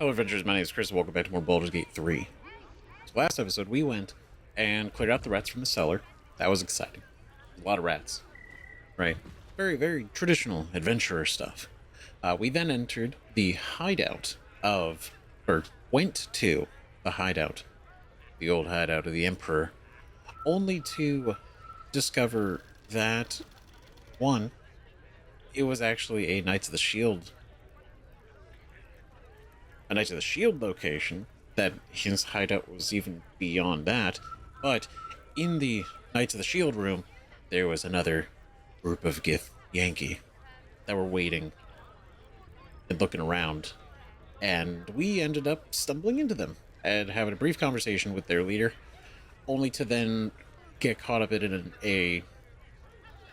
Hello adventurers, my name is Chris, and welcome back to more Baldur's Gate 3. So last episode we went and cleared out the rats from the cellar. That was exciting. A lot of rats. Right. Very, very traditional adventurer stuff. We then entered the hideout went to the hideout. The old hideout of the Emperor. Only to discover that, one, it was actually a Knights of the Shield location, that his hideout was even beyond that, but in the Knights of the Shield room, there was another group of Yankee that were waiting and looking around, and we ended up stumbling into them and having a brief conversation with their leader, only to then get caught up in a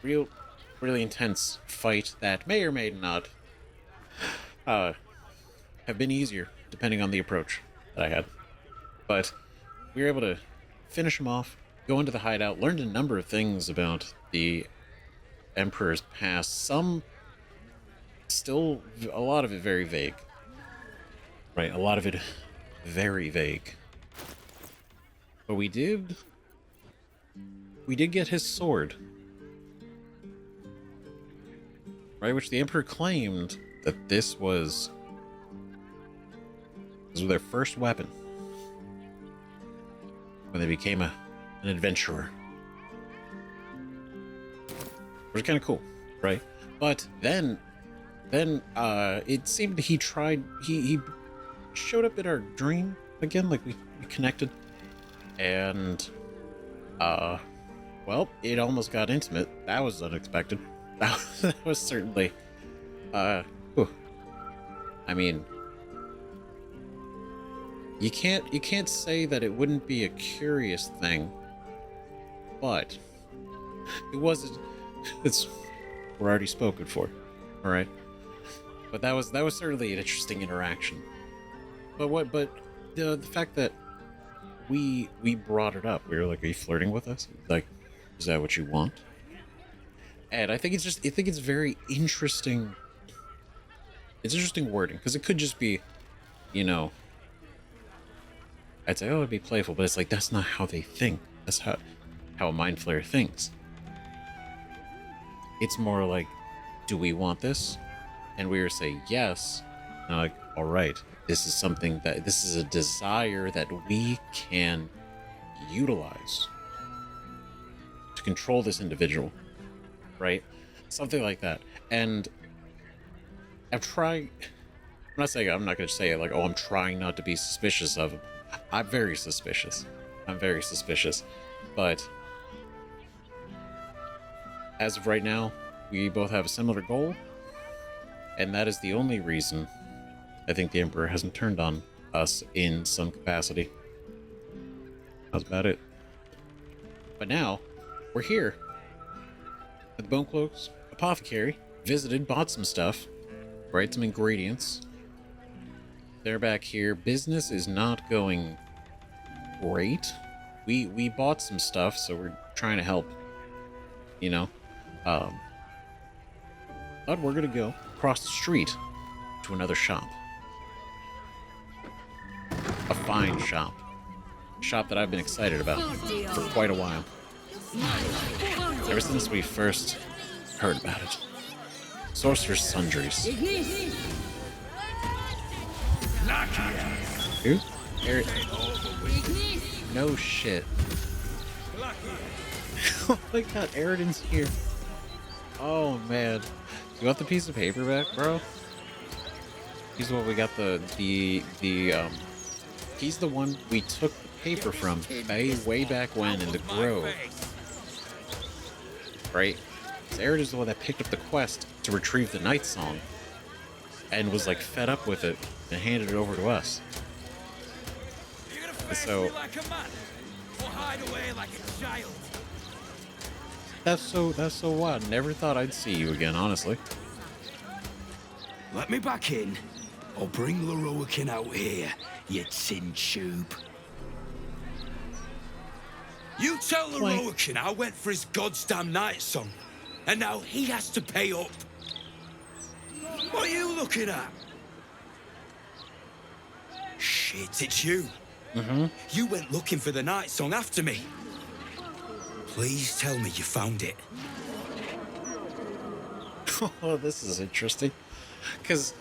really intense fight that may or may not have been easier, depending on the approach that I had. But we were able to finish him off, go into the hideout, learned a number of things about the Emperor's past. Some still, a lot of it very vague. Right, a lot of it very vague. But we did get his sword. Right, which the Emperor claimed that this was their first weapon when they became an adventurer. Which is kind of cool, right? But then it seemed he showed up in our dream again, like we connected, and well, it almost got intimate. That was unexpected. That was certainly whew. I mean, you can't say that it wouldn't be a curious thing, but it wasn't. We're already spoken for, all right. But that was certainly an interesting interaction. But the fact that we brought it up, we were like, "Are you flirting with us? Like, is that what you want?" And I think it's very interesting. It's interesting wording, because it could just be, I'd say, oh, it'd be playful, but it's like, that's not how they think. That's how a mind flayer thinks. It's more like, do we want this? And we were saying yes. And I'm like, all right, this is a desire that we can utilize to control this individual, right? Something like that. And I'm not going to say it like, oh, I'm trying not to be suspicious of him. I'm very suspicious. But as of right now, we both have a similar goal, and that is the only reason I think the Emperor hasn't turned on us in some capacity. That's about it. But now, we're here at the Bonecloak's apothecary, visited, bought some stuff, right, some ingredients. They're back here. Business is not going great. We bought some stuff, so we're trying to help, but we're gonna go across the street to another shop. A fine shop. A shop that I've been excited about for quite a while. Ever since we first heard about it. Sorcerous Sundries. Who? No shit. Oh my god, Aradin's here. Oh man. You want the piece of paper back, bro? He's what we got he's the one we took the paper from way back when in the Grove. Right? Aradin's the one that picked up the quest to retrieve the Nightsong and was like fed up with it and handed it over to us. And so that's so wild. Never thought I'd see you again, honestly. Let me back in, or bring Larroakan out here, you tin tube. You tell Larroakan I went for his goddamn Nightsong, and now he has to pay up. What are you looking at? shit, it's you. Mm-hmm. You went looking for the Nightsong after me. Please tell me you found it. Oh, this is interesting. Because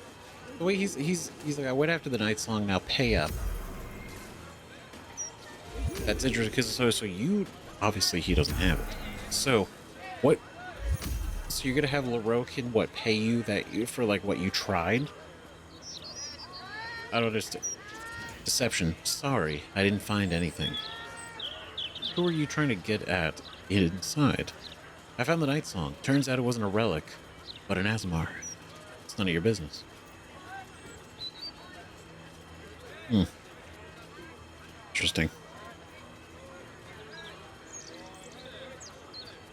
the way he's like, I went after the Nightsong, now pay up. That's interesting, because so you, obviously he doesn't have it. So, what, so you're gonna have Lorroakan, what, pay you for like what you tried? I don't understand. Deception. Sorry, I didn't find anything. Who are you trying to get at inside? I found the Nightsong. Turns out it wasn't a relic, but an Azamar. It's none of your business. Interesting.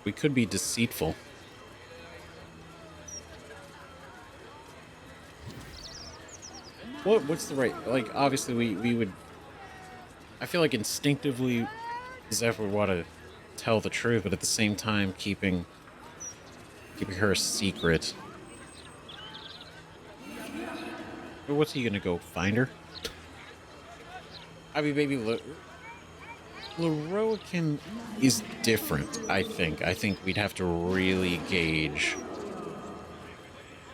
We could be deceitful. What's the right... Like, obviously we would... I feel like instinctively Zeph would want to tell the truth, but at the same time keeping her a secret. But what's he gonna go find her? I mean, maybe Lorroakan is different, I think. I think we'd have to really gauge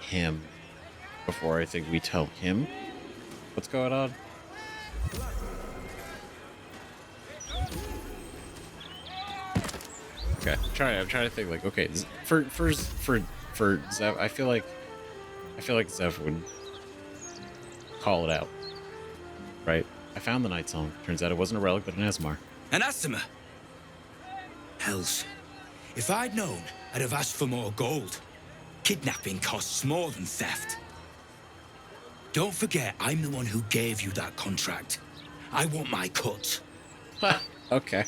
him before I think we tell him what's going on. Okay, I'm trying to think, like, okay, for Zev, I feel like Zev would call it out, right? I found the Nightsong. Turns out it wasn't a relic, but an Azamar. An Azamar? Hells. If I'd known, I'd have asked for more gold. Kidnapping costs more than theft. Don't forget, I'm the one who gave you that contract. I want my cut. Okay.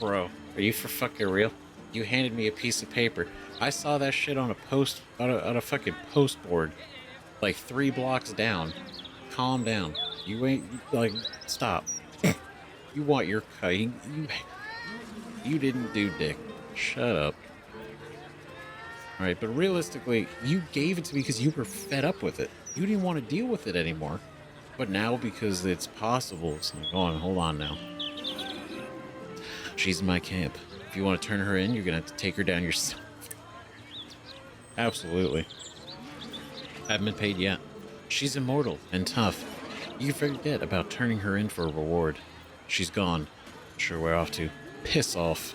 Bro, are you for fucking real? You handed me a piece of paper. I saw that shit on a fucking post board, like 3 blocks down. Calm down. You ain't, like, stop. You want your cut. You didn't do dick. Shut up. Alright, but realistically, you gave it to me because you were fed up with it. You didn't want to deal with it anymore. But now, because it's possible, it's like, hold on now. She's in my camp. If you want to turn her in, you're going to have to take her down yourself. Absolutely. Haven't been paid yet. She's immortal and tough. You forget about turning her in for a reward. She's gone. Sure, we're off to. Piss off.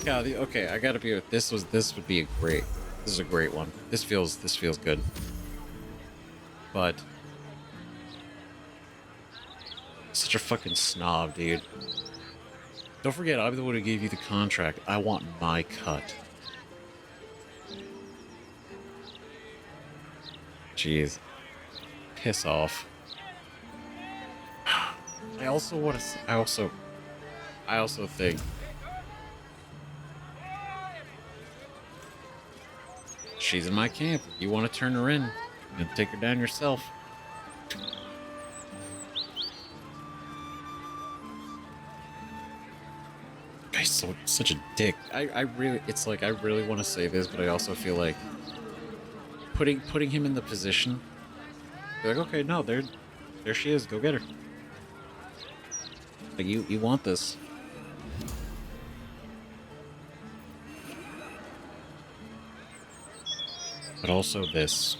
God, okay, I gotta be. This would be a great. This is a great one. This feels good. But such a fucking snob, dude. Don't forget, I'm the one who gave you the contract. I want my cut. Jeez. Piss off. I also think she's in my camp. You want to turn her in and take her down yourself. Guy's such a dick. I really want to say this, but I also feel like putting him in the position, be like, okay, no, there she is. Go get her. Like, you want this. But also this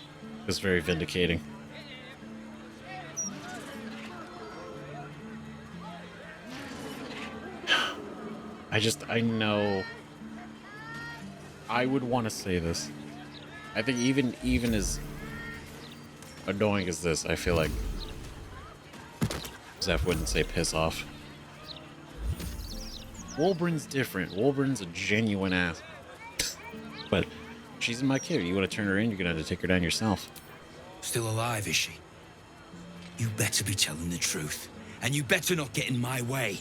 is very vindicating. I know I would want to say this. I think even as annoying as this, I feel like Zeph wouldn't say piss off. Wolbrin's different. Wolbrin's a genuine ass. But she's in my kid. You want to turn her in, you're going to have to take her down yourself. Still alive, is she? You better be telling the truth. And you better not get in my way.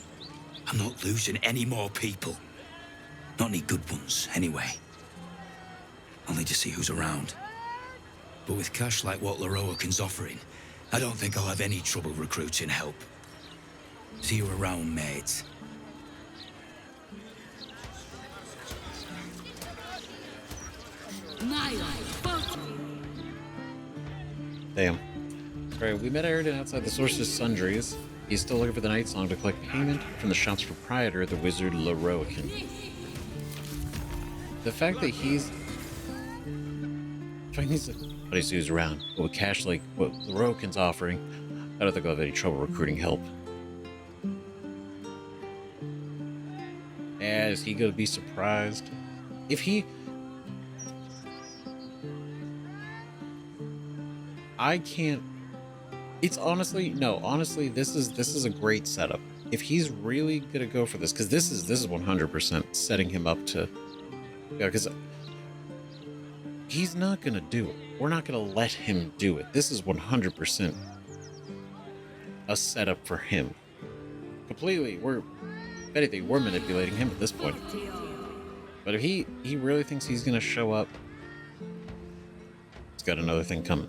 I'm not losing any more people. Not any good ones, anyway. I'll need to see who's around. But with cash like what Larroakan's offering, I don't think I'll have any trouble recruiting help. See you around, mate. Damn. Alright, we met Aradin outside the Sorcerous Sundries. He's still looking for the Nightsong to collect payment from the shop's proprietor, the wizard Larroakan. The fact that he's... But he's who's around. But with cash like what Larroakan's offering, I don't think I'll have any trouble recruiting help. And is he gonna be surprised? If he... I can't... It's honestly... No, honestly, this is a great setup. If he's really gonna go for this, because this is 100% setting him up to... Yeah, because... He's not gonna do it. We're not gonna let him do it. This is 100% a setup for him. Completely, if anything, we're manipulating him at this point. But if he really thinks he's gonna show up, he's got another thing coming.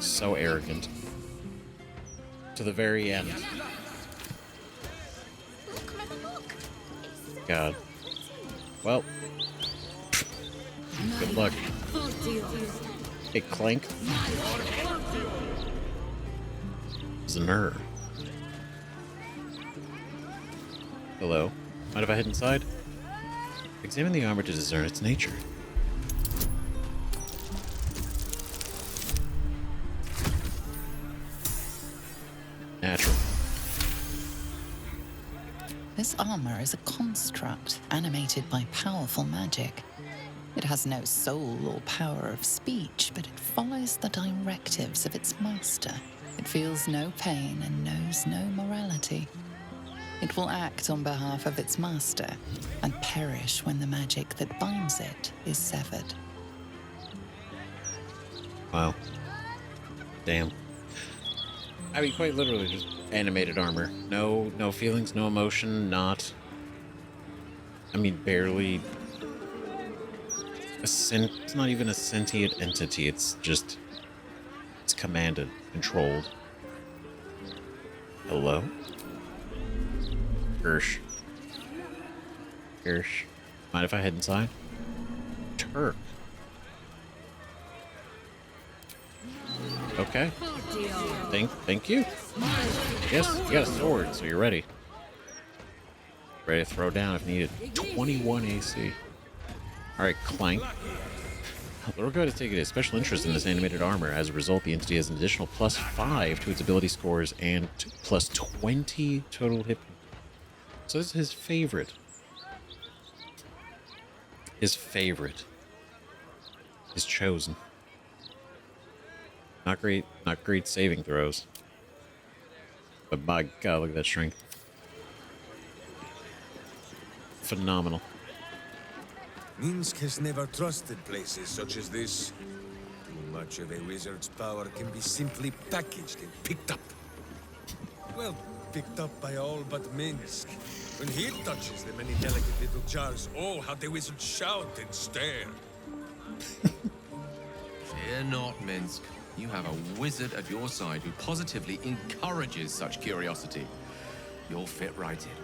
So arrogant. To the very end. God. Well. Good luck. Hey, Clank. Znur. Hello. Mind if I head inside? Examine the armor to discern its nature. Natural. This armor is a construct animated by powerful magic. It has no soul or power of speech, but it follows the directives of its master. It feels no pain and knows no morality. It will act on behalf of its master and perish when the magic that binds it is severed. Wow. Damn. I mean, quite literally just animated armor. No feelings, no emotion, not... I mean, barely... It's not even a sentient entity, it's just... It's commanded, controlled. Hello? Gersh. Mind if I head inside? Turk. Okay. Thank you. Yes, you got a sword, so you're ready. Ready to throw down if needed. 21 AC. Alright, Clank. Lorroakan has taken a special interest in this animated armor. As a result, the entity has an additional +5 to its ability scores and +20 total hit. So this is his favorite. His favorite. His chosen. Not great saving throws. But by God, look at that strength. Phenomenal. Minsk has never trusted places such as this. Too much of a wizard's power can be simply packaged and picked up. Well, picked up by all but Minsk. When he touches the many delicate little jars, oh, how the wizards shout and stare. Fear not, Minsk. You have a wizard at your side who positively encourages such curiosity. You'll fit right in.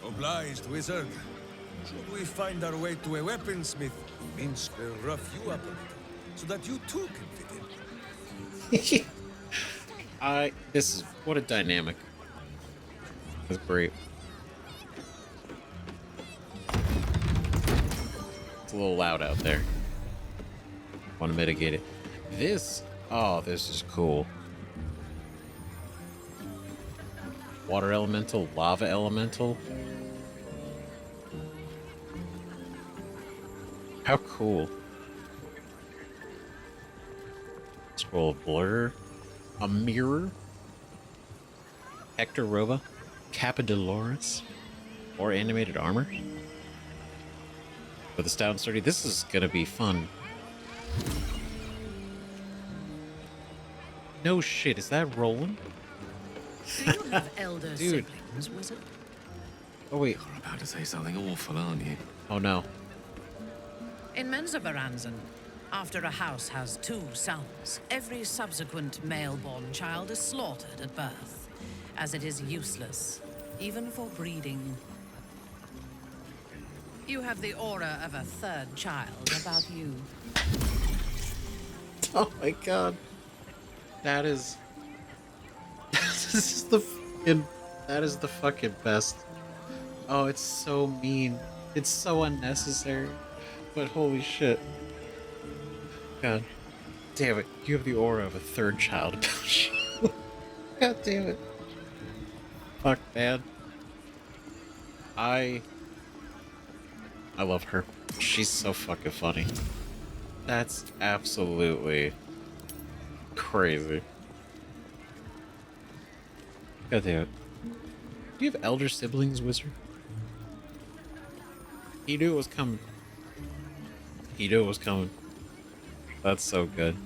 Obliged, wizard. Should we find our way to a weaponsmith, Minsk will rough you up a little, so that you too can fit in. This is, what a dynamic. That's great. It's a little loud out there. Want to mitigate it. This is cool. Water elemental, lava elemental. How cool. Scroll of blur. A mirror. Hector Roba. Kappa Dolores. Or animated armor. With a stout and sturdy. This is gonna be fun. No shit, is that Rolan? Do you have elder Dude. siblings, wizard? Oh wait. You're about to say something awful, aren't you? Oh no. In Menzoberranzan, after a house has 2 sons, every subsequent male-born child is slaughtered at birth, as it is useless, even for breeding. You have the aura of a third child about you. Oh my god. That is... this is the fucking... That is the fucking best. Oh, it's so mean. It's so unnecessary. But holy shit. God damn it. You have the aura of a third child about you. God damn it. Fuck, man. I love her. She's so fucking funny. That's absolutely crazy. God damn it. Do you have elder siblings, wizard? He knew it was coming. He knew it was coming. That's so good.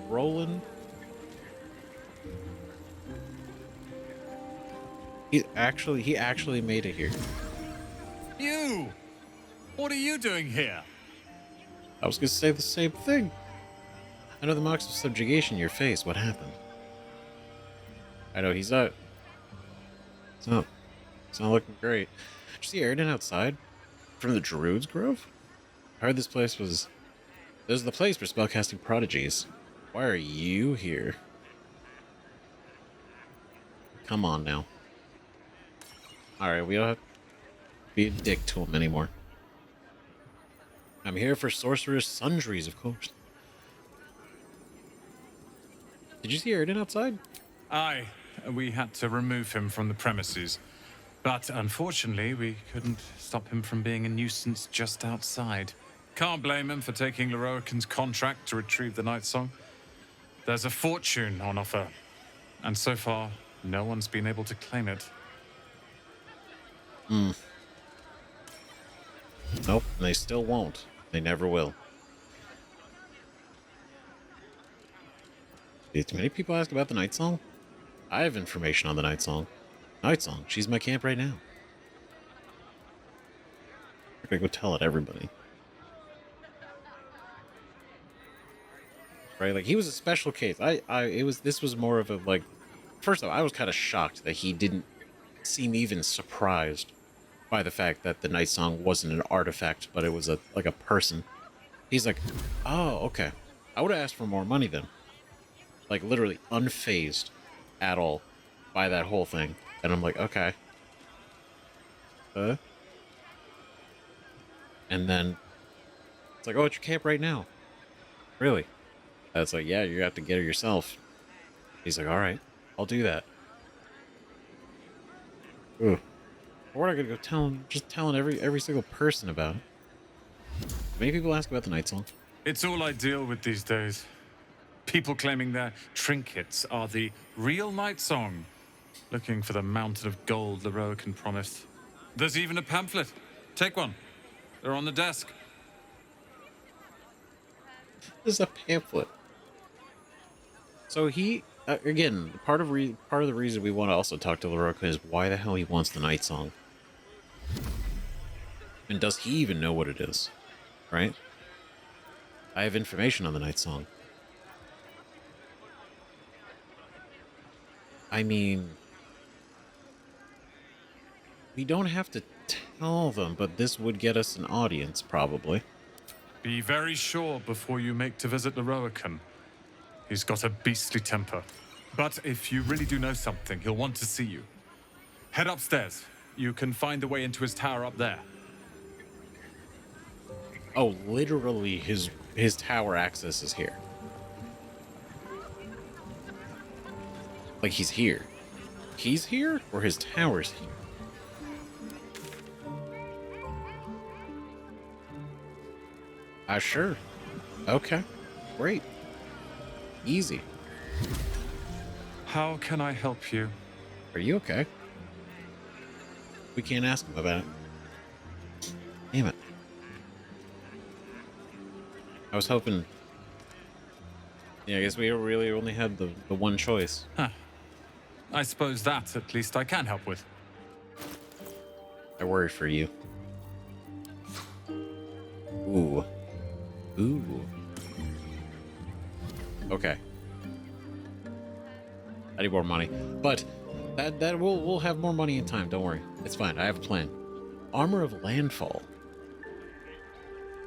Rolan. He actually made it here. You! What are you doing here? I was gonna say the same thing. I know the marks of subjugation in your face. What happened? I know he's not. It's not looking great. Did you see Aradin outside? From the Druid's Grove? I heard this was the place for spellcasting prodigies. Why are you here? Come on now. Alright, we don't have to be a dick to him anymore. I'm here for Sorcerous Sundries, of course. Did you see Aradin outside? Aye, we had to remove him from the premises. But unfortunately, we couldn't stop him from being a nuisance just outside. Can't blame him for taking Larroakan's contract to retrieve the Nightsong. There's a fortune on offer, and so far, no one's been able to claim it. Nope, and they still won't. They never will. Did many people ask about the Nightsong? I have information on the Nightsong. Nightsong, she's in my camp right now. I'm gonna go tell it everybody. Right, like he was a special case. This was more of a like. First off, I was kind of shocked that he didn't seem even surprised by the fact that the Nightsong wasn't an artifact, but it was a person. He's like, oh, okay. I would have asked for more money then. Like literally unfazed at all by that whole thing. And I'm like, okay. And then it's like, oh, it's your camp right now. Really? And it's like, yeah, you have to get her yourself. He's like, all right, I'll do that. Ooh. We're not gonna go telling every single person about it. Many people ask about the Nightsong. It's all I deal with these days. People claiming their trinkets are the real Nightsong, looking for the mountain of gold Larroakan promised. There's even a pamphlet. Take one. They're on the desk. This is a pamphlet. So he, again, part of the reason we want to also talk to Larroakan is why the hell he wants the Nightsong. And does he even know what it is? Right? I have information on the Nightsong. I mean, we don't have to tell them, but this would get us an audience, probably. Be very sure before you make to visit Larroakan. He's got a beastly temper. But if you really do know something, he'll want to see you. Head upstairs. You can find the way into his tower up there. Oh, literally, his tower access is here. Like, he's here. He's here, or his tower's here? Sure. Okay. Great. Easy. How can I help you? Are you okay? We can't ask him about it. Damn it. I was hoping... Yeah, I guess we really only had the one choice. Huh. I suppose that, at least, I can help with. I worry for you. Ooh. Ooh. Okay. I need more money. But that we'll have more money in time, don't worry. It's fine. I have a plan. Armor of Landfall.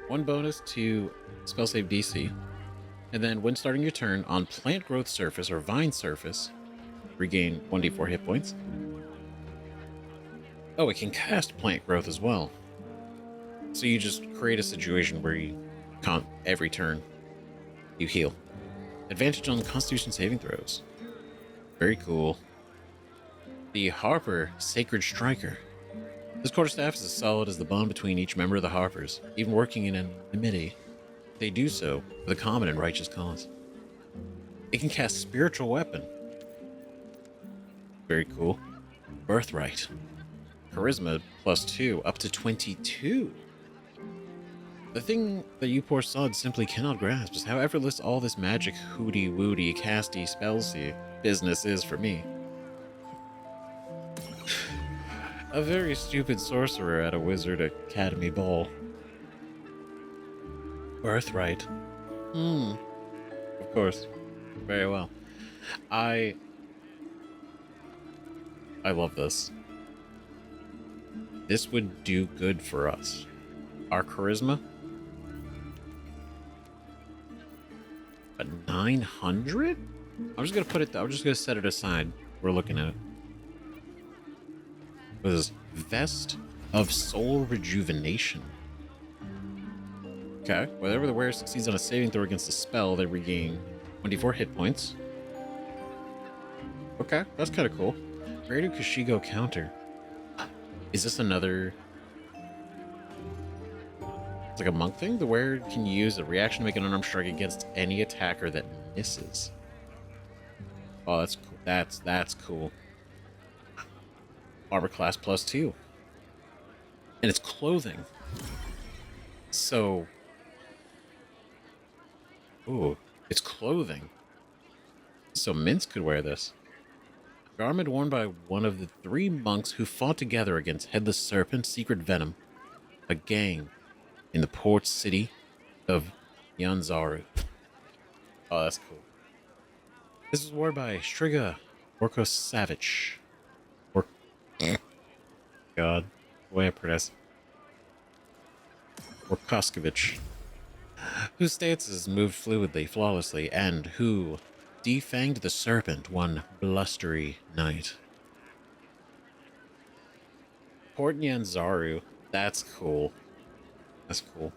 1 bonus to spell save DC. And then when starting your turn on plant growth surface or vine surface, regain 1d4 hit points. Oh, it can cast plant growth as well. So you just create a situation where you can't, every turn you heal. Advantage on Constitution saving throws. Very cool. The Harper Sacred Striker. This quarterstaff is as solid as the bond between each member of the Harpers, even working in anonymity. They do so for the common and righteous cause. It can cast Spiritual Weapon. Very cool. Birthright. Charisma +2, up to 22. The thing that you poor sods simply cannot grasp is how effortless all this magic hooty-woody, casty, spellsy business is for me. A very stupid sorcerer at a wizard academy ball. Birthright. Of course. Very well. I love this. This would do good for us. Our charisma? A 900? I'm just gonna set it aside. We're looking at it. What is this? Vest of Soul Rejuvenation. Okay. Whenever the wearer succeeds on a saving throw against a spell, they regain 24 hit points. Okay, that's kind of cool. Rare to Kashigo counter. Is this another... It's like a monk thing? The wearer can use a reaction to make an unarmed strike against any attacker that misses. Oh, that's cool. That's cool. Armor class +2. And it's clothing. So... Ooh, it's clothing. So Mints could wear this. Garment worn by one of the 3 monks who fought together against Headless Serpent, Secret Venom, a gang in the port city of Yanzaru. Oh, that's cool. This was worn by Striga Orkosavich. God, the way I pronounce it. Orkoskovich. Whose stances moved fluidly, flawlessly, and who defanged the serpent one blustery night. Port Nyanzaru. That's cool. That's cool.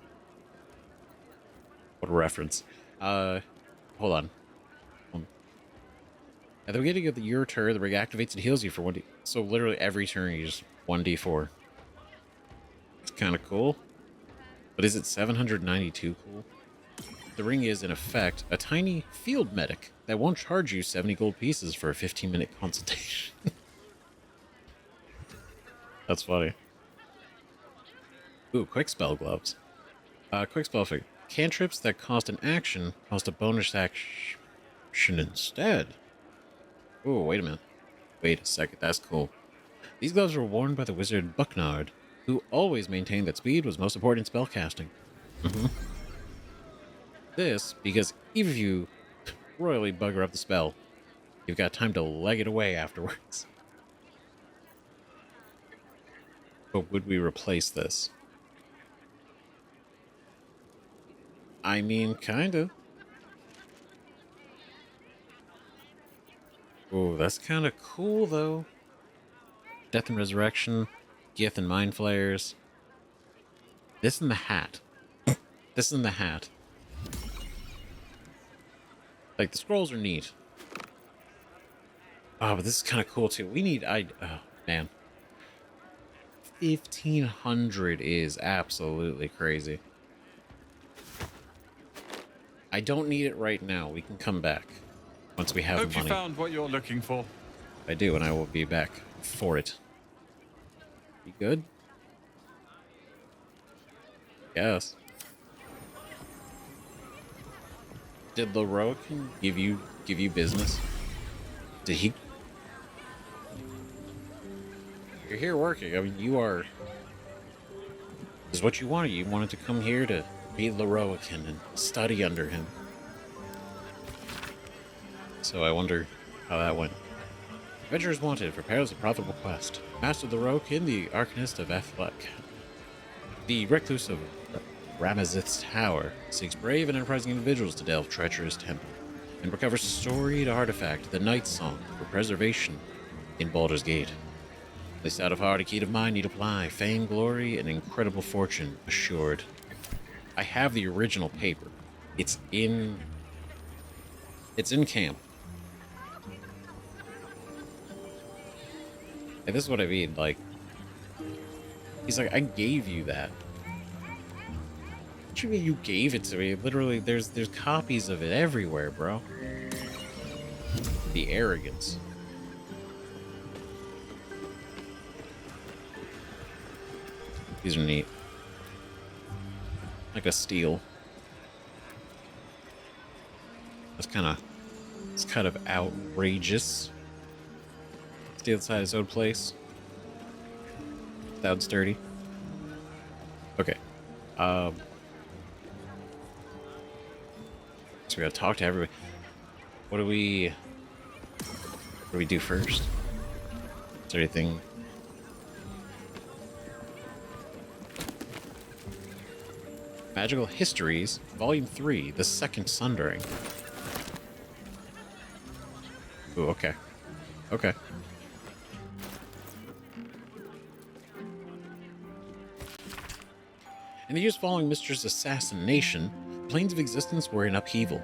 What a reference. Hold on. At the beginning of your turn, the ring activates and heals you for 1d. So literally every turn you just 1d4. It's kind of cool. But is it 792 cool? The ring is, in effect, a tiny field medic that won't charge you 70 gold pieces for a 15-minute consultation. That's funny. Ooh, quick spell gloves. Quick spell effect. Cantrips that cost an action cost a bonus action instead. Ooh, wait a minute. Wait a second, that's cool. These gloves were worn by the wizard Bucknard, who always maintained that speed was most important in spellcasting. This, because even if you royally bugger up the spell, you've got time to leg it away afterwards. But would we replace this? I mean, kinda. Ooh, that's kind of cool, though. Death and Resurrection, Gith and Mind Flayers. This and the hat. This and the hat. Like, the scrolls are neat. Oh, but this is kind of cool, too. We need... oh, man. 1,500 is absolutely crazy. I don't need it right now. We can come back once we have Hope money. you found what you're looking for. I do, and I will be back for it. You good? Yes. Did Larroakan give you business? Did he? You're here working. I mean, you are. This is what you wanted. You wanted to come here to meet Larroakan and study under him. So I wonder how that went. Adventurers wanted for perilous and profitable quest. Master of the Lorroakan, the Arcanist of Athlek. The Recluse of Ramazith's Tower seeks brave and enterprising individuals to delve treacherous temple and recover storied artifact, the Nightsong, for preservation in Baldur's Gate. Placed out of heart, a key of mind need apply. Fame, glory, and incredible fortune assured. I have the original paper. It's in camp. And this is what I mean, like, he's like, I gave you that. What do you mean you gave it to me? Literally, there's copies of it everywhere, bro. The arrogance. These are neat. Like a steel. It's kind of outrageous. Stay outside his own place. Sounds dirty. Okay. So we gotta talk to everybody. What do we do first? Is there anything? Magical Histories, Volume 3, The Second Sundering. Ooh, okay. Okay. In the years following Mistress' assassination, planes of existence were in upheaval.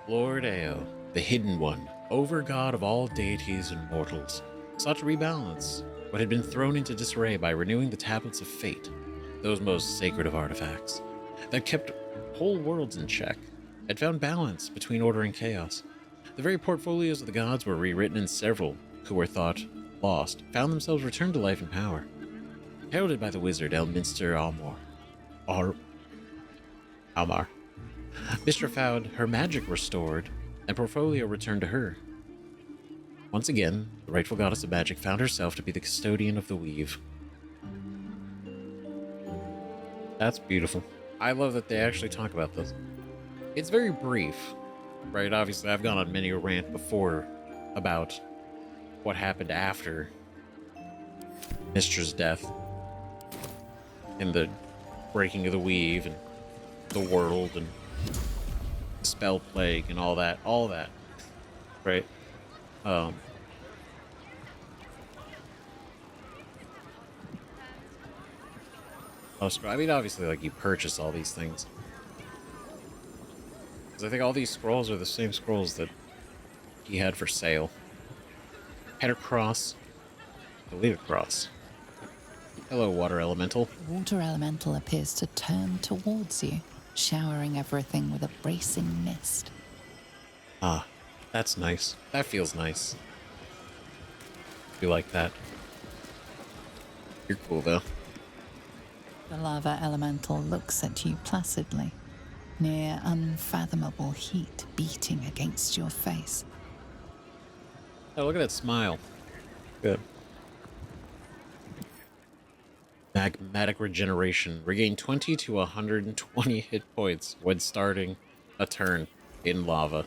Lord Ao, the Hidden One, over-god of all deities and mortals, sought to rebalance what had been thrown into disarray by renewing the Tablets of Fate, those most sacred of artifacts, that kept whole worlds in check, had found balance between order and chaos. The very portfolios of the gods were rewritten, and several, who were thought lost, found themselves returned to life and power. Heralded by the wizard Elminster Almar. Mistra found her magic restored, and portfolio returned to her. Once again, the rightful goddess of magic found herself to be the custodian of the weave. That's beautiful. I love that they actually talk about this. It's very brief, right? Obviously, I've gone on many a rant before about what happened after Mistra's death and the breaking of the weave and the world and the Spellplague and all that, right? Oh, I mean, obviously, like, you purchase all these things. Because I think all these scrolls are the same scrolls that he had for sale. Header cross. The leader cross. Hello, water elemental. The water elemental appears to turn towards you, showering everything with a bracing mist. Ah, that's nice. That feels nice. You like that? You're cool, though. The lava elemental looks at you placidly, near unfathomable heat beating against your face. Oh, look at that smile. Good. Magmatic regeneration. Regain 20 to 120 hit points when starting a turn in lava.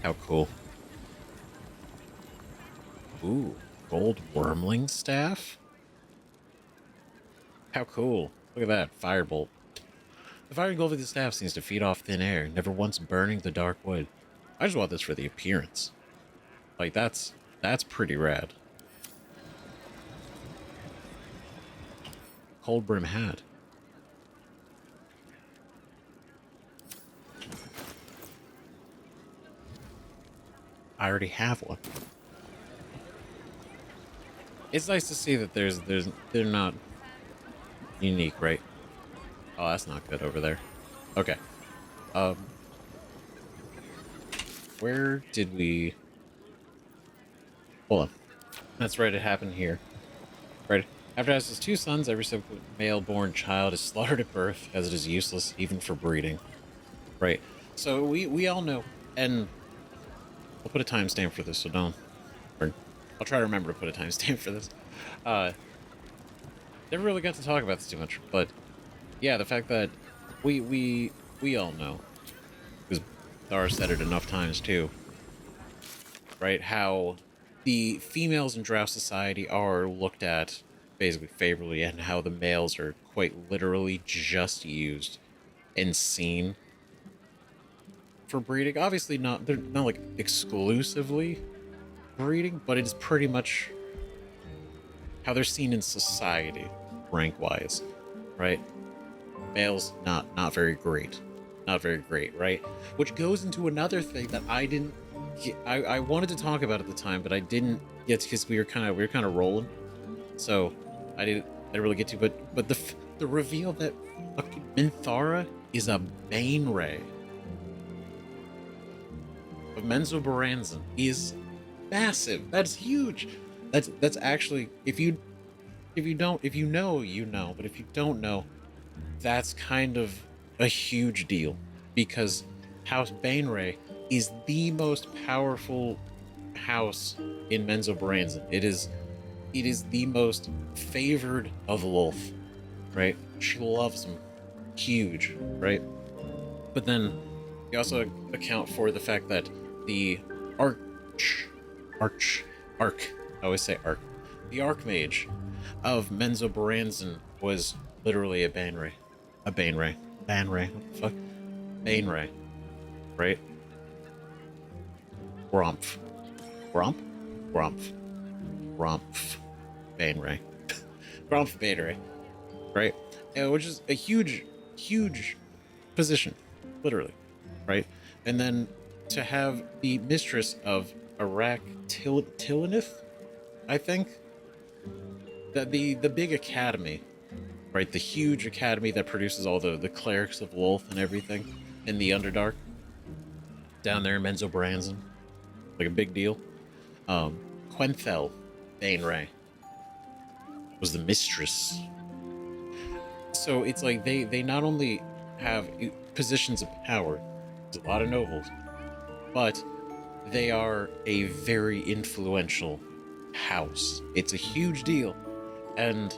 How cool. Ooh, gold wormling staff? How cool. Look at that, firebolt. The fire engulfing the staff seems to feed off thin air, never once burning the dark wood. I just want this for the appearance. Like, that's pretty rad. Cold brim hat. I already have one. It's nice to see that they're not unique, right? Oh, that's not good over there. Okay. Where did we... Hold on. That's right, it happened here. Right. After it has his 2 sons, every subsequent male-born child is slaughtered at birth, as it is useless even for breeding. Right. So we all know, and I'll put a timestamp for this, so don't... Or I'll try to remember to put a timestamp for this. Never really got to talk about this too much, but yeah, the fact that we all know, because Thar said it enough times too, right? How the females in Drow society are looked at basically favorably, and how the males are quite literally just used and seen for breeding. Obviously, they're not like exclusively breeding, but it is pretty much how they're seen in society, rank wise, right? Males not very great, not very great, right? Which goes into another thing that I didn't I wanted to talk about at the time, but I didn't get to, because we were kind of rolling, so I didn't really get to. But the reveal that fucking Minthara is a Bane Ray of Menzoberranzan is massive. That's huge. That's actually, if you know, you know, but if you don't know, that's kind of a huge deal, because House Baneray is the most powerful house in Menzoberranzan. It is the most favored of Lolth, right? She loves him. Huge, right? But then you also account for the fact that the arc, I always say arc. The Archmage of Menzoberranzan was literally a Baneray. A Baneray. Baneray. What the fuck? Baneray. Right? Gromph. Gromp? Gromph. Gromph. Baneray. Gromph Baneray. Right? Which is a huge position. Literally. Right? And then to have the mistress of Arak Tilinith, I think, that the big academy, right? The huge academy that produces all the clerics of Lolth and everything in the Underdark down there in Menzoberranzan, like a big deal. Quenthel Baneray was the mistress. So it's like they not only have positions of power, there's a lot of nobles, but they are a very influential house. It's a huge deal. And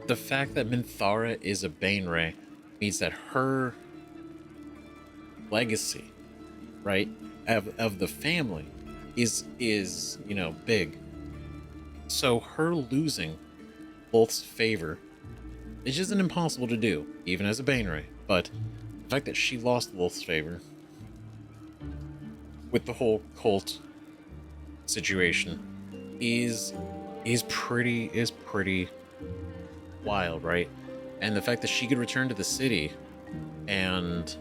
the fact that Minthara is a Baneray means that her legacy, right, of the family is you know, big. So her losing Lolth's favor is just impossible to do, even as a Baneray. But the fact that she lost Lolth's favor with the whole cult situation is pretty wild, right? And the fact that she could return to the city, and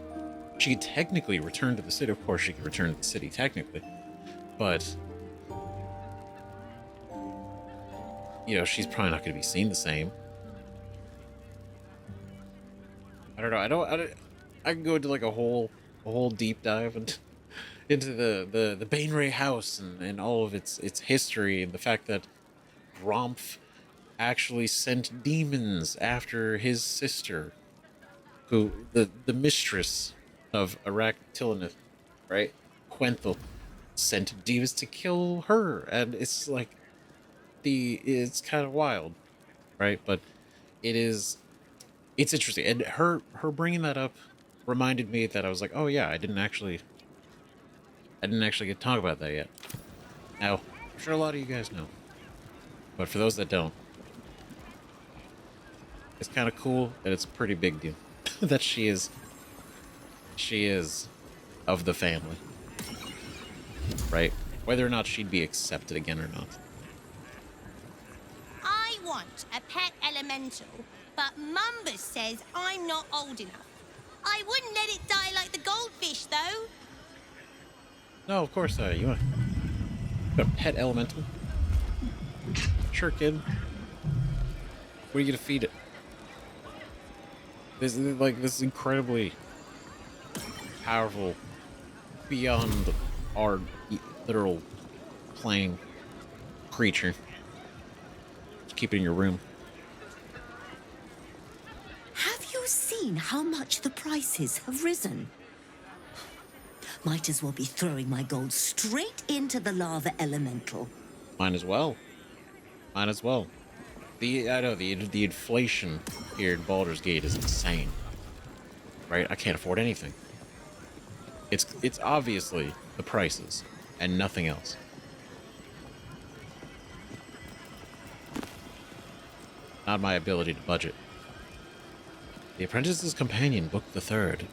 she could technically return to the city. Of course, she could return to the city technically, but you know, she's probably not going to be seen the same. I don't know. I can go into like a whole deep dive into the Baneray house and all of its history, and the fact that Gromph actually sent demons after his sister, who the mistress of Arak Tilinith, right? Quenthel sent demons to kill her, and it's like it's kind of wild, right? But it's interesting, and her bringing that up reminded me that I was like, oh yeah, I didn't actually get to talk about that yet. Now, I'm sure a lot of you guys know, but for those that don't, it's kind of cool that it's a pretty big deal that she is of the family, right? Whether or not she'd be accepted again or not. I want a pet elemental, but Mumbus says I'm not old enough. I wouldn't let it die like the goldfish, though. No, of course, you want a pet elemental? Sure, kid. What are you gonna feed it? This is like this incredibly powerful, beyond our literal playing creature. Just keep it in your room. Have you seen how much the prices have risen? Might as well be throwing my gold straight into the lava elemental. Mine as well. Mine as well. I know the inflation here in Baldur's Gate is insane. Right? I can't afford anything. It's obviously the prices and nothing else. Not my ability to budget. The Apprentice's Companion, Book the Third.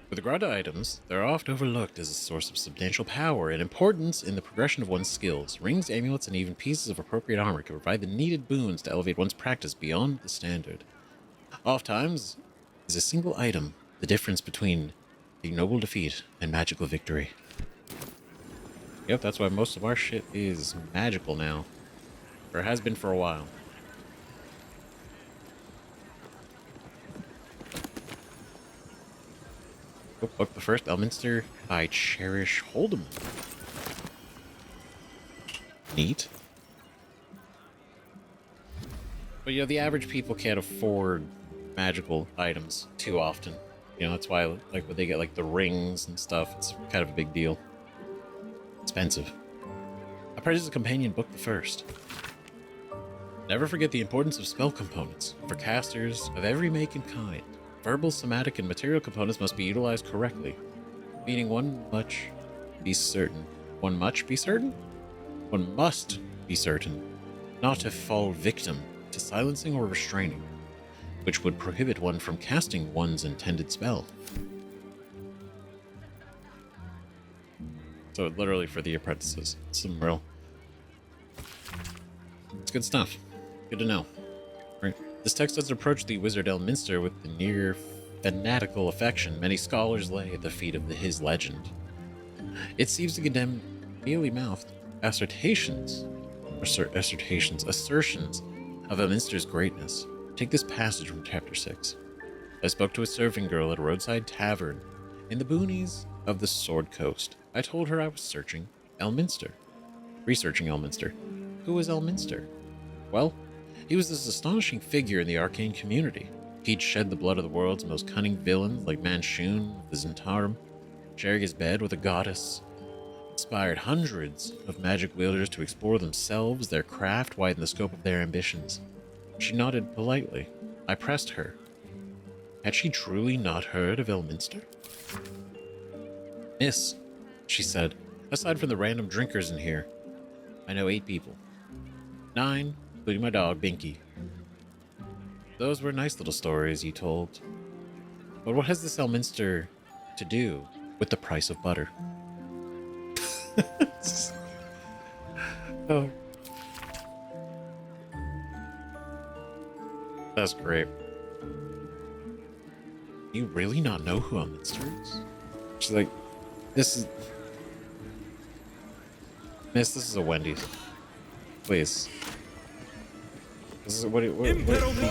With regard to items, they are often overlooked as a source of substantial power and importance in the progression of one's skills. Rings, amulets, and even pieces of appropriate armor can provide the needed boons to elevate one's practice beyond the standard. Oftentimes, is a single item the difference between ignoble defeat and magical victory. Yep, that's why most of our shit is magical now. Or has been for a while. Oh, book the first Elminster. I cherish Hold'em. Neat. But you know, the average people can't afford magical items too often. You know, that's why like when they get like the rings and stuff, it's kind of a big deal. Expensive. Apprentice's Companion, Book the First. Never forget the importance of spell components for casters of every make and kind. Verbal, somatic, and material components must be utilized correctly, meaning one must be certain not to fall victim to silencing or restraining, which would prohibit one from casting one's intended spell. So literally for the apprentices. It's good stuff. Good to know. Right. This text doesn't approach the wizard Elminster with the near fanatical affection many scholars lay at the feet of his legend. It seems to condemn mealy-mouthed assertions of Elminster's greatness. Take this passage from chapter 6. I spoke to a serving girl at a roadside tavern in the boonies of the Sword Coast. I told her I was researching Elminster. Who was Elminster? Well, he was this astonishing figure in the arcane community. He'd shed the blood of the world's most cunning villains like Manshoon of the Zentarum, sharing his bed with a goddess, inspired hundreds of magic wielders to explore themselves, their craft, widen the scope of their ambitions. She nodded politely. I pressed her. Had she truly not heard of Elminster? Miss, she said, aside from the random drinkers in here, I know 8 people. 9, including my dog, Binky. Those were nice little stories you told. But what has this Elminster to do with the price of butter? Oh. That's great. You really not know who Elminster is? She's like, Miss, this is a Wendy's. Please. This is what are you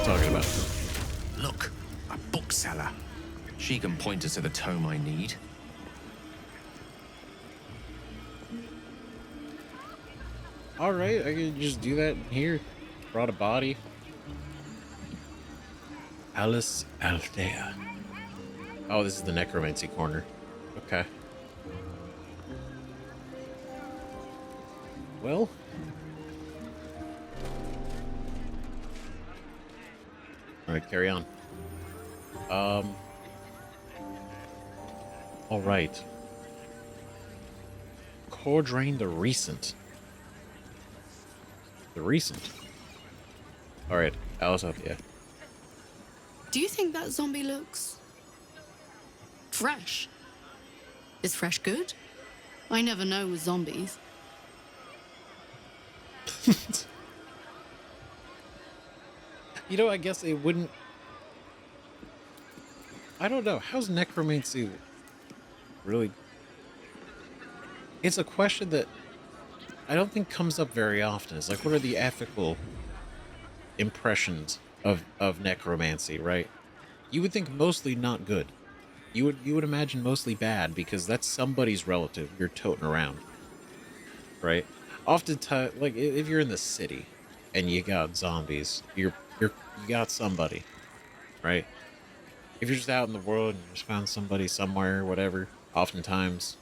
talking about? Look, a bookseller. She can point us to the tome I need. Alright, I can just do that here. Brought a body. Alice Althea. Oh, this is the necromancy corner. Okay. Well. Alright, carry on. Alright. Cordrain the Recent. The Recent. Alright, Alice Althea. Do you think that zombie looks fresh? Is fresh good? I never know with zombies. You know, I guess it wouldn't... I don't know. How's necromancy really... It's a question that I don't think comes up very often. It's like, what are the ethical impressions of necromancy, right? You would think mostly not good. You would imagine mostly bad because that's somebody's relative you're toting around, right? Oftentimes, like if you're in the city and you got zombies, you got somebody, right? If you're just out in the world and you just found somebody somewhere, whatever, oftentimes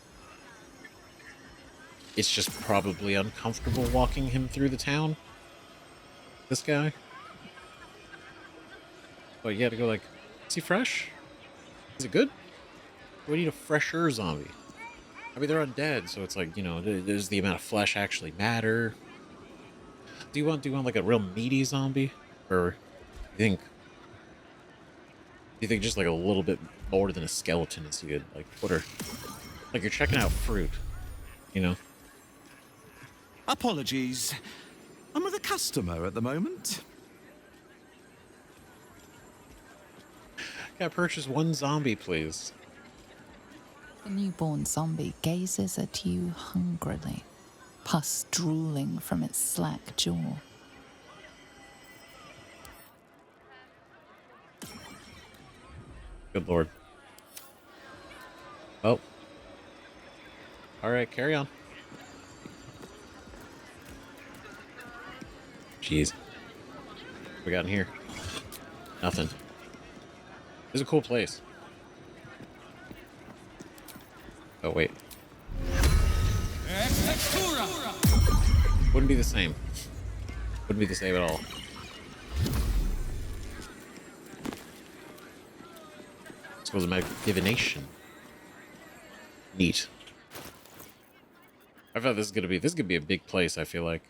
it's just probably uncomfortable walking him through the town. This guy. But you had to go like, is he fresh? Is it good? We need a fresher zombie. I mean, they're undead, so it's like, you know, does the amount of flesh actually matter? Do you want like a real meaty zombie, or do you think just like a little bit more than a skeleton is good? Like, what are, like you're checking out fruit, you know? Apologies. I'm with a customer at the moment. Can I purchase one zombie, please? The newborn zombie gazes at you hungrily, pus drooling from its slack jaw. Good lord. Oh. Alright, carry on. Jeez. What we got in here? Nothing. This is a cool place. Oh, wait. Wouldn't be the same. Wouldn't be the same at all. Schools of Magic Divination. Neat. I thought this could be a big place, I feel like.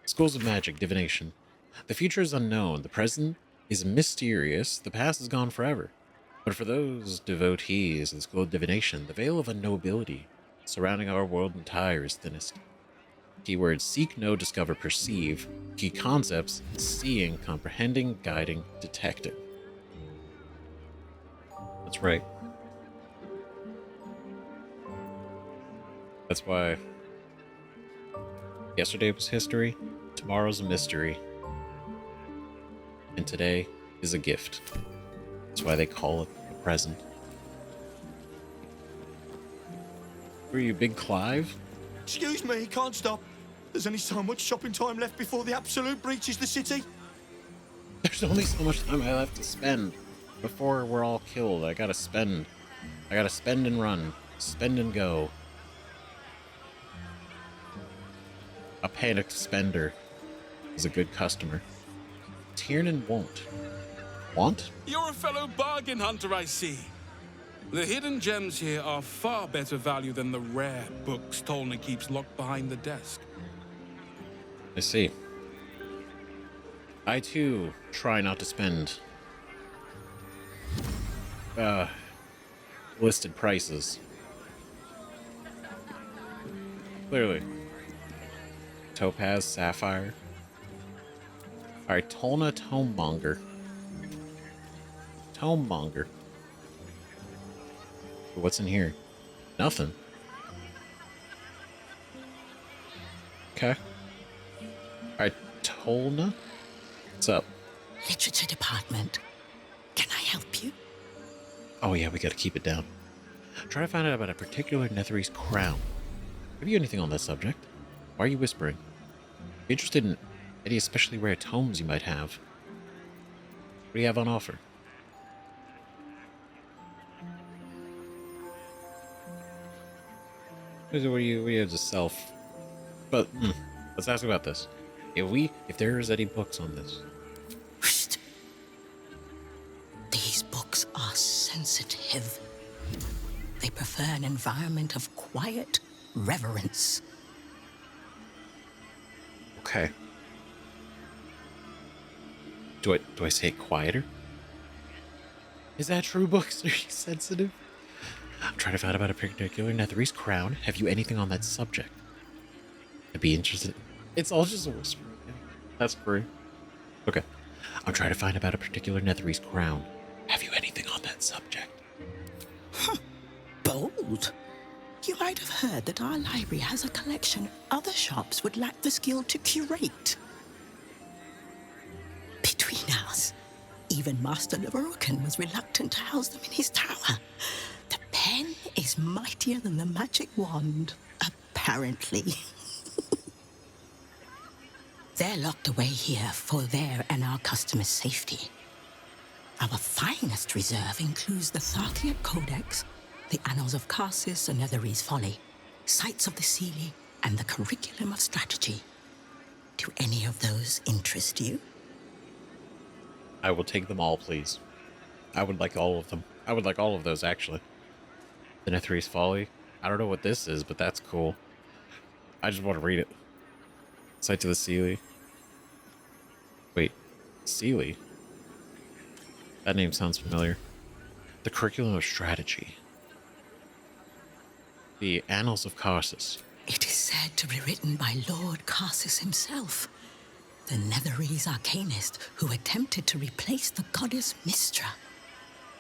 Schools of Magic Divination. The future is unknown, the present is mysterious, the past is gone forever. But for those devotees of the School of Divination, the veil of unknowability surrounding our world entire is thinnest. Keywords: seek, know, discover, perceive. Key concepts: seeing, comprehending, guiding, detecting. That's right. That's why yesterday was history, tomorrow's a mystery, and today is a gift. That's why they call it a present. Were you Big Clive? Excuse me, can't stop. There's only so much shopping time left before the absolute breaches the city. There's only so much time I have to spend before we're all killed. I gotta spend and run. Spend and go. A panicked spender is a good customer. Tiernan won't. Want? You're a fellow bargain hunter, I see. The hidden gems here are far better value than the rare books Tolna keeps locked behind the desk. I see. I too try not to spend listed prices. Clearly. Topaz, Sapphire. Alright, Tolna Tomemonger. Tomemonger. What's in here? Nothing. Okay. Alright, Tolna? What's up? Literature department. Can I help you? Oh yeah, we gotta keep it down. Try to find out about a particular Netherese crown. Have you anything on that subject? Why are you whispering? Be interested in any especially rare tomes you might have. What do you have on offer? What do you have to self? But let's ask about this. If there's any books on this. Psst. These books are sensitive. They prefer an environment of quiet reverence. Okay. Do I say it quieter? Is that true? Books are sensitive? I'm trying to find out about a particular Netherese crown. Have you anything on that subject? I'd be interested. It's all just a whisper. That's great. Okay. I'm trying to find out about a particular Netherese crown. Have you anything on that subject? Huh. Bold. You might have heard that our library has a collection other shops would lack the skill to curate. Between us, even Master Larroakan was reluctant to house them in his tower. The pen is mightier than the magic wand, apparently. They're locked away here for their and our customers' safety. Our finest reserve includes the Tharkiat Codex, the Annals of Karsus and Netherese Folly, Sights of the Seelie, and the Curriculum of Strategy. Do any of those interest you? I will take them all, please. I would like all of them. I would like all of those, actually. The Netherese Folly. I don't know what this is, but that's cool. I just want to read it. Sight to the Seelie. Wait, Seelie? That name sounds familiar. The Curriculum of Strategy. The Annals of Karsus. It is said to be written by Lord Karsus himself, the Netherese arcanist who attempted to replace the goddess Mystra,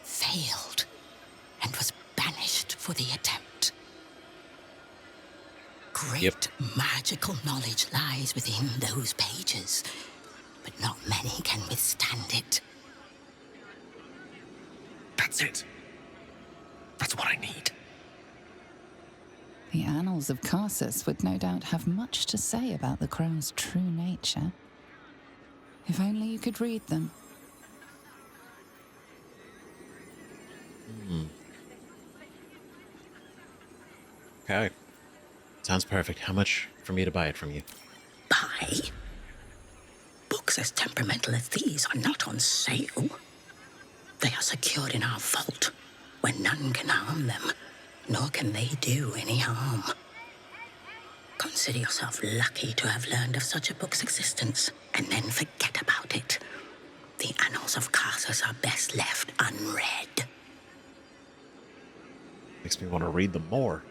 failed, and was banished for the attempt. Great magical knowledge lies within those pages, but not many can withstand it. That's it. That's what I need. The Annals of Karsus would no doubt have much to say about the Crone's true nature. If only you could read them. Okay. Sounds perfect. How much for me to buy it from you? Buy? Books as temperamental as these are not on sale. They are secured in our vault, where none can harm them, nor can they do any harm. Consider yourself lucky to have learned of such a book's existence, and then forget about it. The Annals of Karsus are best left unread. Makes me want to read them more.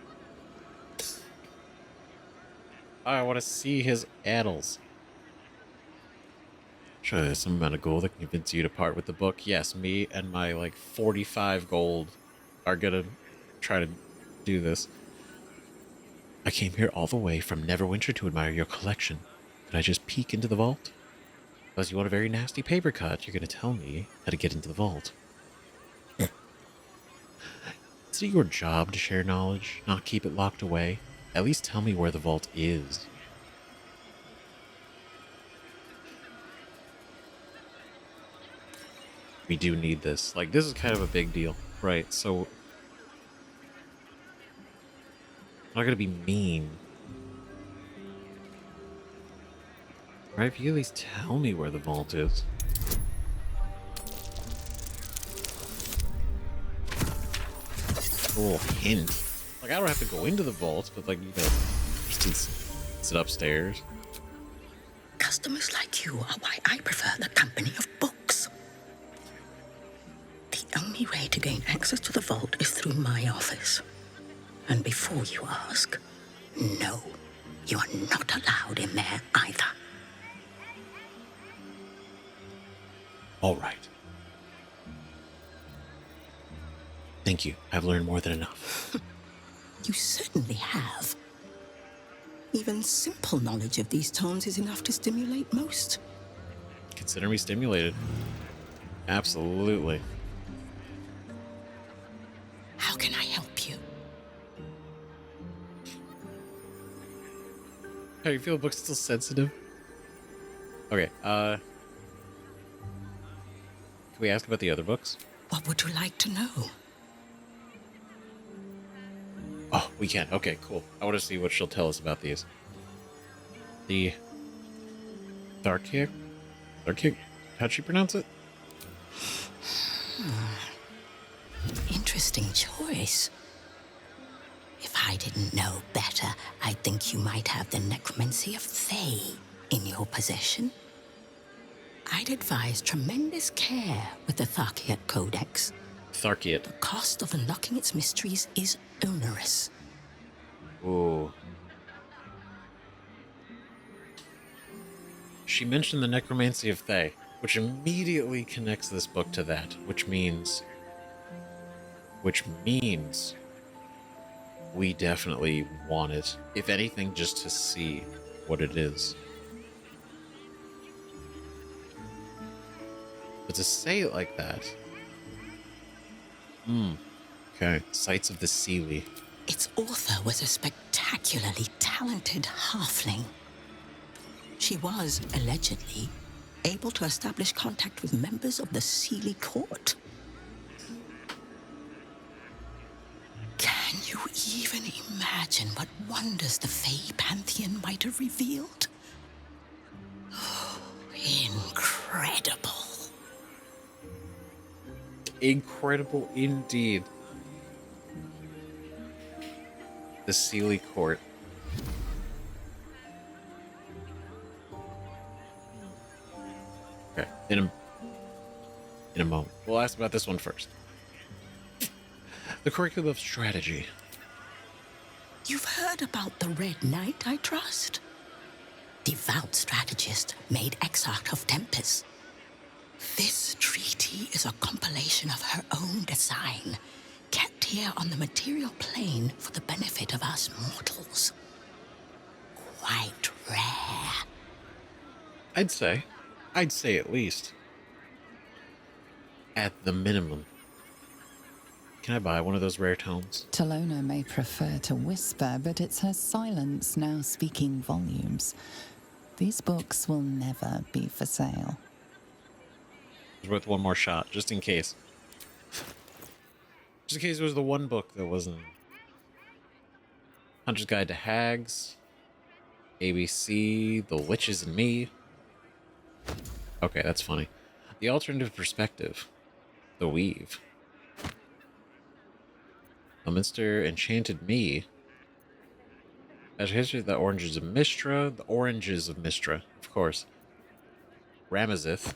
I want to see his annals. Sure, there's some amount of gold that can convince you to part with the book. Yes, me and my, 45 gold are gonna try to do this. I came here all the way from Neverwinter to admire your collection. Could I just peek into the vault? Unless you want a very nasty paper cut, you're gonna tell me how to get into the vault. Is it your job to share knowledge, not keep it locked away? At least tell me where the vault is. We do need this. This is kind of a big deal. Right, so... I'm not gonna be mean. Right, if you at least tell me where the vault is. A little hint. I don't have to go into the vault, but just sit upstairs. Customers like you are why I prefer the company of books. The only way to gain access to the vault is through my office. And before you ask, no, you are not allowed in there either. All right. Thank you. I've learned more than enough. You certainly have. Even simple knowledge of these tomes is enough to stimulate most. Consider me stimulated. Absolutely. How can I help you? How you feel the book's still sensitive? Okay, can we ask about the other books? What would you like to know? Oh, we can. Okay, cool. I want to see what she'll tell us about these. The... Tharkic? How'd she pronounce it? Interesting choice. If I didn't know better, I'd think you might have the necromancy of Fey in your possession. I'd advise tremendous care with the Tharkiat Codex. Tharkiat. The cost of unlocking its mysteries is onerous. Ooh. She mentioned the necromancy of Thay, which immediately connects this book to that, which means we definitely want it, if anything, just to see what it is. But to say it like that... Okay. Sights of the Seelie. Its author was a spectacularly talented halfling. She was, allegedly, able to establish contact with members of the Seelie court. Can you even imagine what wonders the Fey Pantheon might have revealed? Oh, incredible. Incredible indeed. The Sealy Court. Okay, in a moment. We'll ask about this one first. The Curriculum of Strategy. You've heard about the Red Knight, I trust? Devout strategist made exarch of Tempest. This treaty is a compilation of her own design, kept here on the material plane for the benefit of us mortals. Quite rare. I'd say at least. At the minimum. Can I buy one of those rare tomes? Tolna may prefer to whisper, but it's her silence now speaking volumes. These books will never be for sale. It's worth one more shot, just in case. Just in case it was the one book that wasn't. Hunter's Guide to Hags, ABC, The Witches and Me. Okay, that's funny. The Alternative Perspective, The Weave. Elminster Enchanted Me. Natural History of the Oranges of Mistra. The Oranges of Mistra, of course. Ramazith.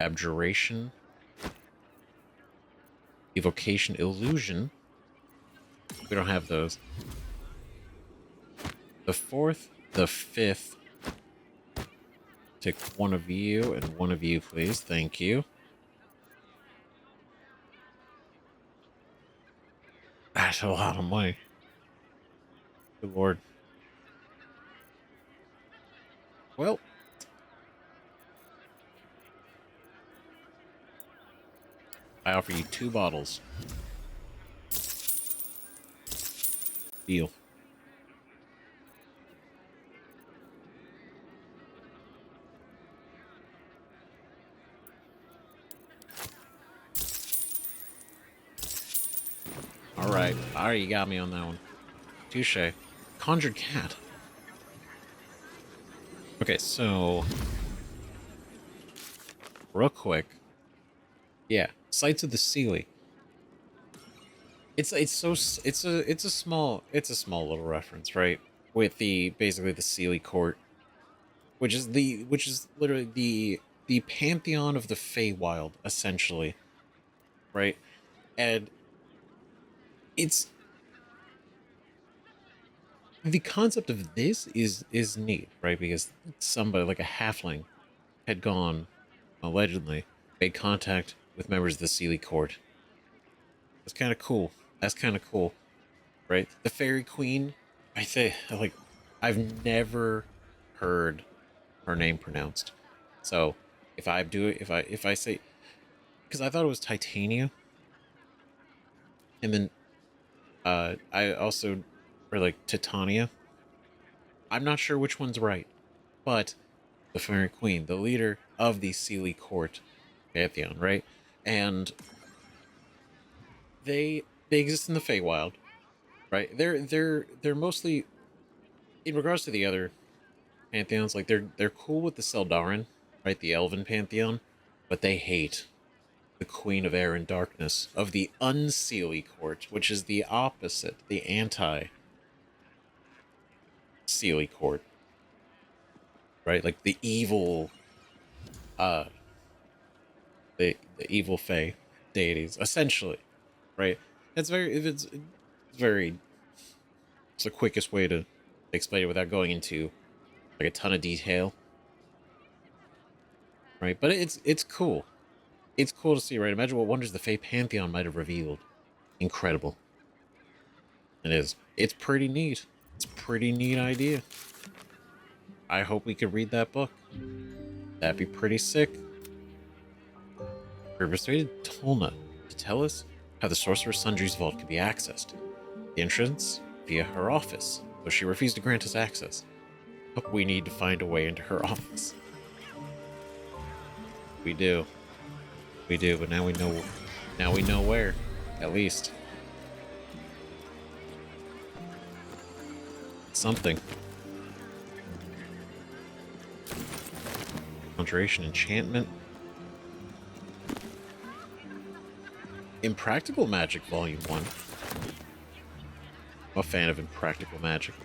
Abjuration. Evocation Illusion. We don't have those. The fourth, the fifth. Take one of you and one of you, please. Thank you. That's a lot of money. Good lord. Well. I offer you 2 bottles. Deal. Alright, you got me on that one. Touche. Conjured Cat. Okay, so real quick. Yeah, Sights of the Sealy. It's a small little reference, right? With basically the Sealy Court, which is literally the pantheon of the Fey Wild, essentially. Right? And it's the concept of this is neat, right? Because somebody like a halfling had gone, allegedly, made contact with members of the Sealy Court. That's kind of cool. Right? The Fairy Queen, I say, like, I've never heard her name pronounced. So if I say, because I thought it was Titania, and then I also, or like Titania. I'm not sure which one's right, but the Fairy Queen, the leader of the Sealy Court pantheon, right? And they exist in the Fey Wild, right? They're mostly, in regards to the other pantheons, like they're cool with the Seldarin, right? The Elven pantheon, but they hate the Queen of Air and Darkness of the Unsealy Court, which is the opposite, the anti-Sealy Court, right? Like the evil, the evil Fey deities, essentially, right? It's the quickest way to explain it without going into like a ton of detail, right? But it's cool. It's cool to see, right? Imagine what wonders the Fey Pantheon might have revealed. Incredible. It is. It's pretty neat. It's a pretty neat idea. I hope we could read that book. That'd be pretty sick. We persuaded Tolna to tell us how the Sorcerous Sundries vault could be accessed. The entrance via her office, though she refused to grant us access. But we need to find a way into her office. We do. We do, but now we know where, at least. Something. Conjuration, Enchantment. Impractical Magic Volume 1. I'm a fan of Impractical Magic.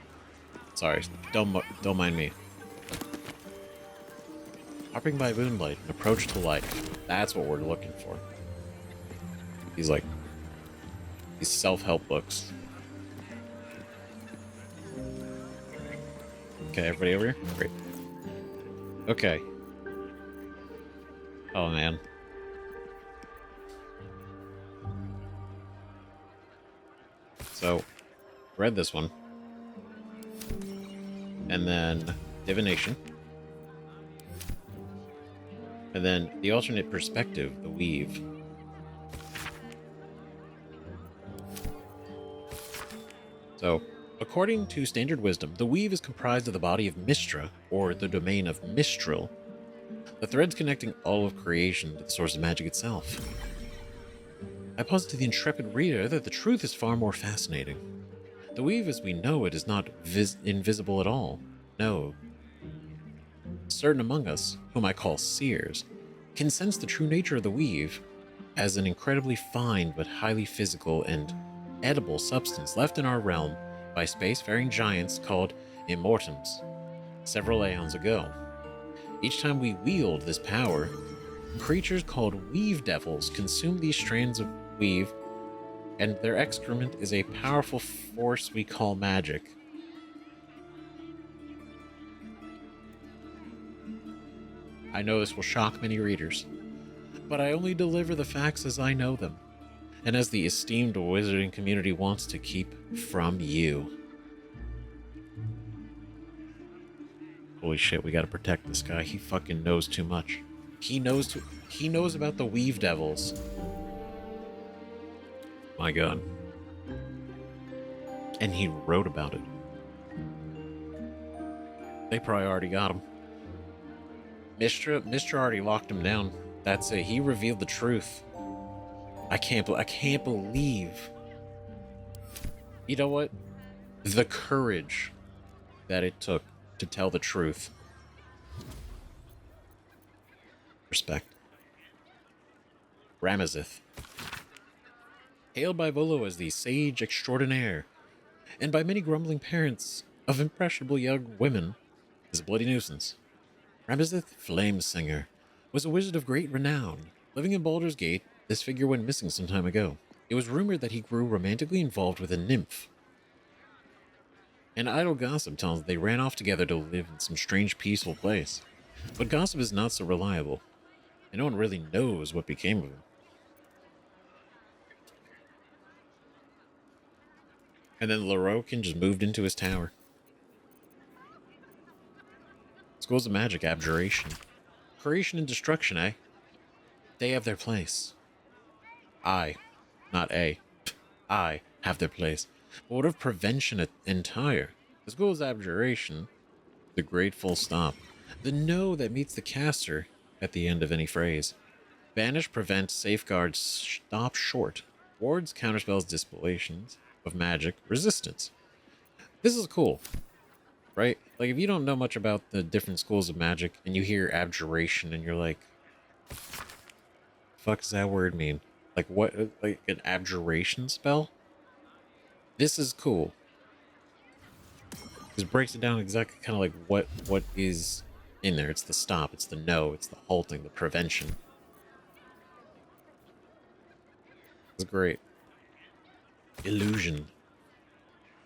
Sorry, don't mind me. Hopping by Moonlight, an approach to life. That's what we're looking for. These self-help books. Okay, everybody over here? Great. Okay. Oh, man. So, read this one. And then Divination. And then the alternate perspective, the Weave. So, according to standard wisdom, the Weave is comprised of the body of Mystra, or the domain of Mistral, the threads connecting all of creation to the source of magic itself. I posit to the intrepid reader that the truth is far more fascinating. The Weave as we know it is not invisible at all. No. Certain among us, whom I call seers, can sense the true nature of the Weave as an incredibly fine but highly physical and edible substance left in our realm by spacefaring giants called Immortums several aeons ago. Each time we wield this power, creatures called Weave Devils consume these strands of weave, and their excrement is a powerful force we call magic. I know this will shock many readers, but I only deliver the facts as I know them, and as the esteemed wizarding community wants to keep from you. Holy shit, we gotta protect this guy. He fucking knows too much. He knows about the Weave Devils. My god. And he wrote about it. They probably already got him. Mr. already locked him down. That's it. He revealed the truth. I can't believe. You know what? The courage that it took to tell the truth. Respect. Ramazith. Hailed by Volo as the sage extraordinaire, and by many grumbling parents of impressionable young women, is a bloody nuisance. Ramazith, Flame Singer, was a wizard of great renown. Living in Baldur's Gate, this figure went missing some time ago. It was rumored that he grew romantically involved with a nymph. And idle gossip tells that they ran off together to live in some strange, peaceful place. But gossip is not so reliable, and no one really knows what became of him. And then Lorroakan just moved into his tower. Schools of magic, abjuration. Creation and destruction, eh? They have their place. I have their place. But what of prevention entire? The schools of abjuration, the great full stop. The no that meets the caster at the end of any phrase. Banish, prevent, safeguard, stop short. Wards, counterspells, dissipations of magic, resistance. This is cool, right? Like, if you don't know much about the different schools of magic and you hear abjuration and you're like, fuck does that word mean? Like, what, like an abjuration spell? This is cool. Because it breaks it down exactly kind of like what is in there. It's the stop, it's the no, it's the halting, the prevention. It's great. Illusion.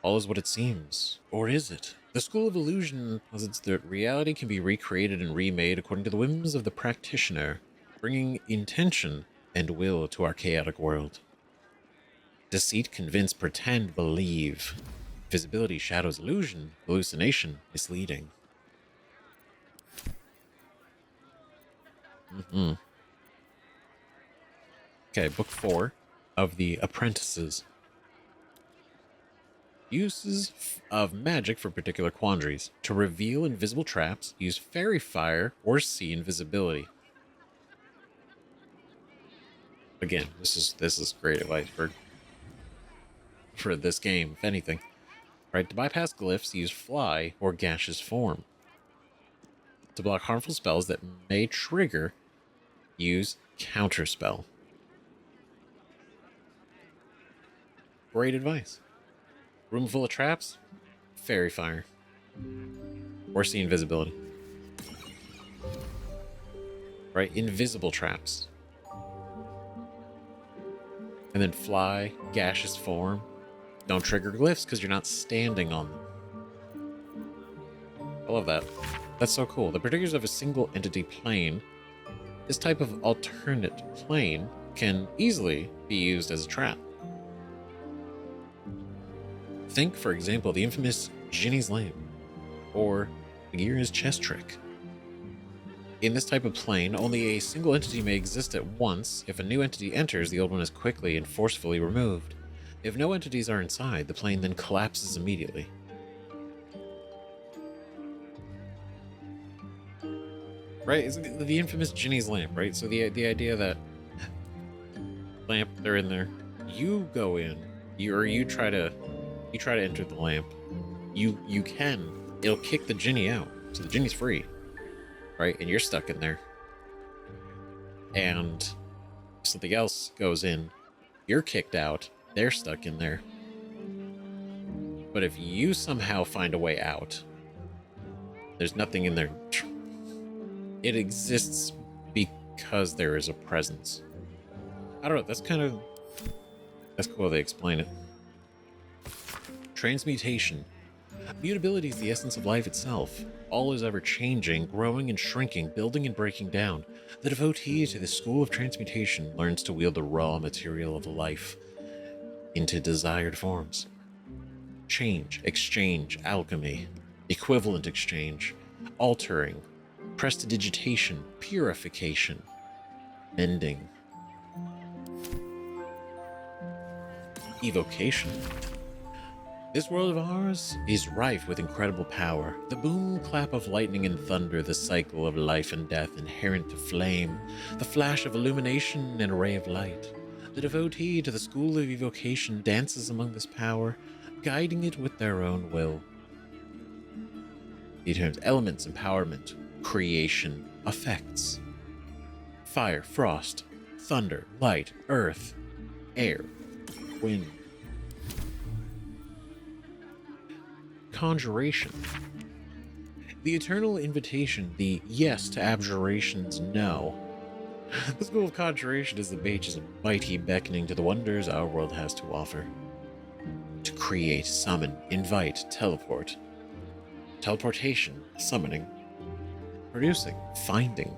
All is what it seems. Or is it? The School of Illusion posits that reality can be recreated and remade according to the whims of the practitioner, bringing intention and will to our chaotic world. Deceit, convince, pretend, believe. Visibility, shadows, illusion, hallucination, misleading. Okay, book 4 of the Apprentices. Uses of magic for particular quandaries. To reveal invisible traps, use fairy fire or see invisibility. Again, this is great advice for this game, if anything. Right, to bypass glyphs, use fly or gaseous form. To block harmful spells that may trigger, use counterspell. Great advice. Room full of traps? Fairy fire. Or see invisibility. Right? Invisible traps. And then fly, gaseous form. Don't trigger glyphs because you're not standing on them. I love that. That's so cool. The particulars of a single entity plane. This type of alternate plane can easily be used as a trap. Think, for example, the infamous Ginny's Lamp, or Bagheera's chess trick. In this type of plane, only a single entity may exist at once. If a new entity enters, the old one is quickly and forcefully removed. If no entities are inside, the plane then collapses immediately. Right? It's the infamous Ginny's Lamp, right? So the idea that lamp, they're in there. You go in, you try to enter the lamp. You can. It'll kick the Ginny out, so the Ginny's free, right? And you're stuck in there. And something else goes in, you're kicked out. They're stuck in there. But if you somehow find a way out, there's nothing in there. It exists because there is a presence. I don't know, that's cool they explain it. Transmutation. Mutability is the essence of life itself. All is ever changing, growing and shrinking, building and breaking down. The devotee to the school of transmutation learns to wield the raw material of life into desired forms. Change, exchange, alchemy, equivalent exchange, altering, prestidigitation, purification, mending, evocation. This world of ours is rife with incredible power. The boom clap of lightning and thunder, the cycle of life and death inherent to flame, the flash of illumination and a ray of light. The devotee to the school of evocation dances among this power, guiding it with their own will. The terms elements, empowerment, creation, effects. Fire, frost, thunder, light, earth, air, wind. Conjuration. The eternal invitation, the yes to abjuration's no. The school of conjuration is the mage's mighty beckoning to the wonders our world has to offer. To create, summon, invite, teleport. Teleportation, summoning, producing, finding.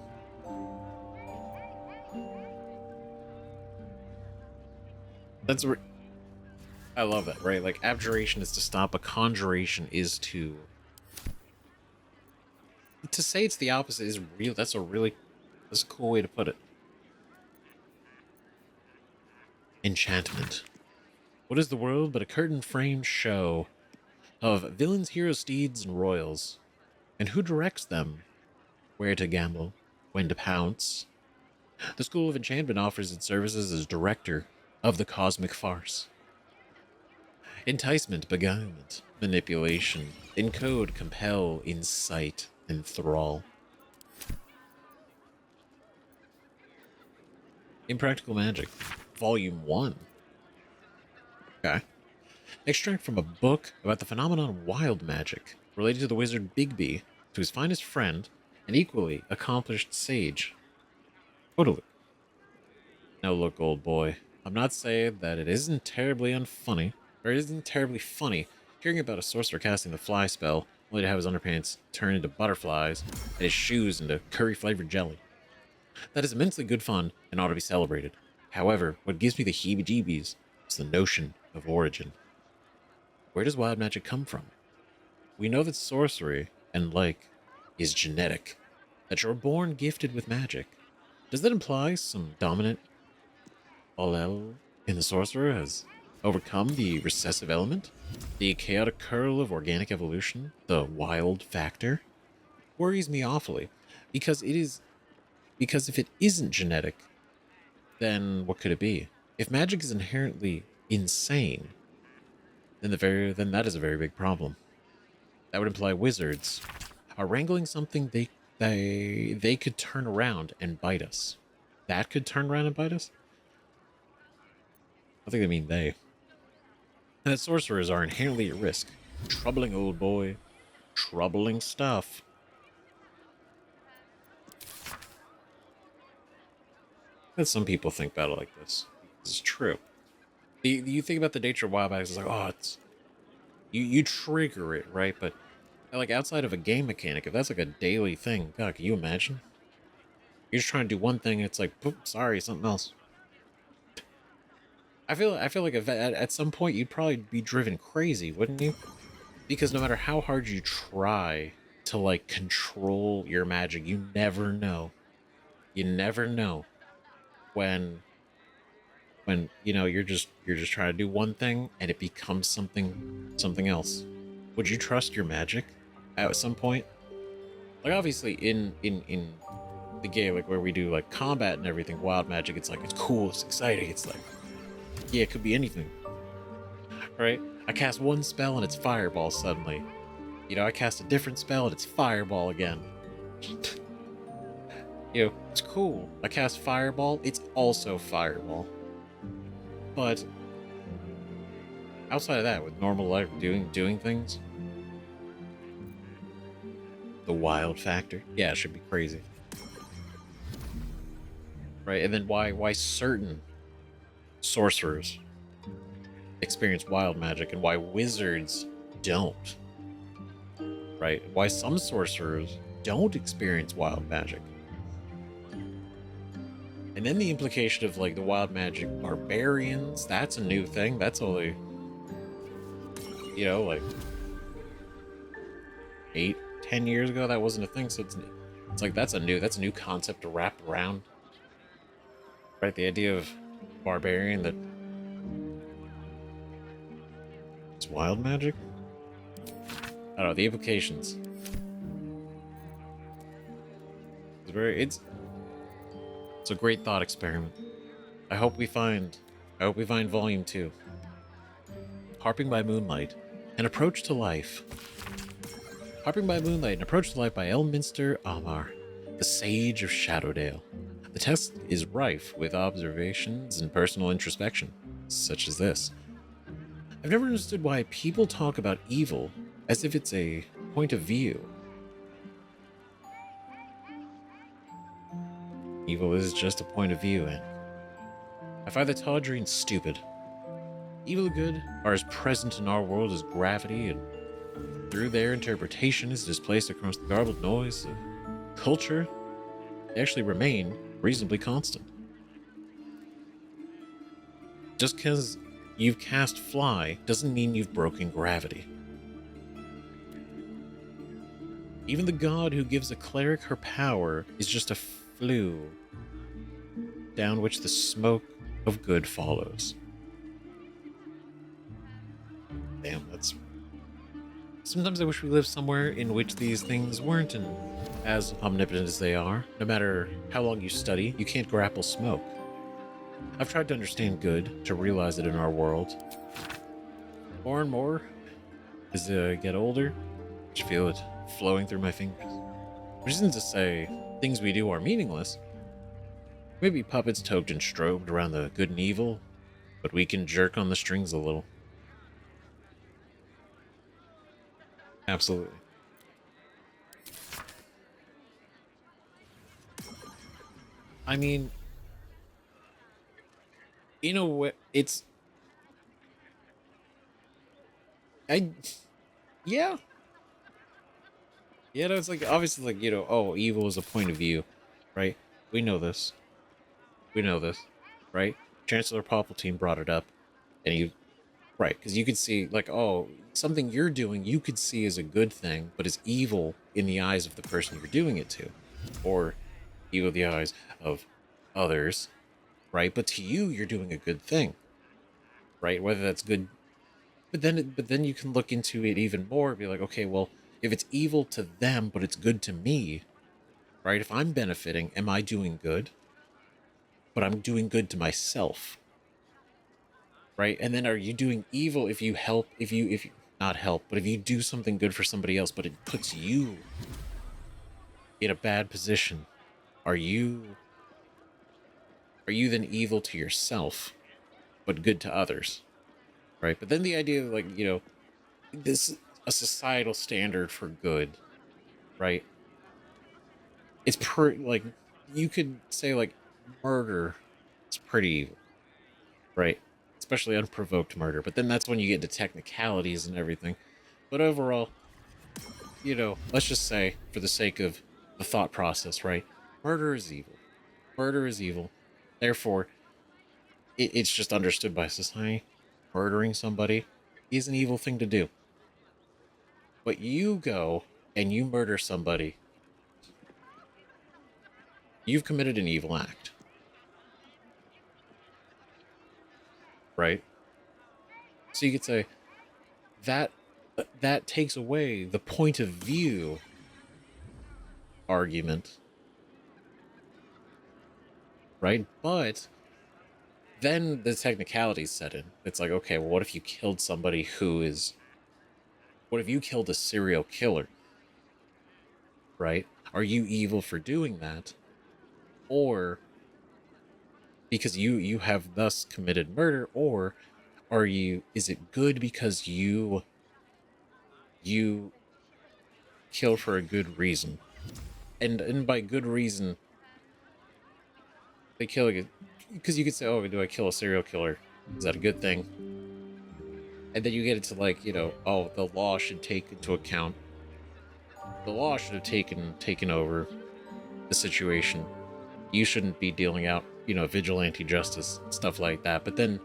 That's where I love that, right? Like, abjuration is to stop, but conjuration is to say it's the opposite is real. That's a cool way to put it. Enchantment. What is the world but a curtain-framed show of villains, heroes, steeds, and royals? And who directs them? Where to gamble? When to pounce? The School of Enchantment offers its services as director of the cosmic farce. Enticement, beguilement, manipulation, encode, compel, incite, enthrall. Impractical Magic, Volume 1. Okay. Extract from a book about the phenomenon of wild magic, related to the wizard Bigby, to his finest friend, an equally accomplished sage. Totally. Now look, old boy, I'm not saying that it isn't terribly unfunny, or it isn't terribly funny, hearing about a sorcerer casting the fly spell, only to have his underpants turn into butterflies, and his shoes into curry-flavored jelly. That is immensely good fun, and ought to be celebrated. However, what gives me the heebie-jeebies is the notion of origin. Where does wild magic come from? We know that sorcery, and like, is genetic. That you're born gifted with magic. Does that imply some dominant allele in the sorcerer has overcome the recessive element? The chaotic curl of organic evolution? The wild factor? Worries me awfully, because if it isn't genetic, then what could it be? If magic is inherently insane, then that is a very big problem. That would imply wizards are wrangling something they could turn around and bite us. That could turn around and bite us? I think they mean they. and that sorcerers are inherently at risk. Troubling, old boy. Troubling stuff. And some people think about it like this. It's true. You think about the nature of wild magic, it's like, oh, it's you trigger it, right? But like outside of a game mechanic, if that's like a daily thing, God, can you imagine? You're just trying to do one thing, and it's like, poop, sorry, something else. I feel like if at some point you'd probably be driven crazy, wouldn't you? Because no matter how hard you try to like control your magic, you never know. You never know when you know you're just trying to do one thing and it becomes something else. Would you trust your magic at some point? Like obviously in the game, like where we do like combat and everything, wild magic, it's like it's cool, it's exciting, it's like, yeah, it could be anything, right? I cast one spell and it's fireball suddenly. You know, I cast a different spell and it's fireball again. You know, it's cool. I cast fireball, it's also fireball. But outside of that, with normal life doing things, the wild factor, yeah, it should be crazy, right? And then why certain sorcerers experience wild magic and why wizards don't, right? Why some sorcerers don't experience wild magic. And then the implication of like the wild magic barbarians, that's a new thing. That's only, you know, like 8-10 years ago, that wasn't a thing. So it's like that's a new concept to wrap around, right? The idea of barbarian that it's wild magic. I don't know, the implications. It's a great thought experiment. I hope we find volume 2. Harping by Moonlight, An Approach to Life. Harping by Moonlight, An Approach to Life by Elminster Amar, the Sage of Shadowdale. The text is rife with observations and personal introspection, such as this. I've never understood why people talk about evil as if it's a point of view. Evil is just a point of view, and I find the Tawdreen stupid. Evil and good are as present in our world as gravity, and through their interpretation is displaced across the garbled noise of culture, they actually remain reasonably constant. Just because you've cast Fly doesn't mean you've broken gravity. Even the god who gives a cleric her power is just a flue down which the smoke of good follows. Damn, that's... Sometimes I wish we lived somewhere in which these things weren't as omnipotent as they are. No matter how long you study, you can't grapple smoke. I've tried to understand good, to realize it in our world. More and more, as I get older, I just feel it flowing through my fingers. Which isn't to say things we do are meaningless. Maybe puppets toked and strobed around the good and evil, but we can jerk on the strings a little. Absolutely. I mean, in a way, it's... Yeah. Yeah, no, it's like, obviously, like, you know, oh, evil is a point of view, right? We know this. We know this, right? Chancellor Palpatine brought it up, and he... Right, because you could see, like, oh, something you're doing, you could see as a good thing, but is evil in the eyes of the person you're doing it to. Or evil in the eyes of others, right? But to you, you're doing a good thing, right? Whether that's good... But then you can look into it even more and be like, okay, well, if it's evil to them, but it's good to me, right? If I'm benefiting, am I doing good? But I'm doing good to myself, right? And then are you doing evil if you help, if you not help, but if you do something good for somebody else, but it puts you in a bad position, are you then evil to yourself, but good to others? right? But then the idea of, like, this a societal standard for good, right? It's like, you could say, like, murder is pretty evil, right? Especially unprovoked murder. But then that's when you get into technicalities and everything. But overall, let's just say, for the sake of the thought process, right? Murder is evil. Murder is evil. Therefore, it's just understood by society. Murdering somebody is an evil thing to do. But you go and you murder somebody, you've committed an evil act, right? So you could say that that takes away the point of view argument, right? But then the technicalities set in. It's like, okay, well, what if you killed somebody what if you killed a serial killer, right? Are you evil for doing that? Or because you have thus committed murder, or is it good because you kill for a good reason? And by good reason, they kill because you could say, oh, do I kill a serial killer? Is that a good thing? And then you get into, like, oh, the law should take into account. The law should have taken over the situation. You shouldn't be dealing out, vigilante justice, stuff like that. But then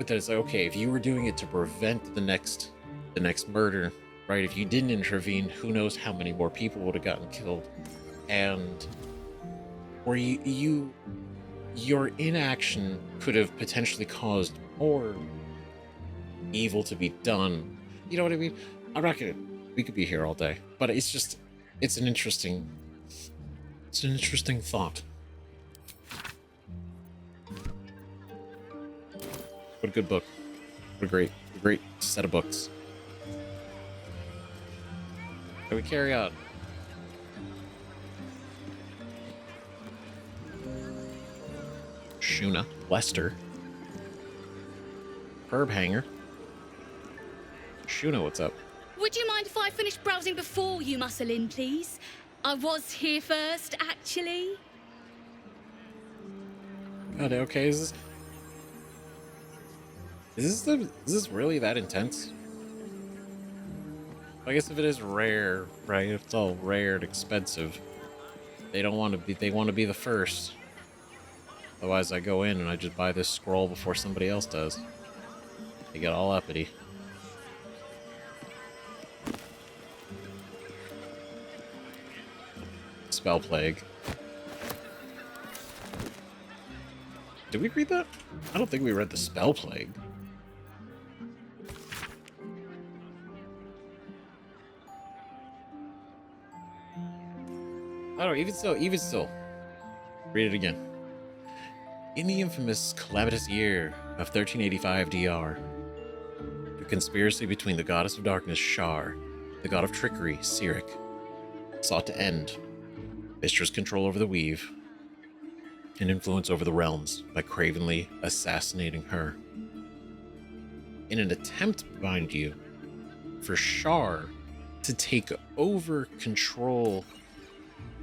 it's like, okay, if you were doing it to prevent the next murder, right? If you didn't intervene, who knows how many more people would have gotten killed. And where your inaction could have potentially caused more evil to be done. You know what I mean? We could be here all day, but it's an interesting thought. What a good book. What a great set of books. Can we carry on? Shuna, Lester, Herb Hanger. Shuna, what's up? Would you mind if I finished browsing before you muscle in, please? I was here first, actually. God, okay, is this really that intense? I guess if it is rare, right? If it's all rare and expensive, they want to be the first. Otherwise, I go in and I just buy this scroll before somebody else does. They get all uppity. Spellplague. Did we read that? I don't think we read the Spellplague. I don't know, even still. Read it again. In the infamous calamitous year of 1385 DR, the conspiracy between the goddess of darkness, Char, the god of trickery, Cyric, sought to end Mistra's control over the weave and influence over the realms by cravenly assassinating her. In an attempt, mind you, for Char to take over control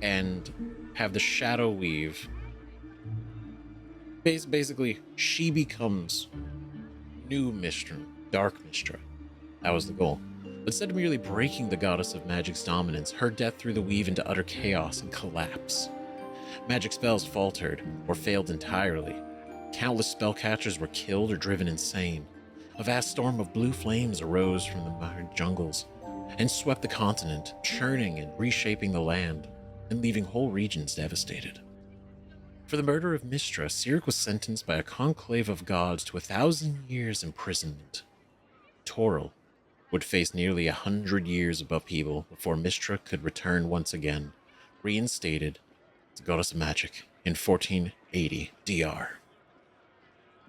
and have the shadow weave, basically, she becomes new Mistra, Dark Mistra. That was the goal. But instead of merely breaking the goddess of magic's dominance, her death threw the weave into utter chaos and collapse. Magic spells faltered or failed entirely. Countless spellcatchers were killed or driven insane. A vast storm of blue flames arose from the mired jungles and swept the continent, churning and reshaping the land and leaving whole regions devastated. For the murder of Mistra, Cyric was sentenced by a conclave of gods to 1,000 years imprisonment. Toril would face nearly 100 years above people before Mistra could return once again, reinstated as goddess of magic in 1480 DR.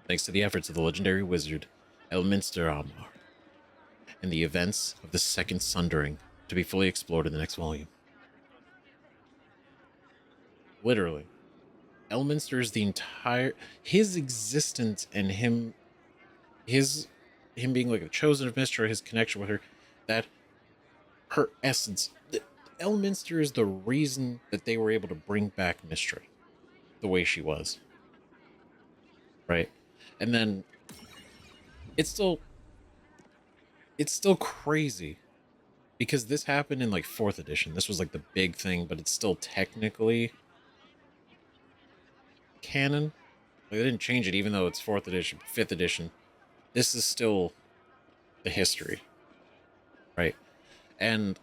Thanks to the efforts of the legendary wizard Elminster and the events of the Second Sundering, to be fully explored in the next volume. Literally, Elminster is his existence and his him being like the chosen of Mystra, his connection with her, that her essence, Elminster is the reason that they were able to bring back Mystra the way she was. Right? And then it's still crazy because this happened in like 4th edition. This was like the big thing, but it's still technically canon. Like, they didn't change it even though it's 4th edition, 5th edition. This is still the history. Right? And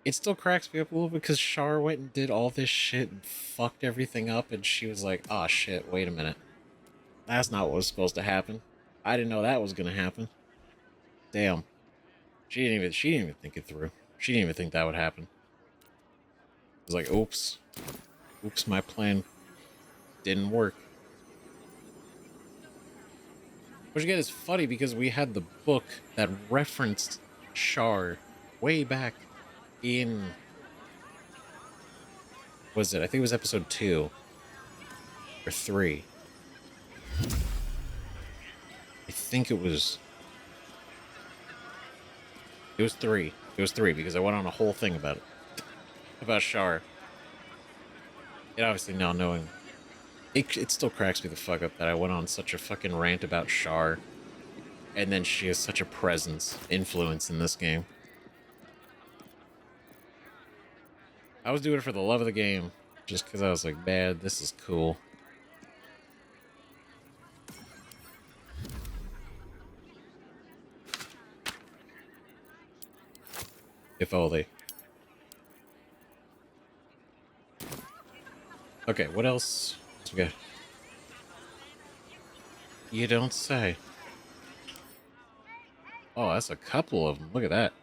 it still cracks me up a little bit because Char went and did all this shit and fucked everything up, and she was like, "Oh shit, wait a minute. That's not what was supposed to happen. I didn't know that was gonna happen." Damn. She didn't even think it through. She didn't even think that would happen. It was like, oops. Oops, my plan didn't work. Which again is funny because we had the book that referenced Char way back in, was it? I think it was episode 2 or 3. I think it was 3. It was 3 because I went on a whole thing about it. About Char. And obviously now knowing, it still cracks me the fuck up that I went on such a fucking rant about Char, and then she has such a influence in this game. I was doing it for the love of the game, just because I was like, man, this is cool. If only. Okay, what else? We got? You don't say. Oh, that's a couple of them. Look at that.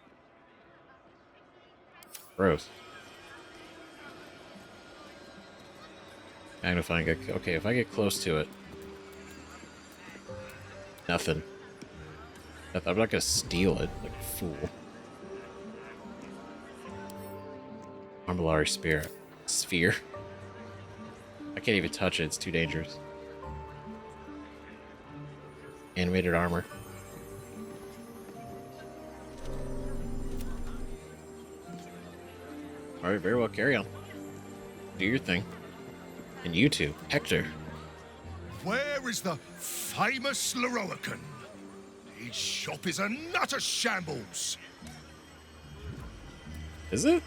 Gross. Magnifying. Okay, if I get close to it. Nothing. I'm not gonna steal it like a fool. Armalari sphere. I can't even touch it, it's too dangerous. Animated armor. Alright, very well, carry on. Do your thing. And you two, Hector. Where is the famous Larroakan? His shop is an utter shambles. Is it?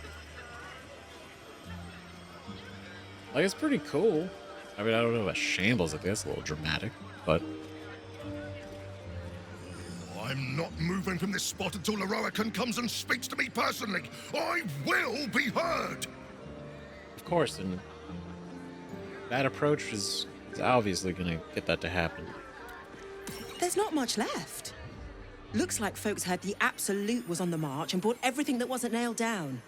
Like, it's pretty cool. I mean, I don't know about shambles. I think that's a little dramatic, but... I'm not moving from this spot until Larroakan comes and speaks to me personally. I will be heard! Of course, and that approach is obviously going to get that to happen. There's not much left. Looks like folks heard the Absolute was on the march and bought everything that wasn't nailed down.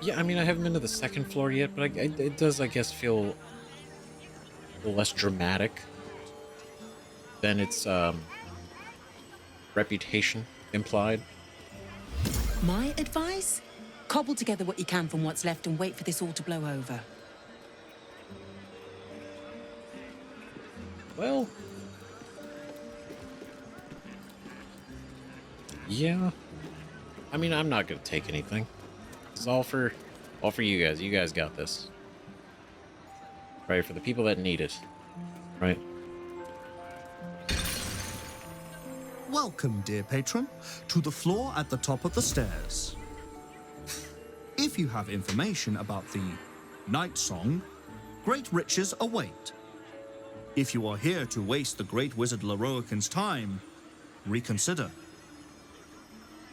Yeah, I mean, I haven't been to the 2nd floor yet, but it does, I guess, feel a little less dramatic than its reputation implied. My advice? Cobble together what you can from what's left and wait for this all to blow over. Well... yeah. I mean, I'm not going to take anything. This is all for you guys. You guys got this. Right, for the people that need it. Right? Welcome, dear patron, to the floor at the top of the stairs. If you have information about the Nightsong, great riches await. If you are here to waste the great wizard Larroakan's time, reconsider.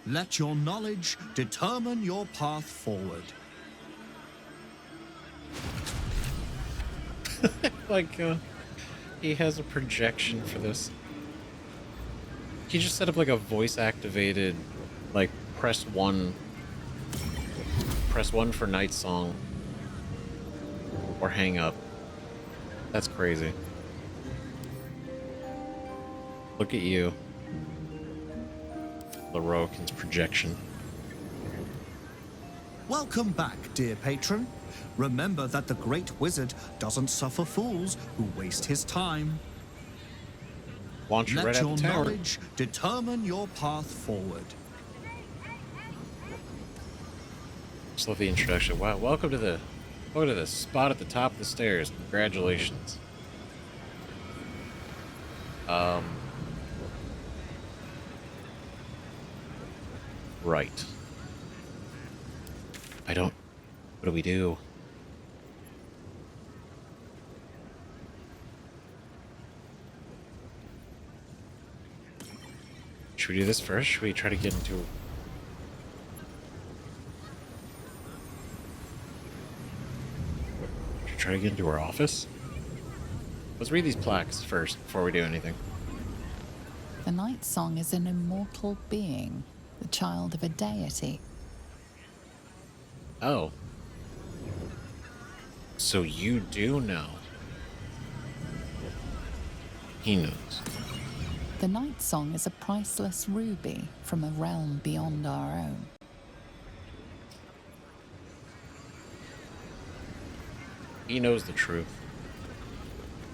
Let your knowledge determine your path forward. Like, he has a projection for this. He just set up like a voice-activated, like, press 1 for Nightsong, or hang up. That's crazy. Look at you. Larroakan's projection. Welcome back, dear patron. Remember that the Great Wizard doesn't suffer fools who waste his time. Launch you Let right at your the tower. knowledge determine your path forward. Just love the introduction. Wow, welcome to the spot at the top of the stairs. Congratulations. Right. What do we do? Should we do this first? Should we try to get into... Should we try to get into our office? Let's read these plaques first before we do anything. The Nightsong is an immortal being, the child of a deity. Oh. So you do know. He knows. The Nightsong is a priceless ruby from a realm beyond our own. He knows the truth.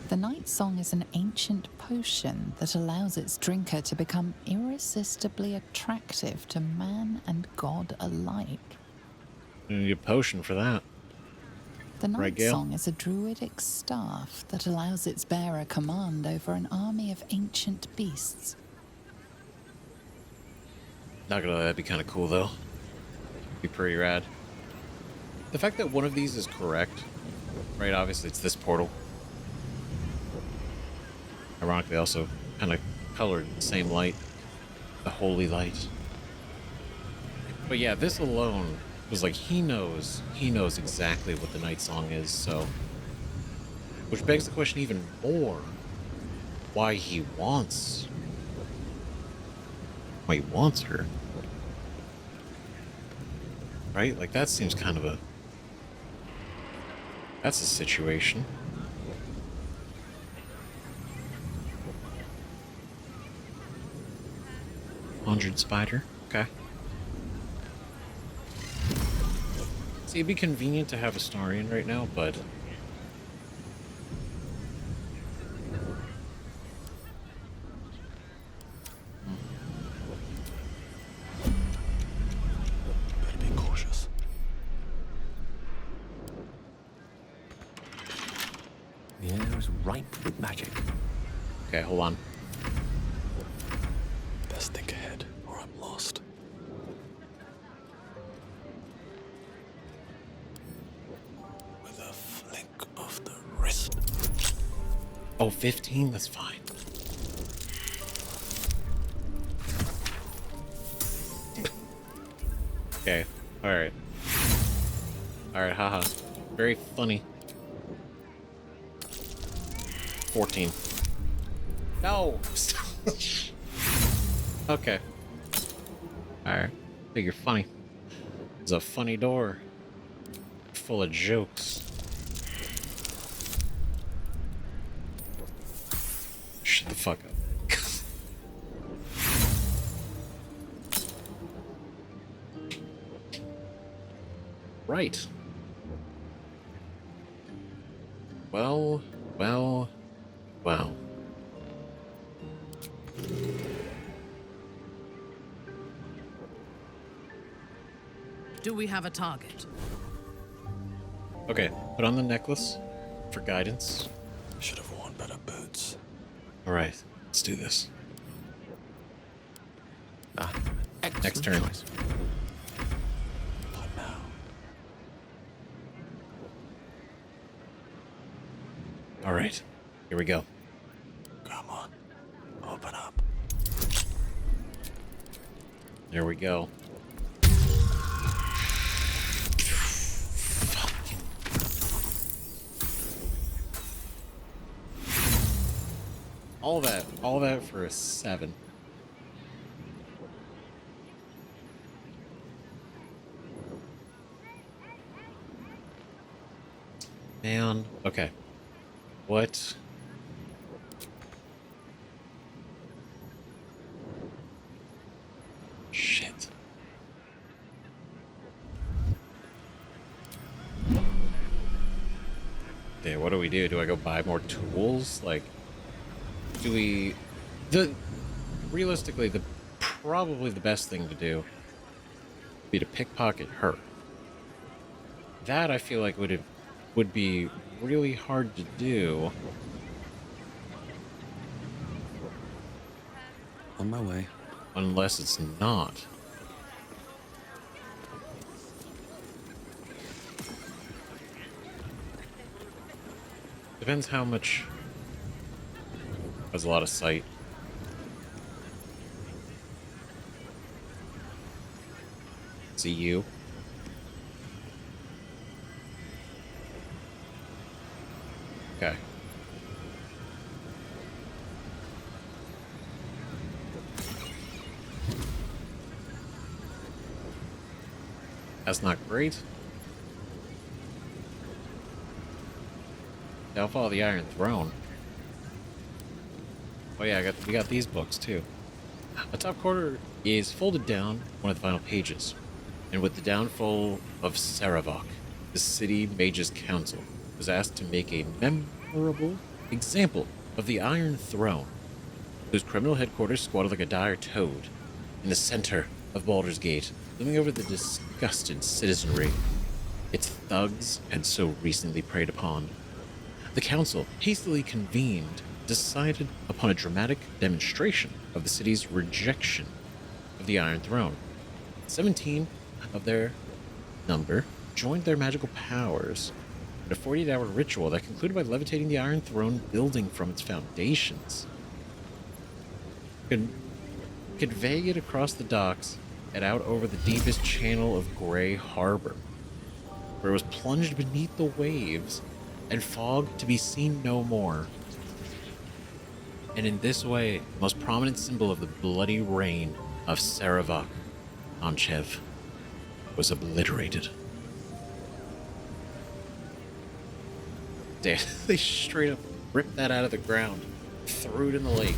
The Nightsong is an ancient potion that allows its drinker to become irresistibly attractive to man and god alike. You need a potion for that. The Right, Gale? Nightsong is a druidic staff that allows its bearer command over an army of ancient beasts. Not gonna lie, that'd be kind of cool though. Be pretty rad. The fact that one of these is correct, right? Obviously, it's this portal. Ironically, also kind of colored the same light, the holy light. But yeah, this alone was like he knows exactly what the Nightsong is. So, which begs the question even more: why he wants her? Right? Like that seems kind of that's a situation. Hundred spider. Okay. See, it'd be convenient to have a Starian right now, but Better be cautious. The air is ripe with magic. okay, hold on. Best think ahead, or I'm lost. With a flick of the wrist. Oh, 15? That's fine. Okay, alright. Alright, haha. Very funny. 14. No! Okay. Alright. Think you're funny. It's a funny door. Full of jokes. Shut the fuck up. Right. Well. Do we have a target? Okay, put on the necklace for guidance. Should have worn better boots. Alright, let's do this. Excellent Next turn. choice. What now? Alright, here we go. Come on. Open up. There we go. All that for a 7. Man, okay. What? Shit. what do we do? Do I go buy more tools? Like, do we... Realistically, probably the best thing to do would be to pickpocket her. That, I feel like, would be really hard to do. On my way. Unless it's not. Depends how much... Has a lot of sight. See you. Okay. That's not great. Downfall of the Iron Throne. Oh yeah, we got these books too. The top corner is folded down one of the final pages. And with the downfall of Saravok, the city mages council was asked to make a memorable example of the Iron Throne, whose criminal headquarters squatted like a dire toad in the center of Baldur's Gate, looming over the disgusted citizenry. Its thugs had so recently preyed upon. The council, hastily convened, decided upon a dramatic demonstration of the city's rejection of the Iron Throne. 17 of their number joined their magical powers in a 48-hour ritual that concluded by levitating the Iron Throne building from its foundations. Conveying it across the docks and out over the deepest channel of Grey Harbor, where it was plunged beneath the waves and fog to be seen no more. And in this way, the most prominent symbol of the bloody reign of Saravok Anchev was obliterated. Damn, they straight up ripped that out of the ground, threw it in the lake.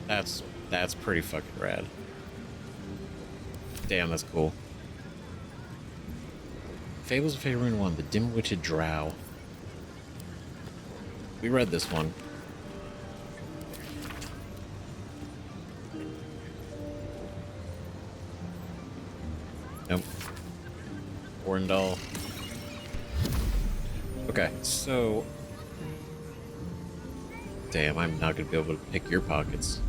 That's pretty fucking rad. Damn, that's cool. Fables of Faerun 1, The Dim-Witted Drow. We read this one. Nope. Orndal. Okay, so... Damn, I'm not gonna be able to pick your pockets.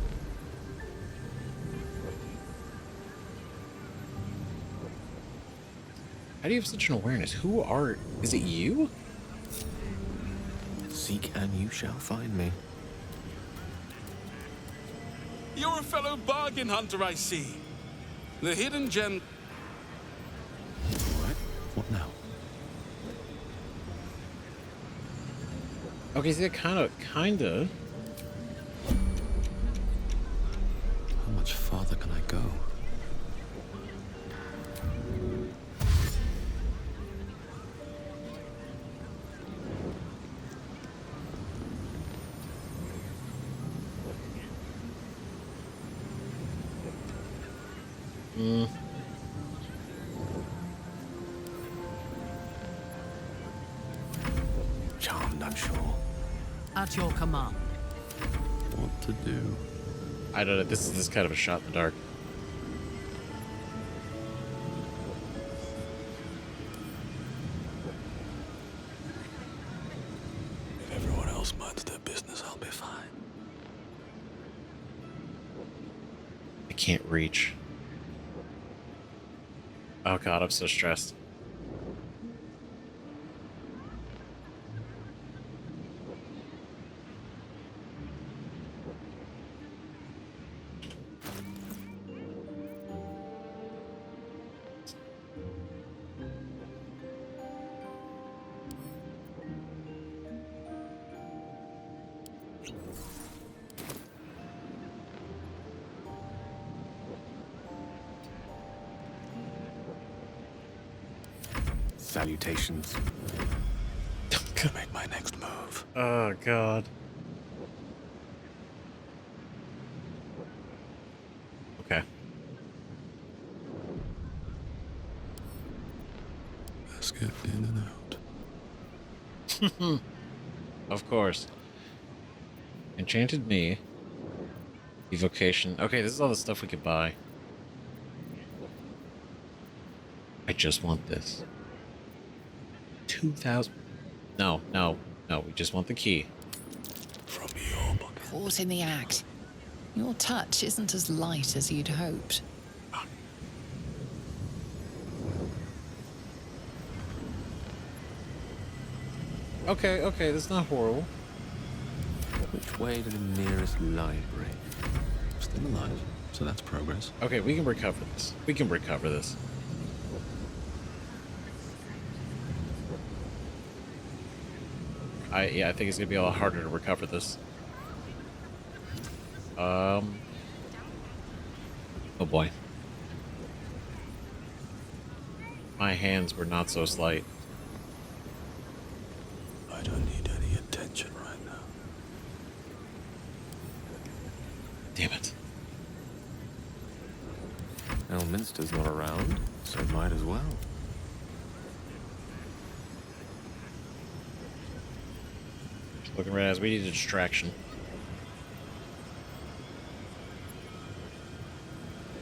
How do you have such an awareness? Who are... Is it you? Seek and you shall find me. You're a fellow bargain hunter, I see. The hidden gem... All right, what now? Okay, so kinda... How much farther can I go? Charmed, I'm sure. At your command. What to do? I don't know, this is kind of a shot in the dark. If everyone else minds their business, I'll be fine. I can't reach. Oh god, I'm so stressed. Salutations. To make my next move. Oh god. Okay. Let's get in and out. Of course. Enchanted me. Evocation. Okay, this is all the stuff we could buy. I just want this. 2,000. No. We just want the key. From your pocket. Caught in the act. Your touch isn't as light as you'd hoped. Okay, that's not horrible. Which way to the nearest library? Still alive, so that's progress. Okay, we can recover this. I think it's gonna be a lot harder to recover this. Oh boy. My hands were not so slight. I don't need any attention right now. Damn it. Elminster's not around, so might as well. Looking right as we need a distraction.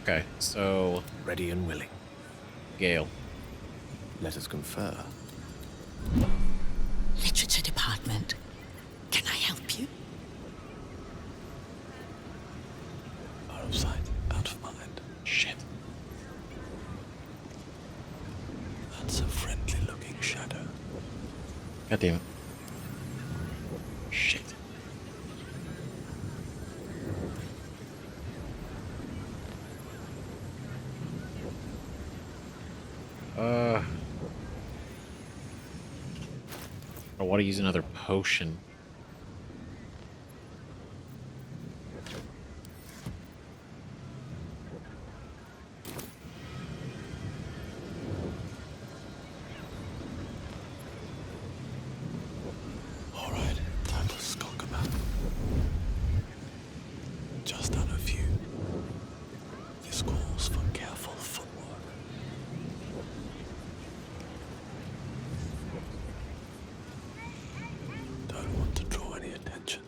Okay, so Ready and willing. Gale. Let us confer. Literature department. Can I help you? Out of sight, out of mind. Shit. That's a friendly-looking shadow. God damn it. Shit. I want to use another potion. All right, time to skulk about. Just on a view. This calls for careful footwork. Don't want to draw any attention.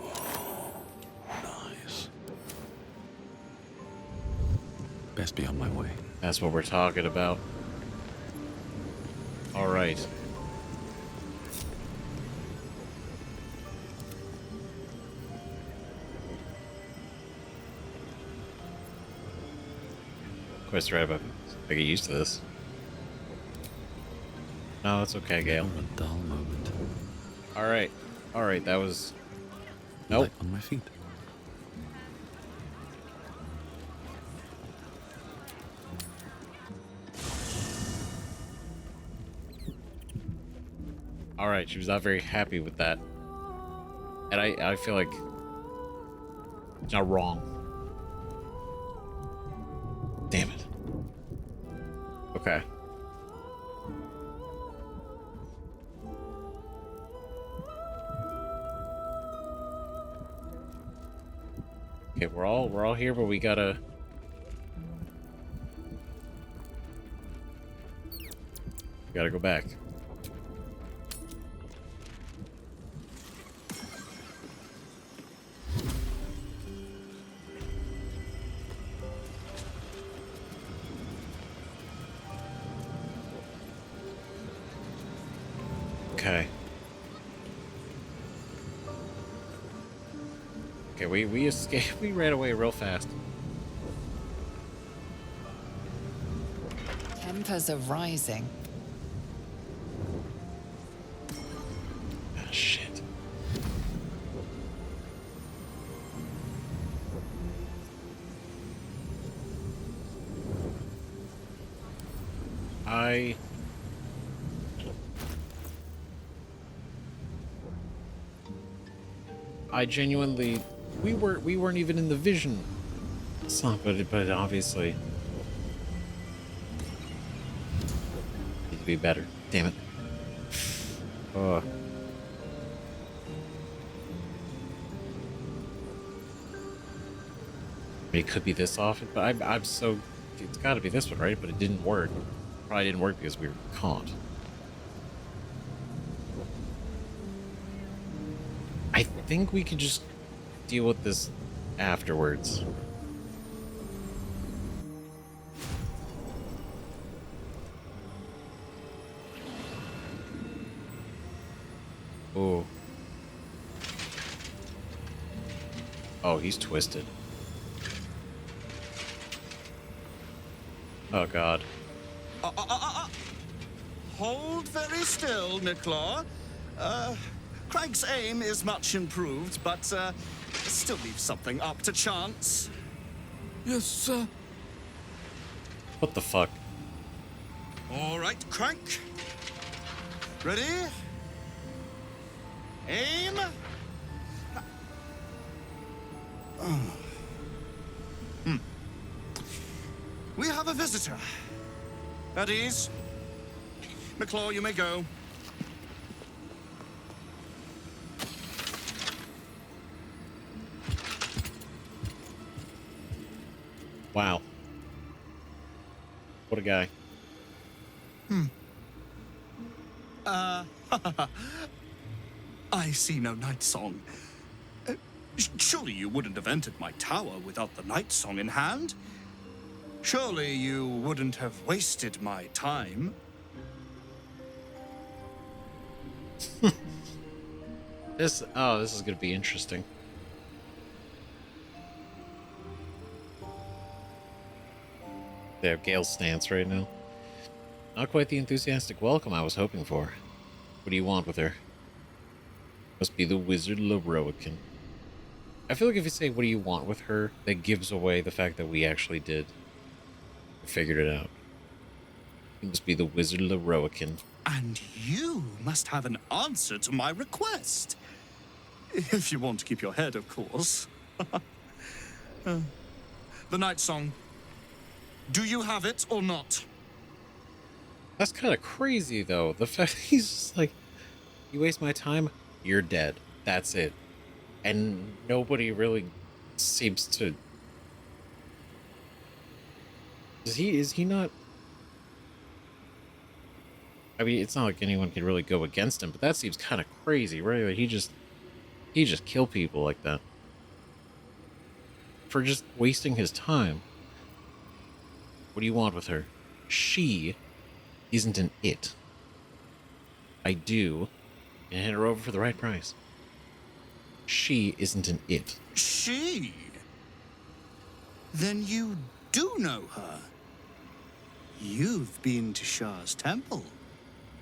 Oh, nice. Best be on my way. That's what we're talking about. All right. Quest right about I get used to this. No, it's okay, Gale. A dull moment. All right, that was. Nope. Light on my feet. All right, she was not very happy with that, and I feel like it's not wrong. Damn it. Okay. Okay, we're all here, but we gotta go back. Okay. Okay, we escaped. We ran away real fast. Tempers are rising. Ah, shit. I genuinely, we weren't even in the vision. It's not, but obviously need to be better. Damn it. Oh. It could be this often, but I'm so, it's got to be this one, right? But it didn't work. probably didn't work because we were caught. I think we could just deal with this afterwards. Oh. Oh, he's twisted. Oh, God. Hold very still, Nicklaw. Craig's aim is much improved, but still leaves something up to chance. Yes, sir. What the fuck? All right, Crank. Ready? Aim. We have a visitor. At ease. McClaw, you may go. Wow. What a guy. I see no Nightsong. Surely you wouldn't have entered my tower without the Nightsong in hand? Surely you wouldn't have wasted my time? This is gonna be interesting. They have Gale's stance right now. Not quite the enthusiastic welcome I was hoping for. What do you want with her? Must be the wizard Larroakan. I feel like if you say, what do you want with her, that gives away the fact that we actually did. We figured it out. It must be the wizard Larroakan. And you must have an answer to my request. If you want to keep your head, of course. The Nightsong. Do you have it or not? That's kind of crazy, though. The fact that he's just like, you waste my time, you're dead. That's it. And nobody really seems to... Is he not... I mean, it's not like anyone could really go against him, but that seems kind of crazy, right? Like he just kill people like that. For just wasting his time. What do you want with her? She isn't an it. I do. And hand her over for the right price. She isn't an it. She? Then you do know her. You've been to Char's temple.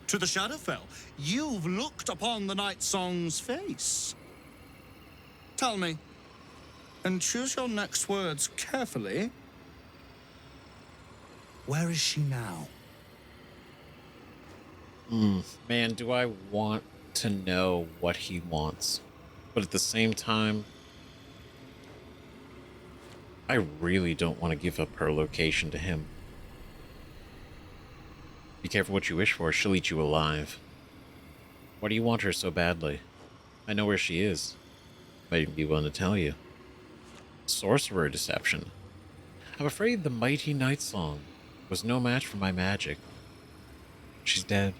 To the Shadowfell. You've looked upon the Nightsong's face. Tell me, and choose your next words carefully. Where is she now? Man, do I want to know what he wants. But at the same time, I really don't want to give up her location to him. Be careful what you wish for, she'll eat you alive. Why do you want her so badly? I know where she is. Might even be willing to tell you. Sorcerer deception. I'm afraid the mighty Nightsong was no match for my magic. She's dead.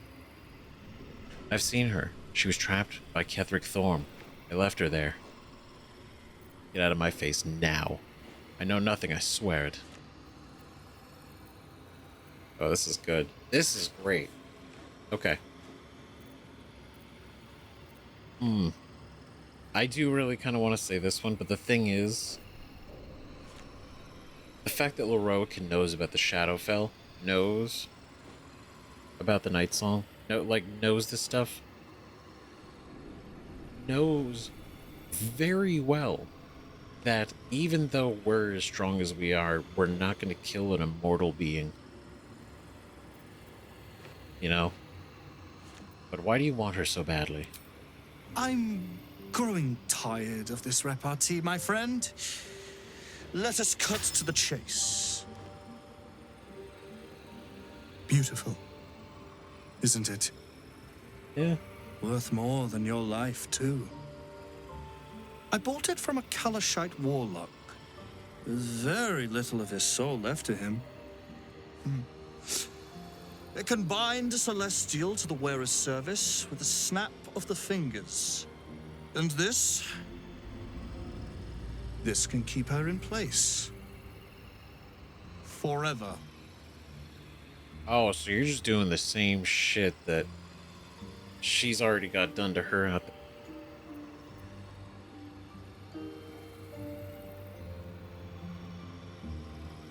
I've seen her. She was trapped by Ketheric Thorm. I left her there. Get out of my face now. I know nothing, I swear it. Oh, this is good. This is great. Okay. I do really kind of want to say this one, but the thing is, the fact that Lorroakan knows about the Shadowfell, knows about the Nightsong, knows this stuff, knows very well that even though we're as strong as we are, we're not going to kill an immortal being. You know? But why do you want her so badly? I'm growing tired of this repartee, my friend. Let us cut to the chase. Beautiful, isn't it? Yeah. Worth more than your life, too. I bought it from a Kalashite warlock. There's very little of his soul left to him. It can bind a celestial to the wearer's service with a snap of the fingers. And this can keep her in place. Forever. Oh, so you're just doing the same shit that she's already got done to her out there.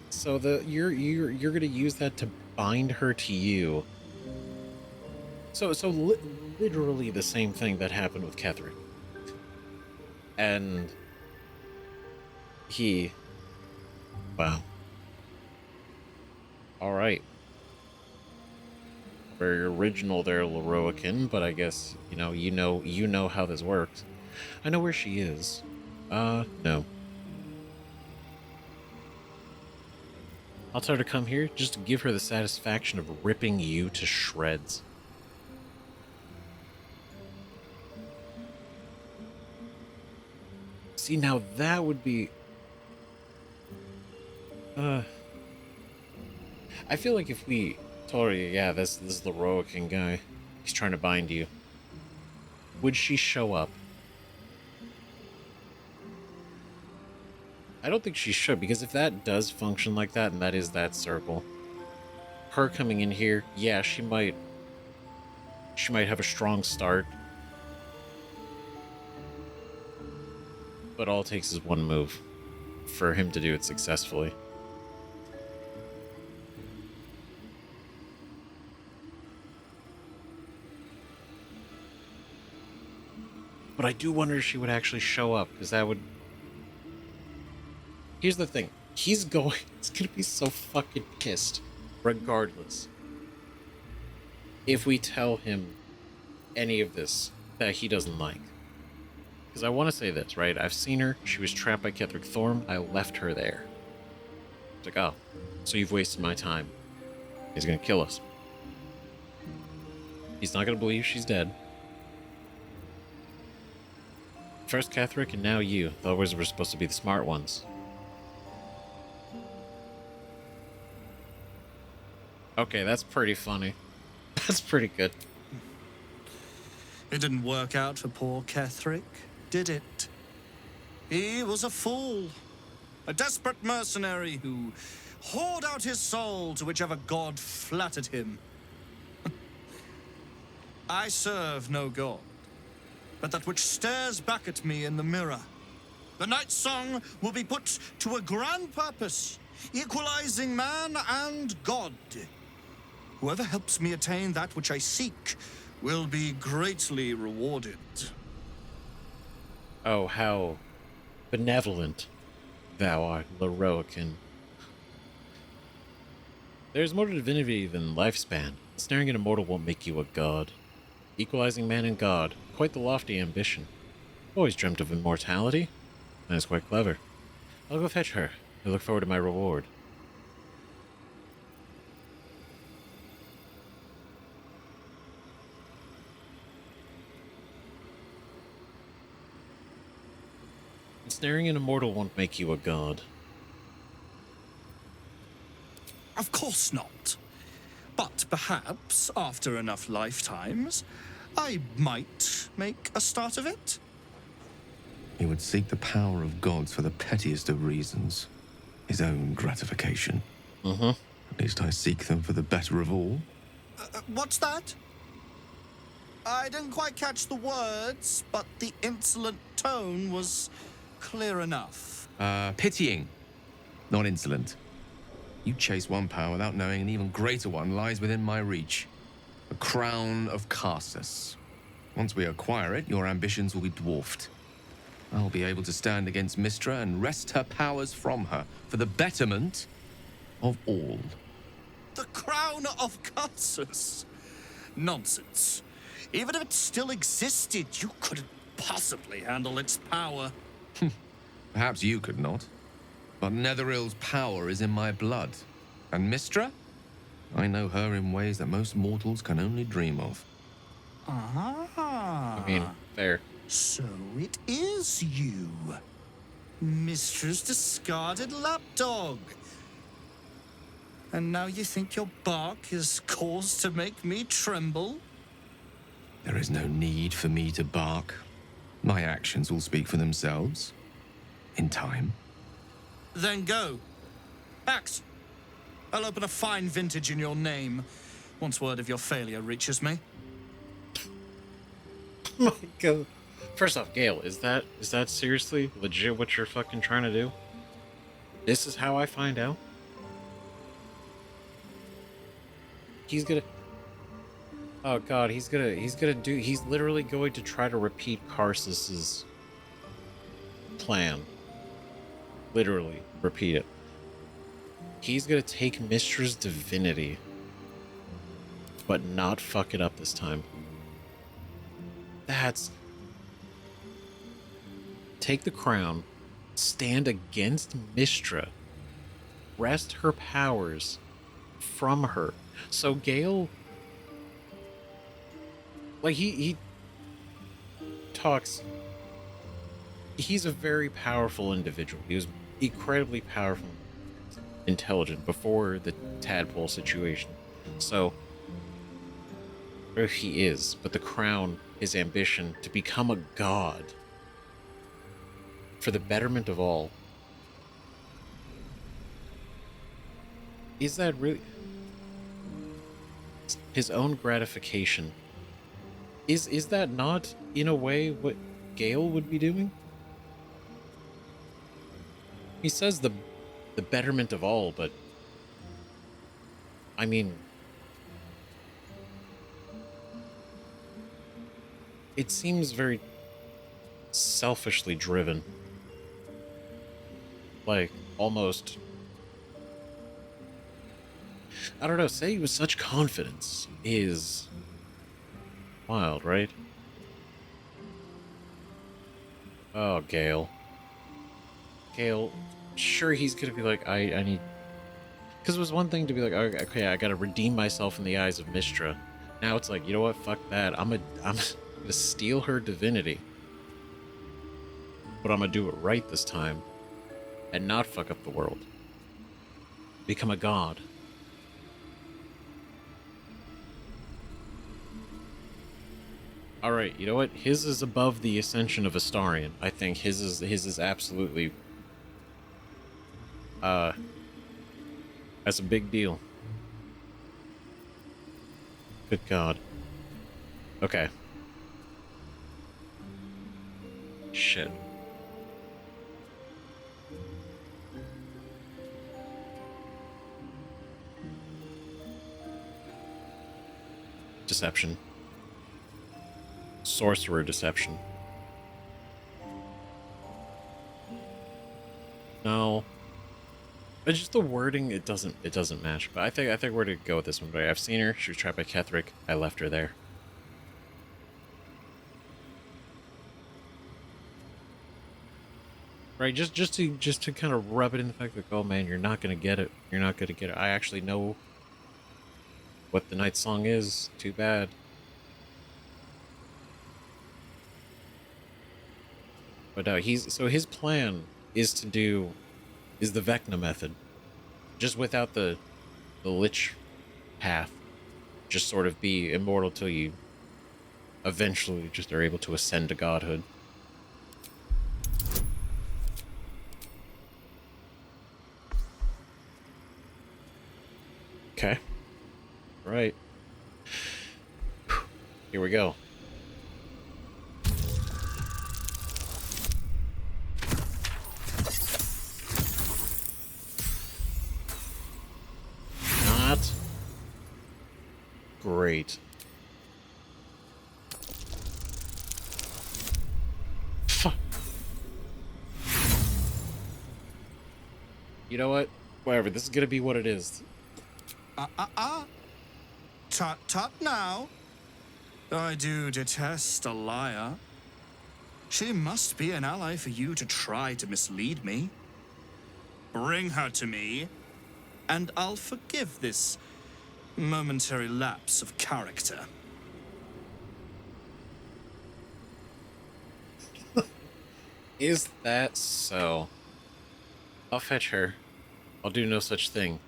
So you're gonna use that to bind her to you. So literally the same thing that happened with Ketherick. And wow. All right. Very original there, Lorroakan, but I guess you know how this works. I know where she is. No. I'll tell her to come here just to give her the satisfaction of ripping you to shreds. See, now that would be... I feel like if we told her, yeah, this is the Lorroakan guy, he's trying to bind you, would she show up? I don't think she should, because if that does function like that, and that is that circle, her coming in here, yeah, she might have a strong start, but all it takes is one move for him to do it successfully. But I do wonder if she would actually show up, because that would... Here's the thing. He's gonna be so fucking pissed, regardless, if we tell him any of this that he doesn't like. Because I want to say this, right? I've seen her. She was trapped by Ketherick Thorm. I left her there. It's like, oh, so you've wasted my time. He's gonna kill us. He's not gonna believe she's dead. First Ketherick and now you. The others were supposed to be the smart ones. Okay, that's pretty funny. That's pretty good. It didn't work out for poor Ketherick, did it? He was a fool. A desperate mercenary who whored out his soul to whichever god flattered him. I serve no god, but that which stares back at me in the mirror. The Nightsong will be put to a grand purpose, equalizing man and god. Whoever helps me attain that which I seek will be greatly rewarded. Oh, how benevolent thou art, Larroakan. There's more to divinity than lifespan. Snaring an immortal won't make you a god. Equalizing man and god, quite the lofty ambition. Always dreamt of immortality. That is quite clever. I'll go fetch her. I look forward to my reward. Snaring an immortal won't make you a god. Of course not. But perhaps, after enough lifetimes, I might make a start of it. He would seek the power of gods for the pettiest of reasons. His own gratification. Mm-hmm. At least I seek them for the better of all. What's that? I didn't quite catch the words, but the insolent tone was clear enough. Pitying, not insolent. You chase one power without knowing an even greater one lies within my reach. The crown of Karsus. Once we acquire it, your ambitions will be dwarfed. I'll be able to stand against Mystra and wrest her powers from her for the betterment of all. The crown of Karsus? Nonsense. Even if it still existed, you couldn't possibly handle its power. Perhaps you could not. But Netheril's power is in my blood. And Mystra? I know her in ways that most mortals can only dream of. Ah. I mean, fair. So it is you. Mistra's discarded lapdog. And now you think your bark is cause to make me tremble? There is no need for me to bark. My actions will speak for themselves. In time. Then go. Act. I'll open a fine vintage in your name once word of your failure reaches me. Oh my god. First off, Gale, is that seriously legit what you're fucking trying to do? This is how I find out? He's gonna... Oh god, he's literally going to try to repeat Karsus's plan. Literally, repeat it. He's gonna take Mistra's divinity, but not fuck it up this time. That's... Take the crown, stand against Mistra, wrest her powers from her. So Gale... Like, he talks... He's a very powerful individual. He was incredibly powerful, intelligent before the tadpole situation. So, or he is, but the crown, his ambition to become a god for the betterment of all. Is that really his own gratification? Is that not, in a way, what Gale would be doing? He says the betterment of all, but I mean, it seems very selfishly driven. Like, almost... I don't know, saying with such confidence is wild, right? Oh, Gale. Gale, sure, he's gonna be like, I need... Because it was one thing to be like, okay, I gotta redeem myself in the eyes of Mistra. Now it's like, you know what, fuck that. I'm gonna steal her divinity. But I'm gonna do it right this time. And not fuck up the world. Become a god. Alright, you know what? His is above the ascension of Astarion. I think his is absolutely... that's a big deal. Good God. Okay. Shit. Deception. Sorcerer deception. No. But just the wording, it doesn't match. But I think we're gonna go with this one. But I've seen her. She was trapped by Ketheric. I left her there. Right, just to kind of rub it in the fact that, oh man, you're not gonna get it. You're not gonna get it. I actually know what the Nightsong is. Too bad. But his plan is the Vecna method, just without the Lich path. Just sort of be immortal till you eventually just are able to ascend to godhood. Okay. Right. Here we go. Not great. Fuck. You know what? Whatever, this is gonna be what it is. Tut now. I do detest a liar. She must be an ally for you to try to mislead me. Bring her to me, and I'll forgive this momentary lapse of character. Is that so? I'll fetch her. I'll do no such thing.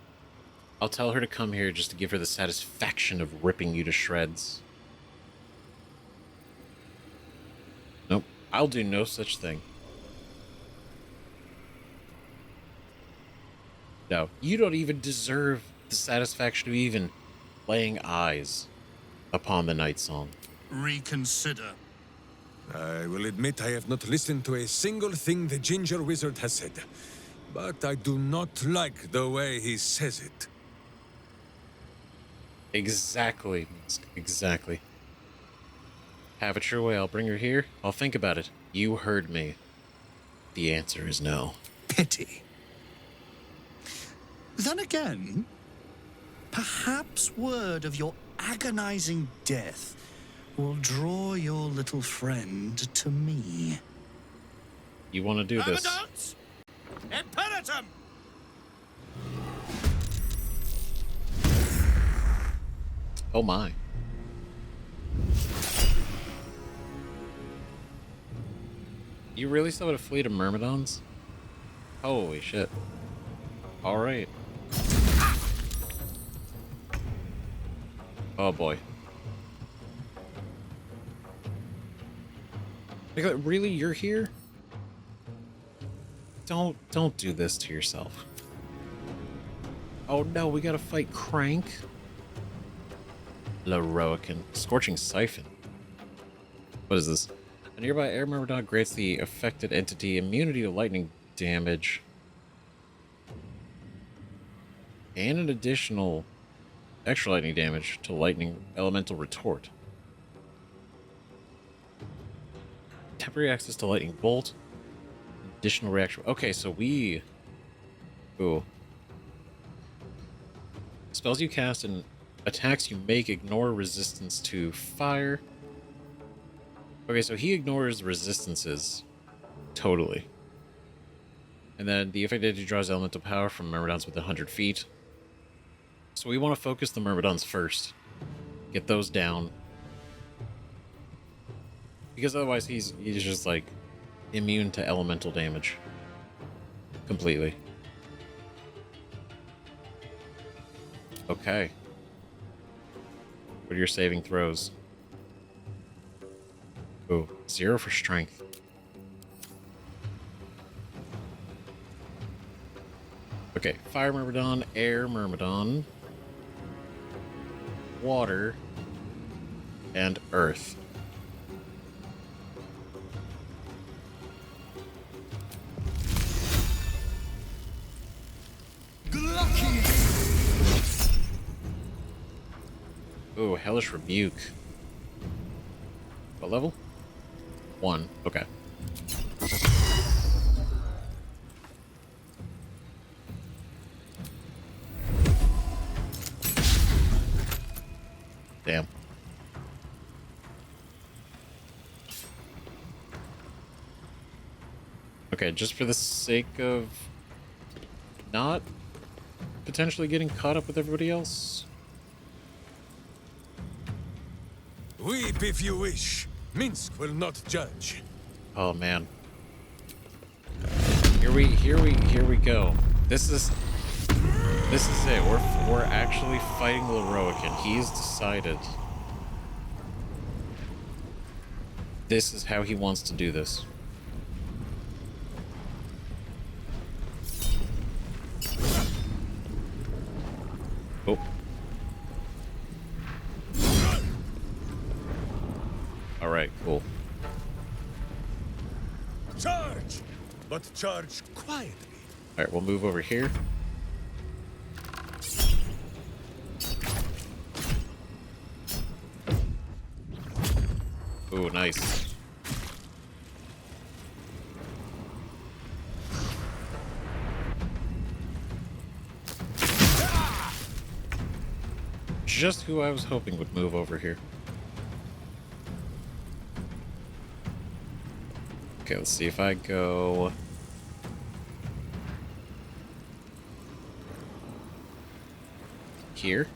I'll tell her to come here just to give her the satisfaction of ripping you to shreds. Nope, I'll do no such thing. No, you don't even deserve the satisfaction of even laying eyes upon the Nightsong. Reconsider. I will admit I have not listened to a single thing the Ginger Wizard has said, but I do not like the way he says it. Exactly, exactly. Have it your way, I'll bring her here. I'll think about it. You heard me. The answer is no. Pity. Then again, perhaps word of your agonizing death will draw your little friend to me. You want to do this? Imperatum! Oh my. You really still have a fleet of Myrmidons? Holy shit. Alright. Oh boy. Like, really? You're here? Don't do this to yourself. Oh no, we gotta fight Crank. Larroakan. Scorching Siphon. What is this? A nearby air Myrmidon grants the affected entity immunity to lightning damage. And an additional extra lightning damage to lightning elemental retort. Temporary access to lightning bolt. Additional reaction. Okay, so we... Ooh. Spells you cast and attacks you make ignore resistance to fire. Okay, so he ignores resistances. Totally. And then the affected entity draws elemental power from Myrmidons within 100 feet. So we want to focus the Myrmidons first. Get those down. Because otherwise he's just like immune to elemental damage. Completely. Okay. What are your saving throws? Ooh, 0 for strength. Okay, fire Myrmidon, air Myrmidon, water, and earth. Ooh, Hellish Rebuke. What level? 1. Okay. Damn. Okay, just for the sake of not potentially getting caught up with everybody else. Weep if you wish. Minsk will not judge. Oh man. Here we go. This is it. We're actually fighting Lorroakan. He's decided. This is how he wants to do this. Oh. Alright, cool. Charge! But charge quietly. Alright, we'll move over here. Ooh, nice. Just who I was hoping would move over here. Okay, let's see if I go... here.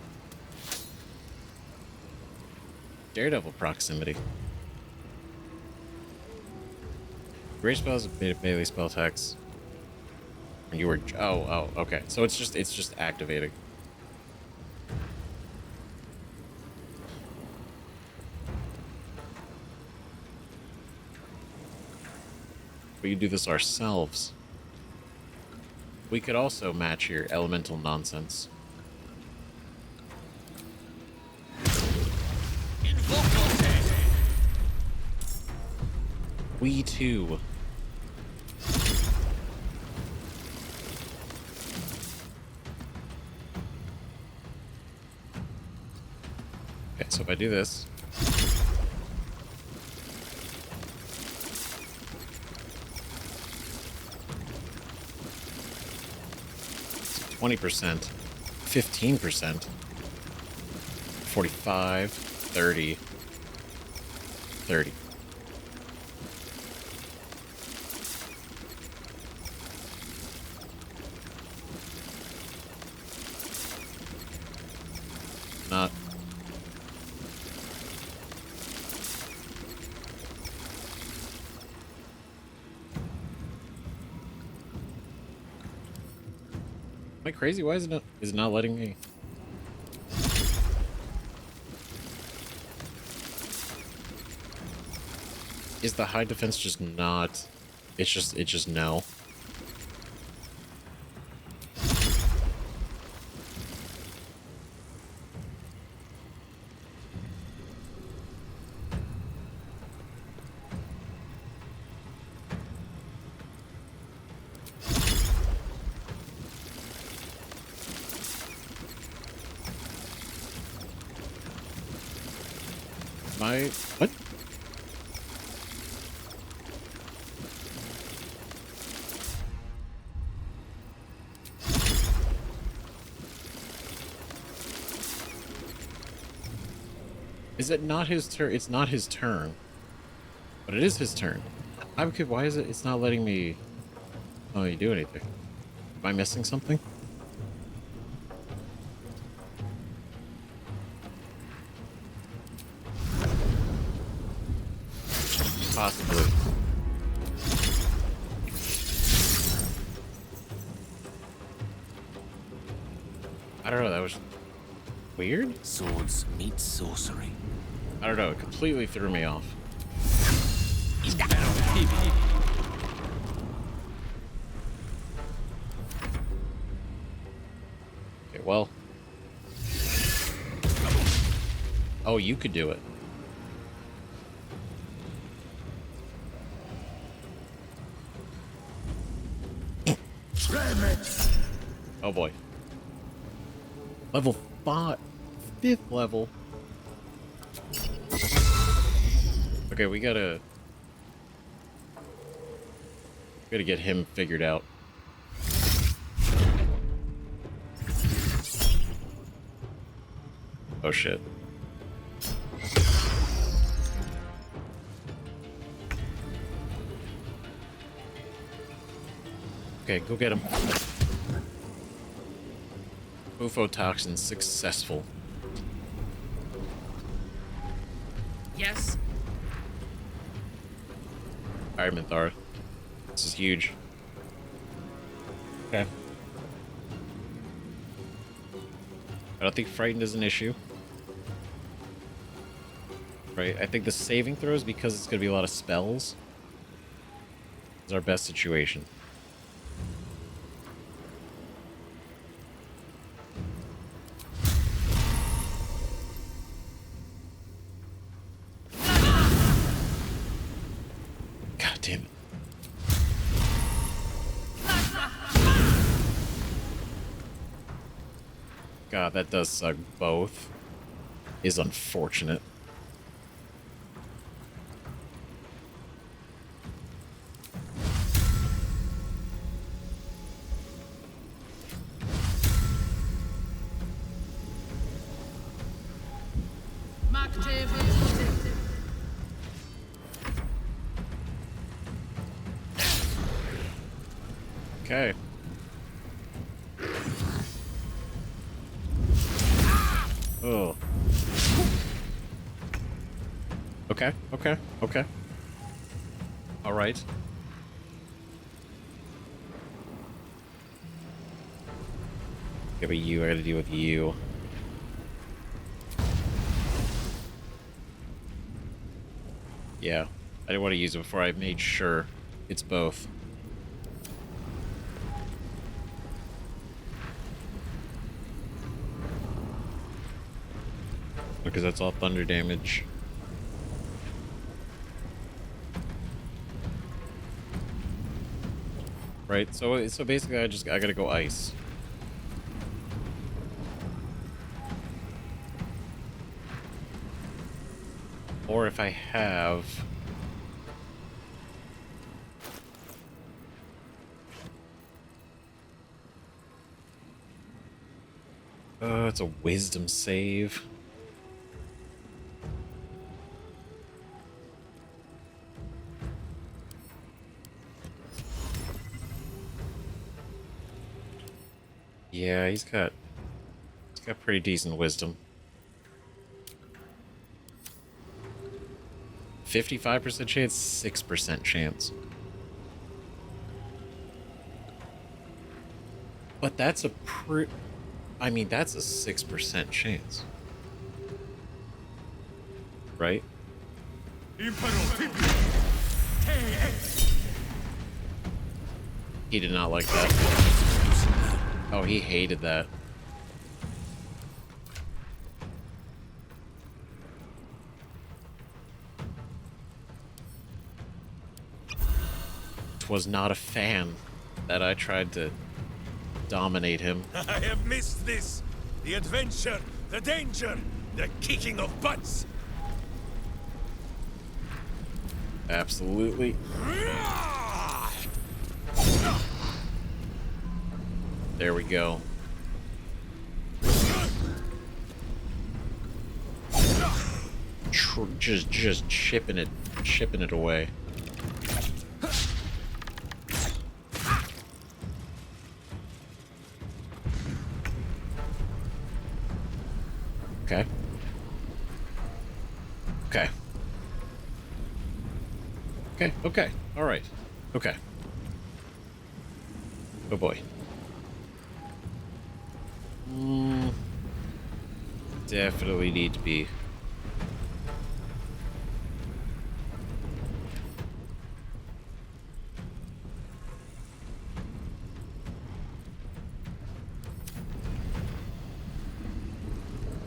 Daredevil proximity. Great spells, melee spell attacks. You were... oh, okay. So it's just activating. We could do this ourselves. We could also match your elemental nonsense. We too. Okay, so if I do this. 20%, 15%, 45, 30, 30. Not. Am I crazy? Why is it not letting me? Is the high defense just not? It's just no. What? Is it not his turn? It's not his turn. But it is his turn. I'm confused. Why is it? It's not letting me. Oh, you do anything? Am I missing something? Possibly. I don't know. That was weird. Swords meet sorcery. I don't know. It completely threw me off. Okay, well. Oh, you could do it. Oh boy. Level 5. 5th level. Okay, we gotta get him figured out. Oh shit. Okay, go get him. Toxin successful. Yes. Alright, Minthara. This is huge. Okay. I don't think frightened is an issue. Right, I think the saving throws, because it's going to be a lot of spells, is our best situation. God damn it. God, that does suck. Both is unfortunate. Okay. Oh. Okay, okay, okay. All right. Yeah, but you, I gotta deal with you. Yeah, I didn't want to use it before I made sure It's both. Because that's all thunder damage. Right, so basically I gotta go ice. Or if I have it's a wisdom save. Yeah, he's got pretty decent wisdom. 55% chance, 6% chance. But that's a I mean, that's a 6% chance. Right? He did not like that. Oh, he hated that. Was not a fan that I tried to dominate him. I have missed this. The adventure, the danger, the kicking of butts. Absolutely. There we go. Just chipping it away. Okay. Okay. Okay, okay. All right. Okay. Oh boy. Definitely need to be.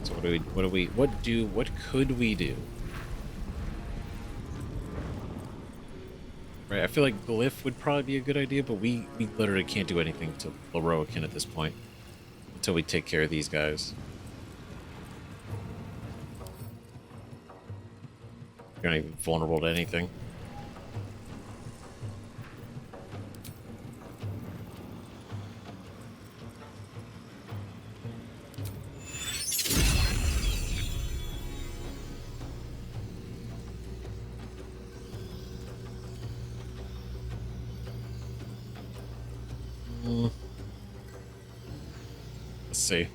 So what could we do? Right, I feel like Glyph would probably be a good idea, but we literally can't do anything to Lorroakan at this point until we take care of these guys. You're not even vulnerable to anything. Let's see.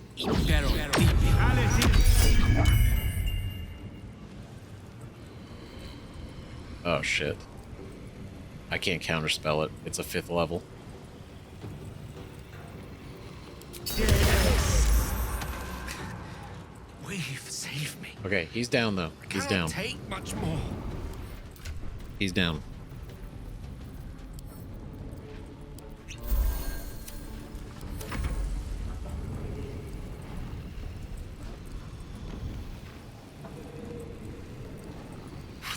Oh shit. I can't counterspell it. It's a 5th level. We've saved me. Okay, he's down though. He's down. Take much more. He's down.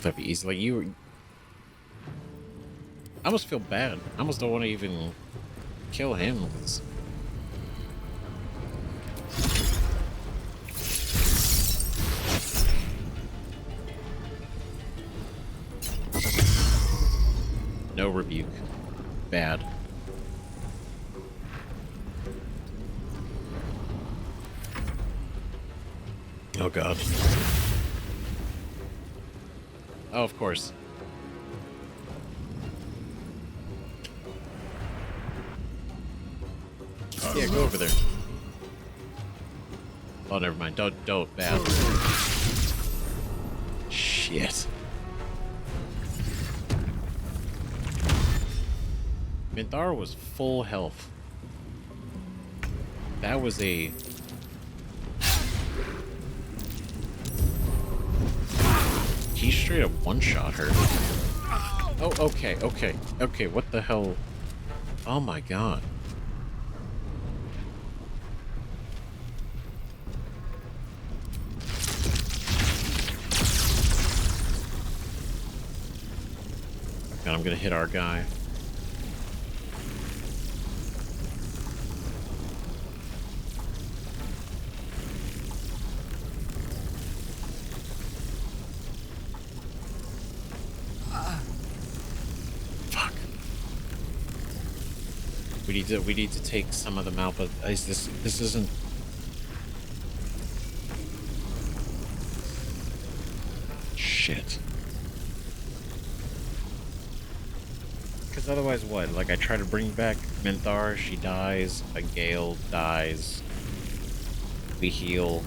That'd be easy. Like you, I almost feel bad. I almost don't want to even kill him. No rebuke. Bad. Oh god. Oh, of course. Yeah, go over there. Oh, never mind. Don't. Bad. Shit. Minthara was full health. That was a... He straight up one-shot her. Oh, okay, okay, okay, what the hell? Oh my god. God, I'm gonna hit our guy. Fuck. We need to take some of them out, but this isn't. Shit. Because otherwise what? Like, I try to bring back Minthara, she dies, a Gale dies, we heal.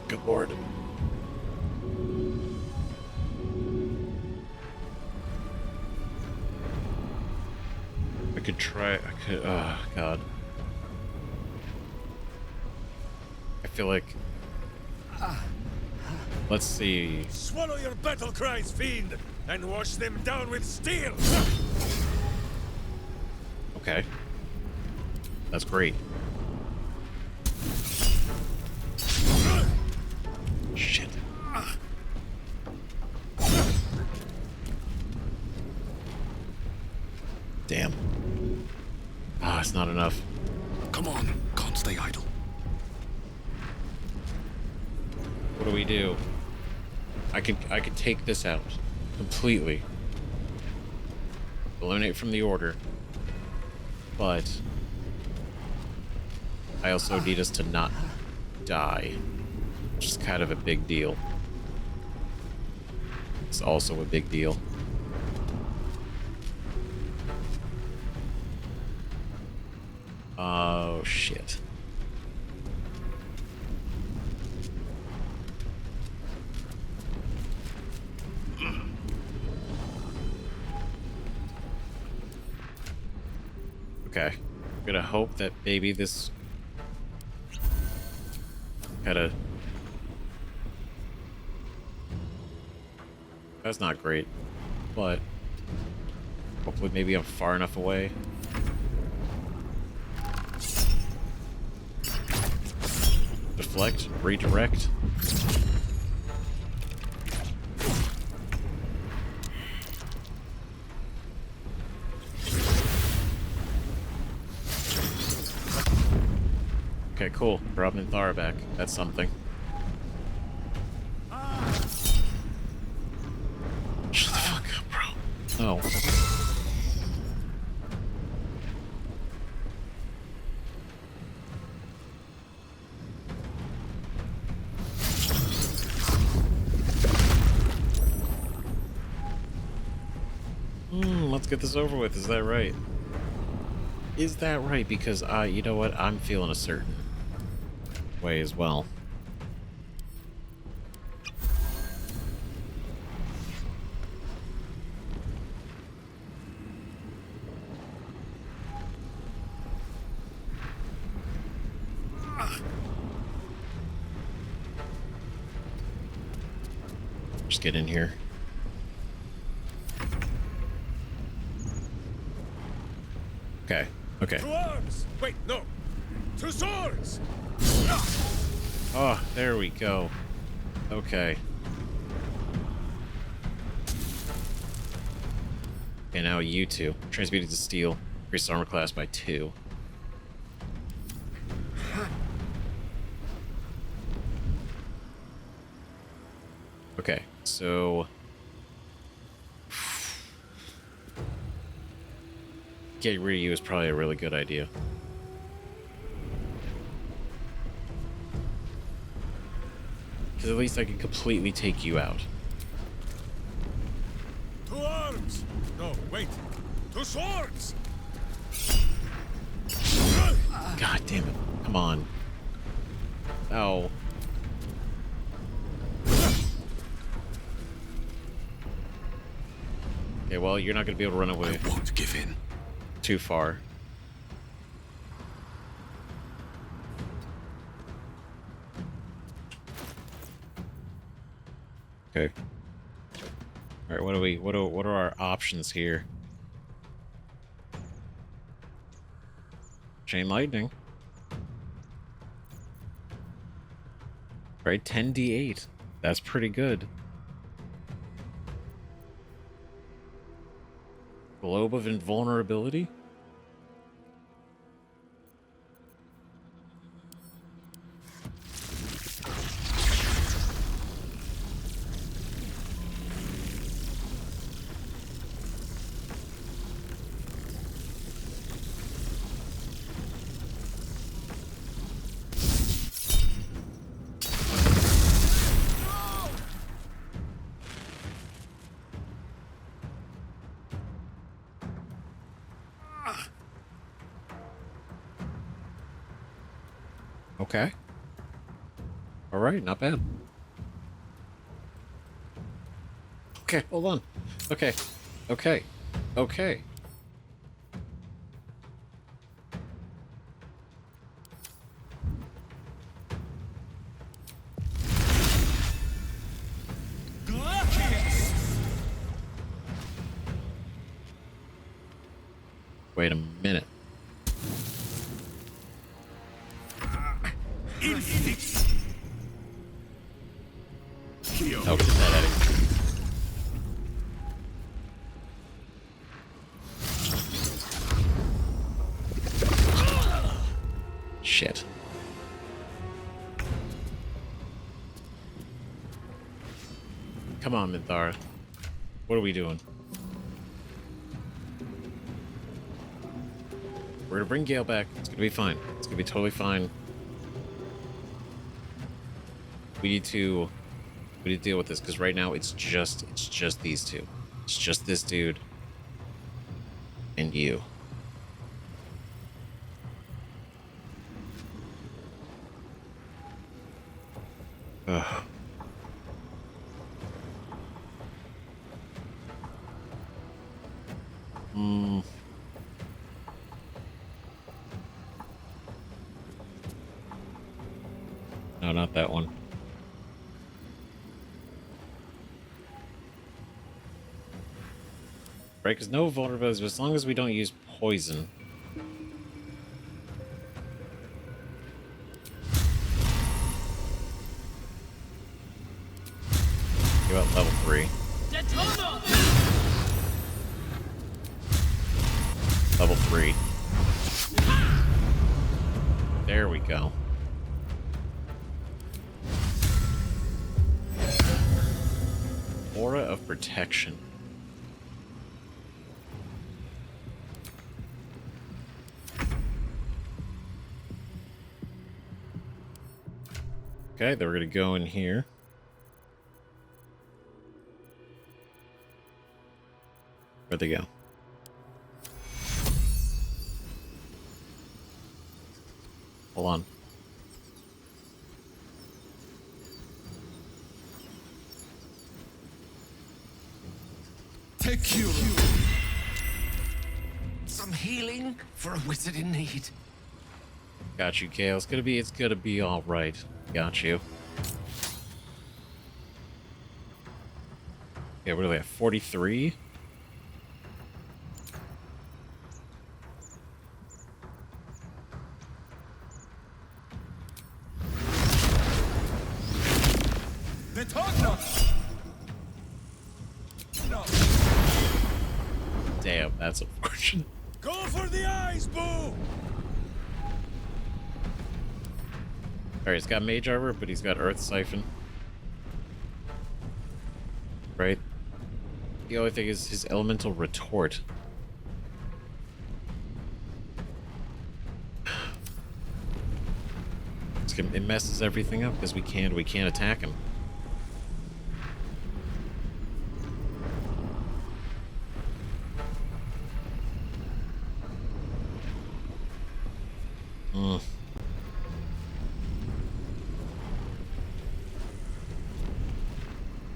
Good lord. I could try, oh god. I feel like, let's see. Swallow your battle cries, fiend, and wash them down with steel! Okay. That's great. Shit. Damn. Ah, it's not enough. Come on, can't stay idle. What do we do? I could take this out completely. Eliminate from the order. But I also need us to not die, which is kind of a big deal. It's also a big deal. Oh, shit. Okay. I'm gonna hope that maybe this kinda... That's not great, but hopefully maybe I'm far enough away. Deflect, redirect. Okay, cool. Brought Minthara back. That's something. Shut the fuck up, bro. No. Let's get this over with. Is that right? Is that right? Because, you know what? I'm feeling a certain way as well. Just get in here. Okay, okay. To arms! Wait, no! To swords! Oh, there we go. Okay. Okay, now you two. Transmuted to steel. Increase armor class by 2. Okay, so... Getting rid of you is probably a really good idea. Because at least I can completely take you out. To arms! No, wait. To swords! God damn it. Come on. Oh. Okay, well, you're not going to be able to run away. I won't give in. Too far. Okay. All right, what are our options here? Chain lightning. Right, 10d8. That's pretty good. Globe of invulnerability? Okay. All right, not bad. Okay, hold on. Okay. Okay. Okay. Wait a minute. Oh, get that out of here. Shit. Come on, Minthara. What are we doing? We're gonna bring Gale back. It's gonna be fine. It's gonna be totally fine. We need to deal with this because right now it's just these two. It's just this dude and you. Ugh. No, not that one. Right, because no vulnerabilities, but as long as we don't use poison. Give out level 3. Level 3. There we go. Aura of protection. Okay, then we're gonna go in here. Where'd they go? Hold on. Take you. Some healing for a wizard in need. Got you, Gale. It's gonna be all right. Got you. Okay, what are we at? 43? Damn, that's unfortunate. Go for the eyes, boo! Alright, he's got mage armor, but he's got earth siphon. Right? The only thing is his elemental retort. It messes everything up because we can't attack him.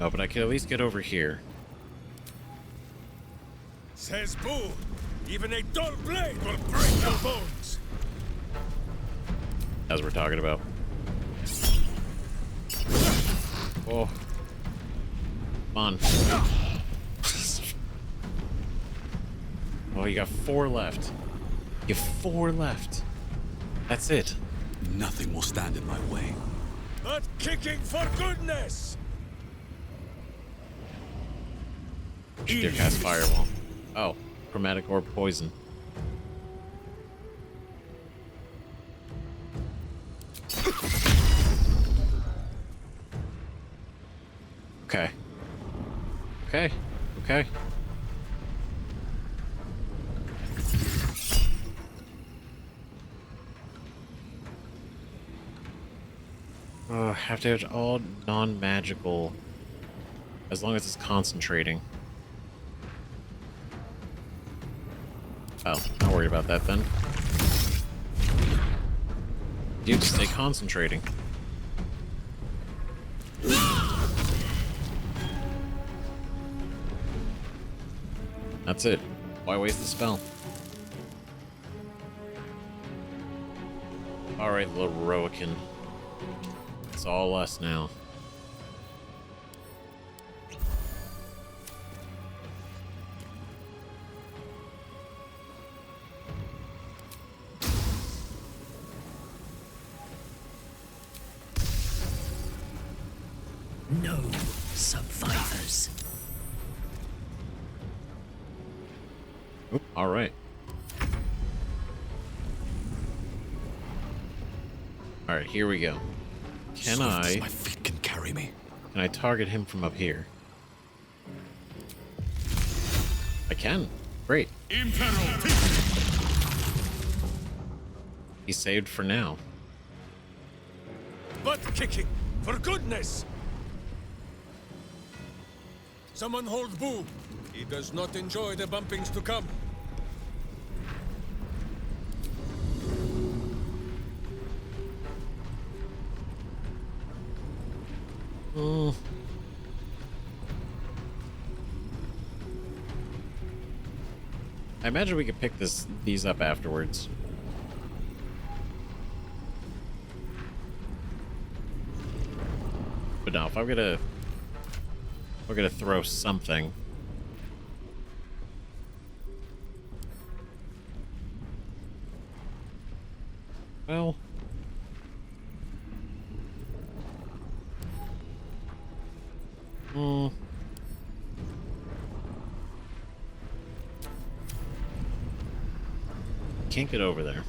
Oh, but I can at least get over here. Says Boo. Even a dull blade will break your bones. As we're talking about. Oh. Come on. Oh, you got 4 left. You have 4 left. That's it. Nothing will stand in my way. But kicking for goodness! Should you cast Firewall? Oh, Chromatic Orb Poison. Okay. Okay. Okay. Oh, have to have all non-magical, as long as it's concentrating. Oh, not worried about that then. You just stay concentrating. That's it. Why waste the spell? Alright, Lorroakan. It's all us now. No survivors. Oop, all right. All right, here we go. Can I? My feet can carry me. Can I target him from up here? I can. Great. He's saved for now. Butt kicking, for goodness! Someone hold Boo. He does not enjoy the bumpings to come. I imagine we could pick these up afterwards. But no, if we're gonna throw something. Well, can't get over there.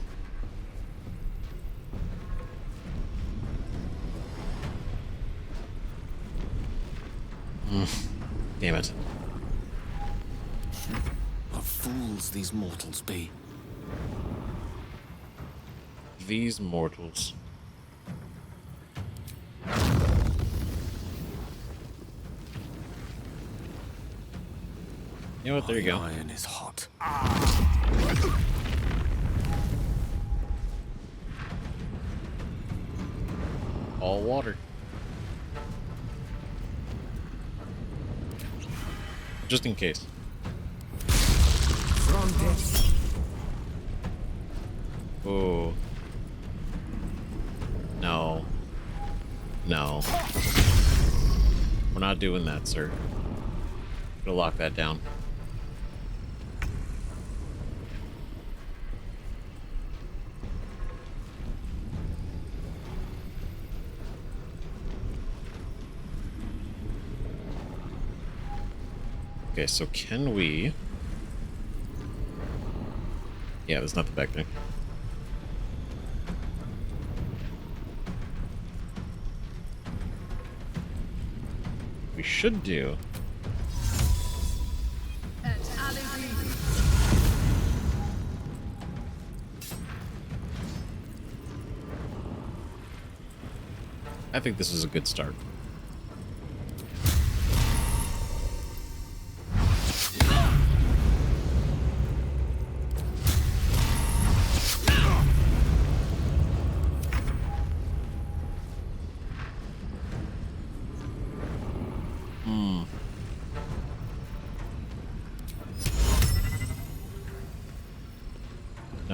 Damn it. What fools these mortals be. These mortals. You know what? There you go. Iron is hot. All water. Just in case. Oh. No. No. We're not doing that, sir. Gonna lock that down. Okay, so can we... Yeah, there's nothing back there. We should do... I think this is a good start.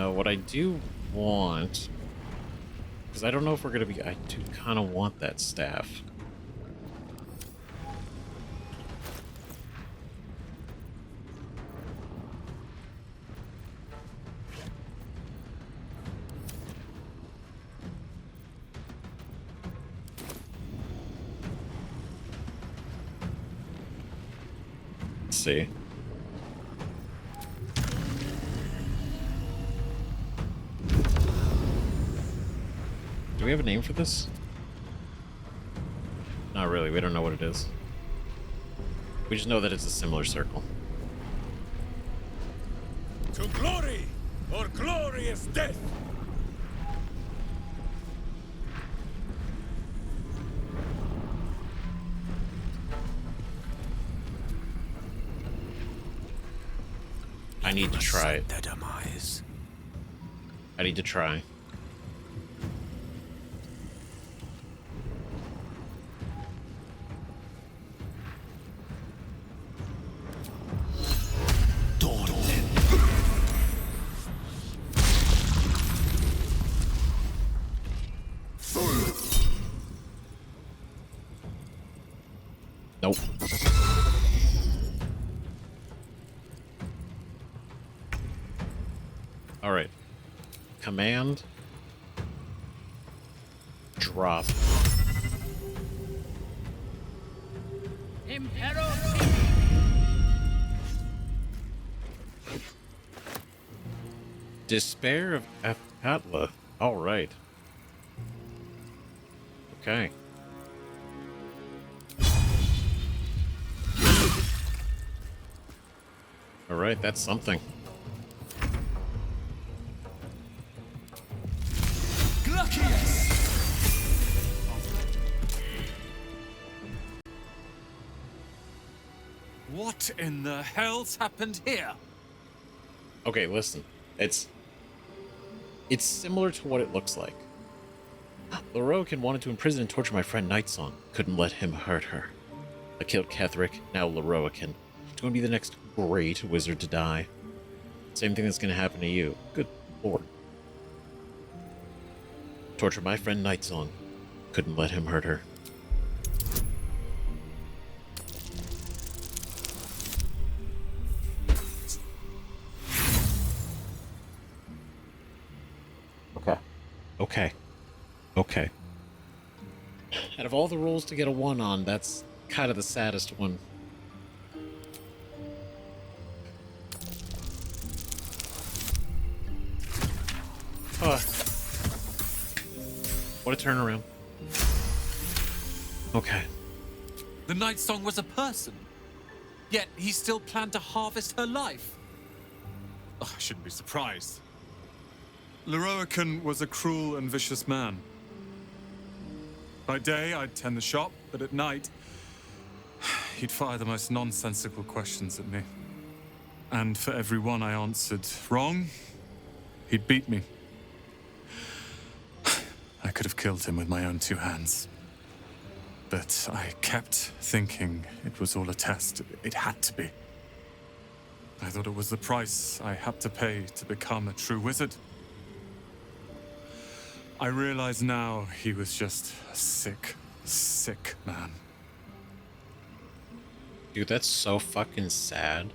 No, what I do want, because I don't know if we're gonna be. I do kind of want that staff. Let's see. Do we have a name for this? Not really. We don't know what it is. We just know that it's a similar circle. To glory or glorious death! I need to try it. Their demise. I need to try. Nope. All right. Command. Drop. Despair of Atla. All right. Okay. All right, that's something. What in the hell's happened here? Okay, listen. It's similar to what it looks like. Lorroakan wanted to imprison and torture my friend Nightsong. Couldn't let him hurt her. I killed Ketheric, now Lorroakan. It's going to be the next great wizard to die. Same thing that's going to happen to you. Good lord. Torture my friend Nightsong. Couldn't let him hurt her. Okay. Out of all the rolls to get a 1 on, that's kind of the saddest one. What a turnaround. Okay. The Nightsong was a person, yet he still planned to harvest her life. Oh, I shouldn't be surprised. Lorroakan was a cruel and vicious man. By day, I'd tend the shop, but at night, he'd fire the most nonsensical questions at me. And for every one I answered wrong, he'd beat me. I could have killed him with my own 2 hands. But I kept thinking it was all a test. It had to be. I thought it was the price I had to pay to become a true wizard. I realize now he was just a sick, sick man. Dude, that's so fucking sad.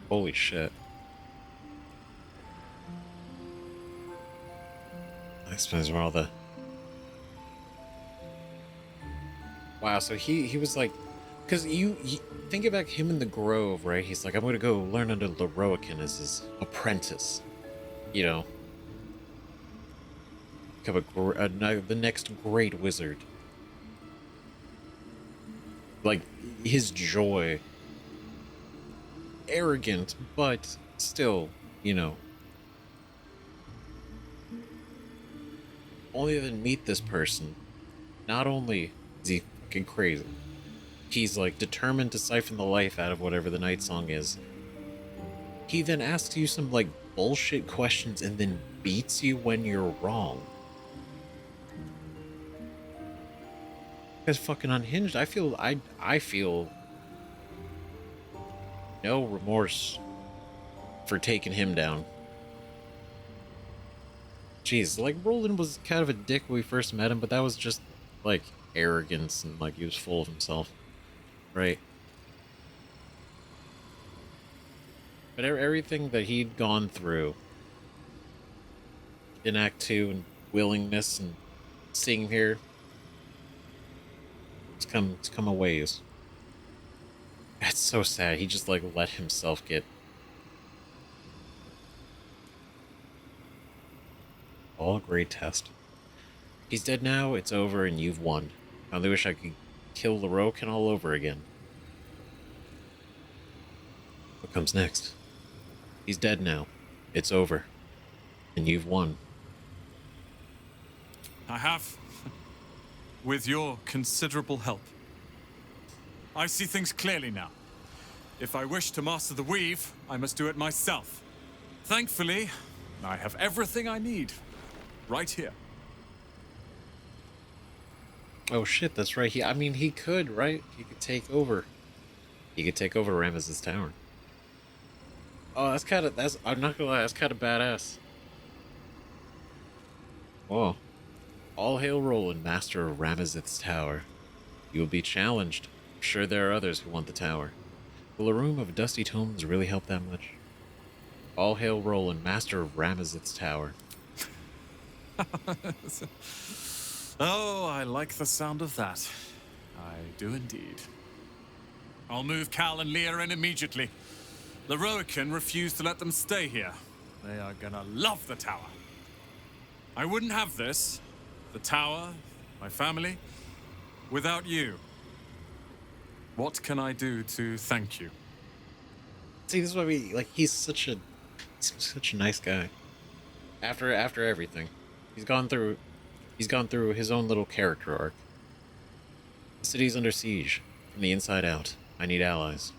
Holy shit. I suppose where all the... Wow, so he was like... Because you think about him in the Grove, right? He's like, I'm going to go learn under Larroakan as his apprentice. You know? Become the next great wizard. Like, his joy. Arrogant, but still, you know. Only then meet this person. Not only is he fucking crazy, he's like determined to siphon the life out of whatever the Nightsong is. He then asks you some like bullshit questions and then beats you when you're wrong. That's fucking unhinged. I feel no remorse for taking him down. Jeez, like, Rolan was kind of a dick when we first met him, but that was just, like, arrogance and, like, he was full of himself. Right? But everything that he'd gone through in Act 2 and willingness and seeing him here, it's come a ways. It's so sad. He just, like, let himself get all a great test. He's dead now, it's over, and you've won. I only wish I could kill Lorroakan all over again. What comes next? He's dead now. It's over. And you've won. I have. With your considerable help. I see things clearly now. If I wish to master the weave, I must do it myself. Thankfully, I have everything I need. Right here. Oh shit, that's right. He could, right? He could take over. He could take over Ramazith's tower. Oh, I'm not gonna lie, that's kind of badass. Whoa. All hail Rolan, master of Ramazith's tower. You will be challenged. I'm sure there are others who want the tower. Will a room of dusty tomes really help that much? All hail Rolan, master of Ramazith's tower. Oh, I like the sound of that. I do indeed. I'll move Cal and Leah in immediately. Larroakan refused to let them stay here. They are gonna love the tower. I wouldn't have this, the tower, my family, without you. What can I do to thank you? See, this is what I mean. Like, he's such a nice guy. After everything, he's gone through his own little character arc. The city is under siege from the inside out. I need allies.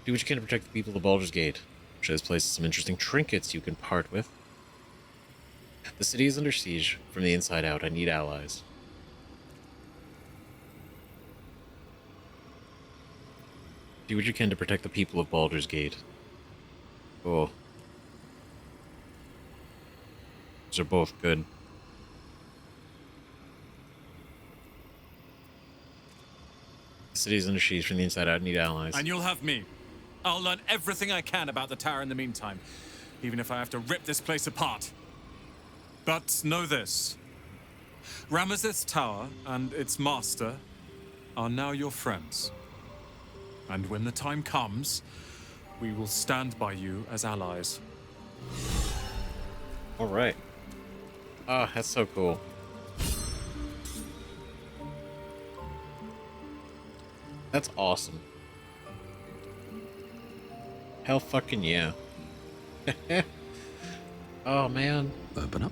Do what you can to protect the people of Baldur's Gate. I'm sure this place has some interesting trinkets you can part with. The city is under siege from the inside out. I need allies. Do what you can to protect the people of Baldur's Gate. Oh. Those are both good. The city is under siege from the inside out. I need allies. And you'll have me. I'll learn everything I can about the tower in the meantime, even if I have to rip this place apart. But know this. Ramazith's tower and its master are now your friends. And when the time comes, we will stand by you as allies. All right. Ah, that's so cool. That's awesome. Hell fucking yeah. Oh man. Open up.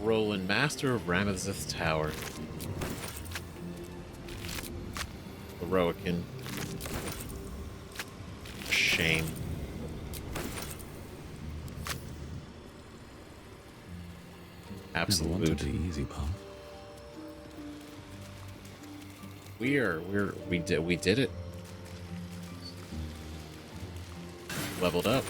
Rolan, master of Ramazith's tower. Lorroakan. Shame. Absolute. Never wanted the easy path. We did it. Leveled up.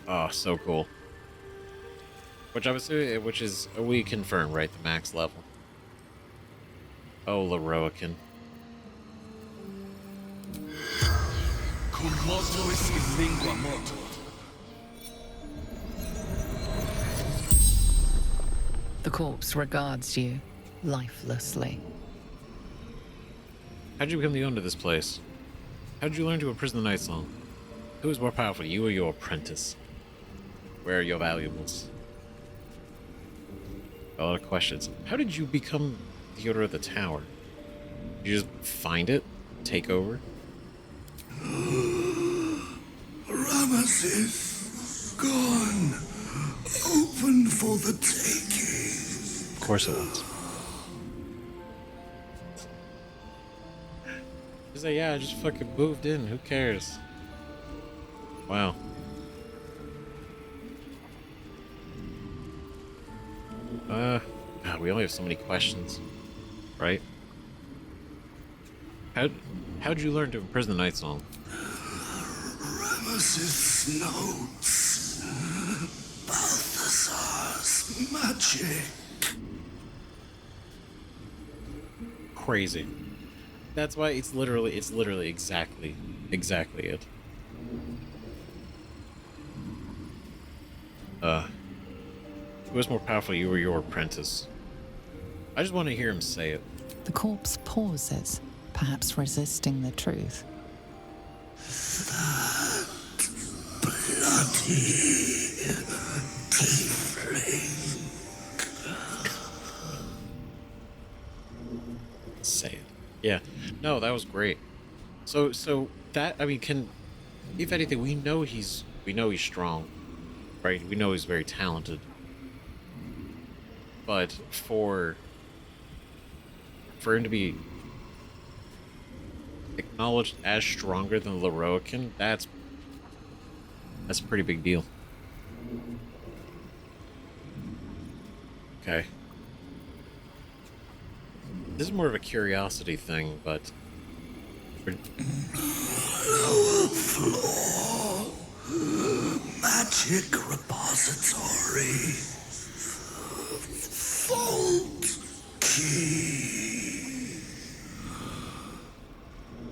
Oh, so cool. Which we confirm, right? The max level. Oh, Larroakan. The corpse regards you lifelessly. How'd you become the owner of this place? How'd you learn to imprison the Nightsong? Who is more powerful, you or your apprentice? Where are your valuables? A lot of questions. How did you become the owner of the tower? Did you just find it? Take over? Ramazith, gone. Open for the taking. Of course it was. He's like, yeah, I just fucking moved in. Who cares? Wow. God, we only have so many questions, right? How'd you learn to imprison the Nightsong? Ramazith's notes. Balthazar's magic. Crazy. That's why it's literally exactly it. Who was more powerful, you or your apprentice? I just want to hear him say it. The corpse pauses, perhaps resisting the truth. That bloody tiefling. Say it. Yeah. No, that was great. So that, I mean, if anything, we know he's strong, right? We know he's very talented. But for him to be acknowledged as stronger than Lorroakan, that's a pretty big deal. Okay. This is more of a curiosity thing, but Lower floor. Magic repository. Vault key.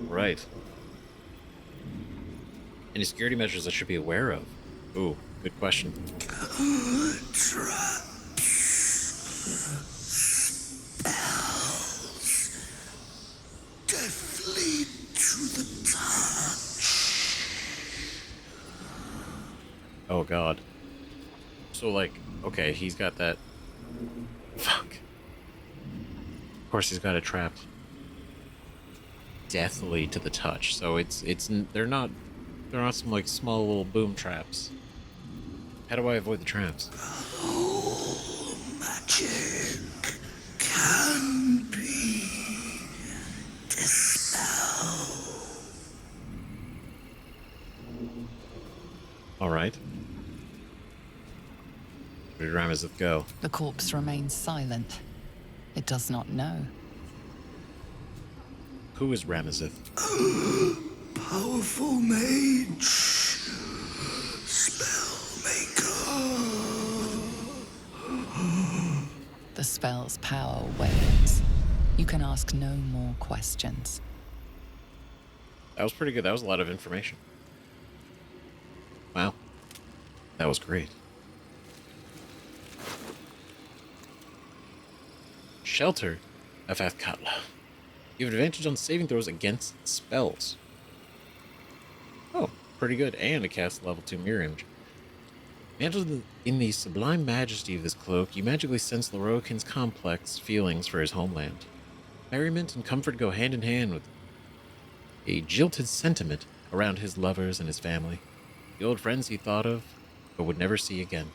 Right. Any security measures I should be aware of? Ooh, good question. Traps. Spells. Deathly to the touch. Oh god. So like, okay, he's got that. Fuck. Of course he's got it trapped. Deathly to the touch. So they're not some like small little boom traps. How do I avoid the traps? Oh, magic can be dispelled. All right. Where did Ramazith go? The corpse remains silent. It does not know. Who is Ramazith? Powerful mage. Spellmaker. The spell's power wanes. You can ask no more questions. That was pretty good. That was a lot of information. Wow. That was great. Shelter of Athkatla. You have advantage on saving throws against spells. Oh, pretty good. And to cast level 2 mirror image. Mantled in the sublime majesty of this cloak, you magically sense Lorroakan's complex feelings for his homeland. Merriment and comfort go hand in hand with a jilted sentiment around his lovers and his family. The old friends he thought of, but would never see again.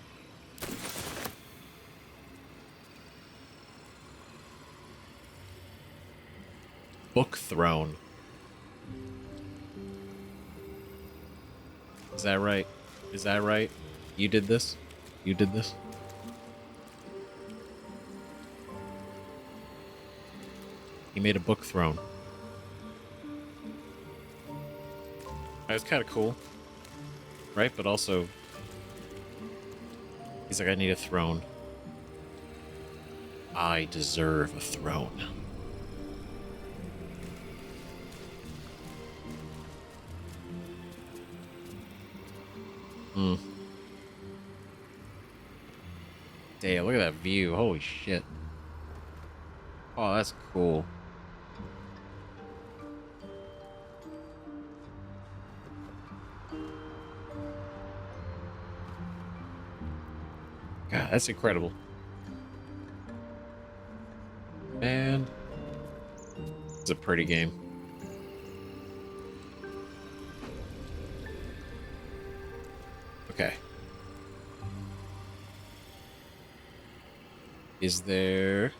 Book Throne. Is that right? Is that right? You did this? You did this? He made a book throne. That's kind of cool. Right? But also, he's like, I need a throne. I deserve a throne. Damn, look at that view. Holy shit. Oh, that's cool. God, that's incredible. Man. It's a pretty game. Okay. Is there...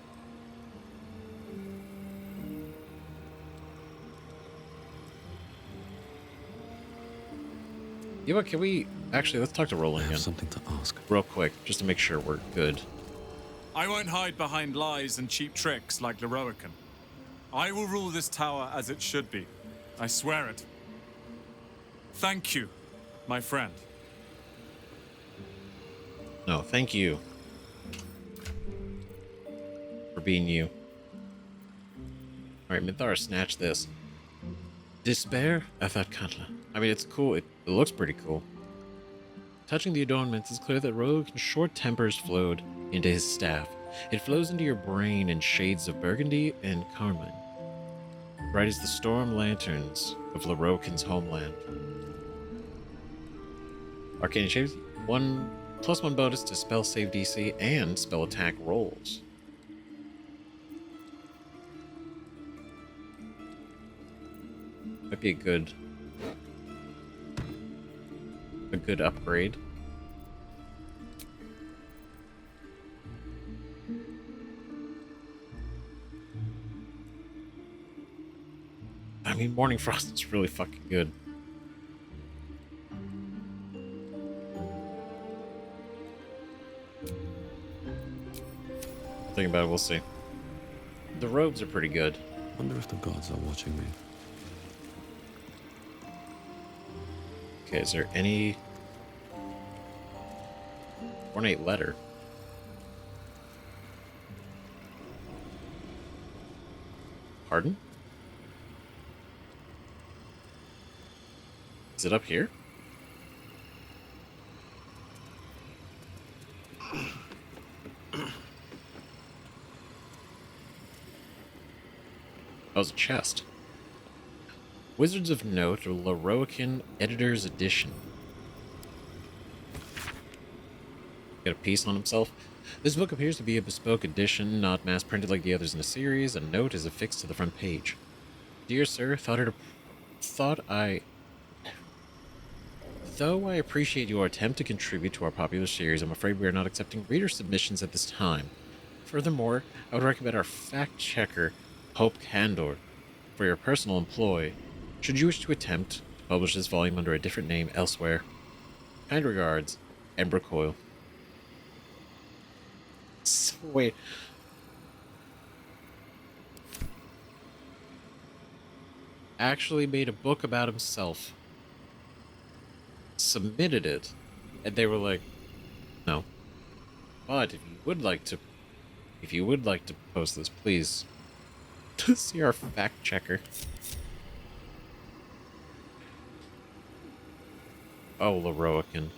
You know what, can we... Actually, let's talk to Rolan again. Something to ask. Real quick, just to make sure we're good. I won't hide behind lies and cheap tricks like Larroakan. I will rule this tower as it should be. I swear it. Thank you, my friend. No, thank you. For being you. Alright, Minthara, snatch this. Despair? Afatkatla. I mean, it's cool. It looks pretty cool. Touching the adornments, it's clear that Rolan's short tempers flowed into his staff. It flows into your brain in shades of burgundy and carmine. Bright as the storm lanterns of Larroakan's homeland. Arcane shapes, +1 bonus to spell save DC and spell attack rolls. Might be a good upgrade. I mean, Morning Frost is really fucking good. Think about it, we'll see. The robes are pretty good. Wonder if the gods are watching me. Okay, is there any ornate letter? Pardon? Is it up here? Oh, it's a chest. Wizards of Note, or Larroakan Editor's Edition. Got a piece on himself. This book appears to be a bespoke edition, not mass-printed like the others in the series. A note is affixed to the front page. Dear sir, Though I appreciate your attempt to contribute to our popular series, I'm afraid we are not accepting reader submissions at this time. Furthermore, I would recommend our fact-checker, Hope Candor, for your personal employ, should you wish to attempt to publish this volume under a different name elsewhere. Kind regards, Ember Coil. So, wait. Actually made a book about himself. Submitted it, and they were like, no. But if you would like to post this, please see our fact checker. Oh, Lorroakan.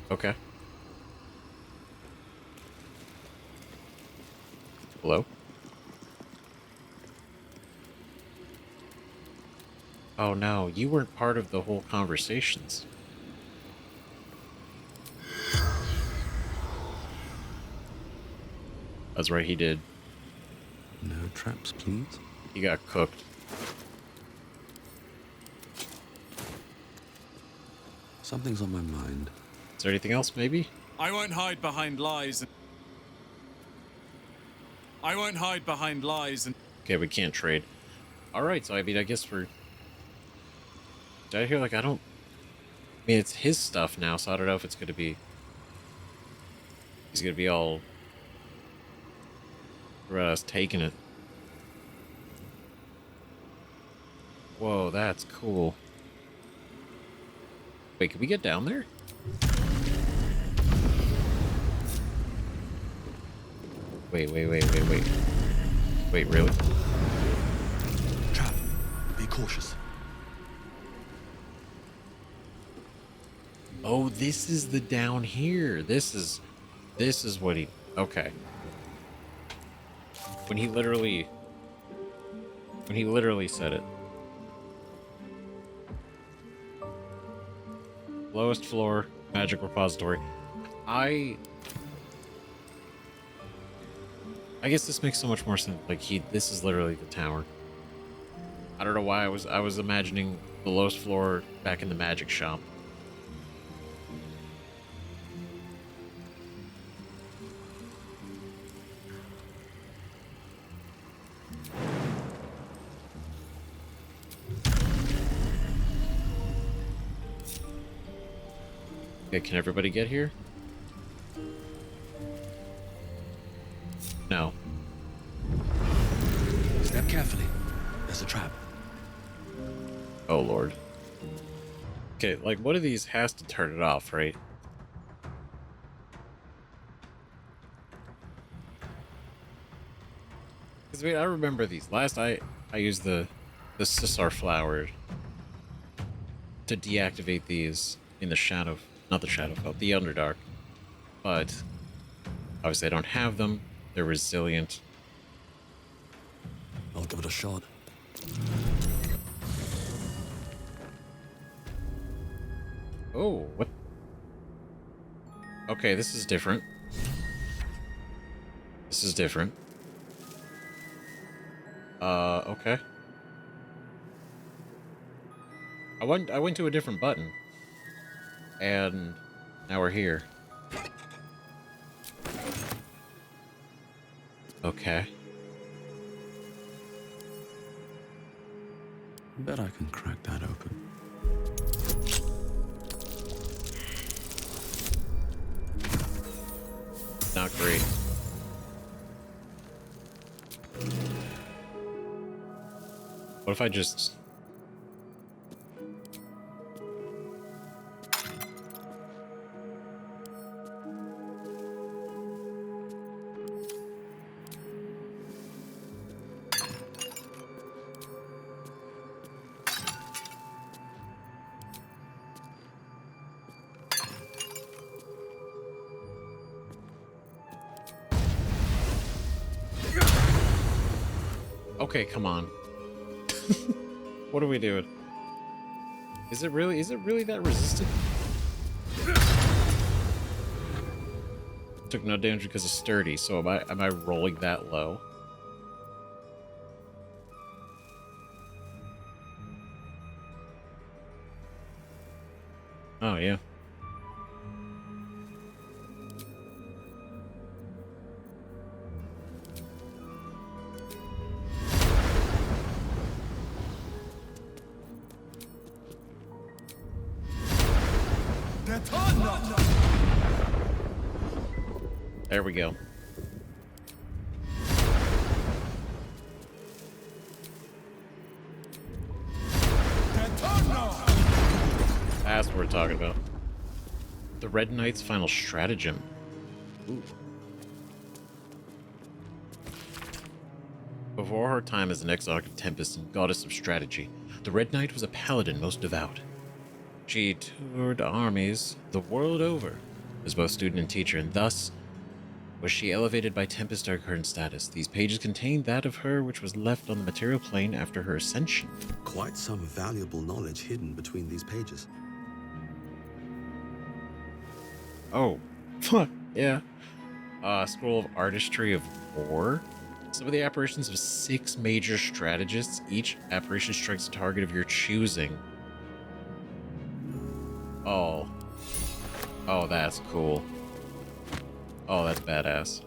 Okay. Hello? Oh no, you weren't part of the whole conversations. That's right, he did. No traps, please. He got cooked. Something's on my mind. Is there anything else, maybe? I won't hide behind lies. Okay, we can't trade. Alright, so I mean, I guess we're... Did I hear, like, I mean, it's his stuff now, so I don't know if it's gonna be... He's gonna be all... about us taking it. Whoa, that's cool. Wait, can we get down there? Wait. Wait, really? Char, be cautious. Oh, this is the down here. This is what he... Okay. When he literally said it. Lowest floor, magic repository. I guess this makes so much more sense. Like, this is literally the tower. I don't know why I was imagining the lowest floor back in the magic shop. Okay, can everybody get here? No. Step carefully. There's a trap. Oh, Lord. Okay, like, one of these has to turn it off, right? Because, I mean, I remember these. Last, I used the Sissar flower to deactivate these in the Shadow... Not the Shadowfell, the Underdark. But, obviously, I don't have them. They're resilient. I'll give it a shot. Oh, what? Okay, this is different. This is different. Okay. I went to a different button. And now we're here. Okay. Bet I can crack that open. Not great. What if I just... Okay, come on. What are we doing? Is it really that resistant? Took no damage because of sturdy, so am I rolling that low? Oh yeah. There we go. That's what we're talking about. The Red Knight's final stratagem. Ooh. Before her time as an exarch of Tempest and goddess of strategy, the Red Knight was a paladin most devout. She toured armies the world over as both student and teacher, and thus was she elevated by Tempest to her current status. These pages contain that of her which was left on the material plane after her ascension. Quite some valuable knowledge hidden between these pages. Oh, fuck, yeah. Scroll of Artistry of War. Some of the apparitions of 6 major strategists. Each apparition strikes a target of your choosing. Oh. Oh, that's cool. Oh, that's badass.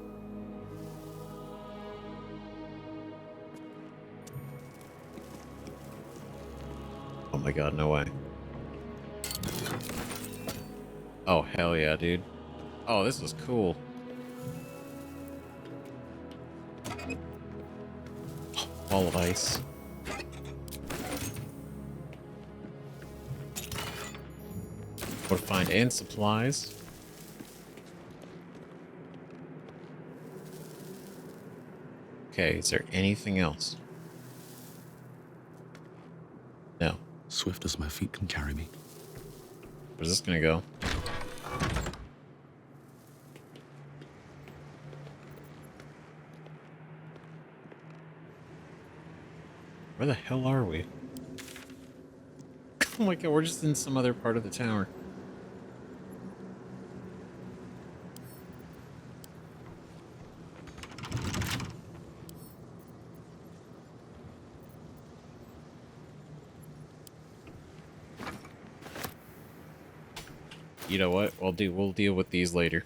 Oh my god, no way. Oh, hell yeah, dude. Oh, this is cool. Wall of ice. What to find and supplies. Okay, is there anything else? No. Swift as my feet can carry me. Where's this gonna go? Where the hell are we? Oh my god, we're just in some other part of the tower. You know what? We'll deal with these later.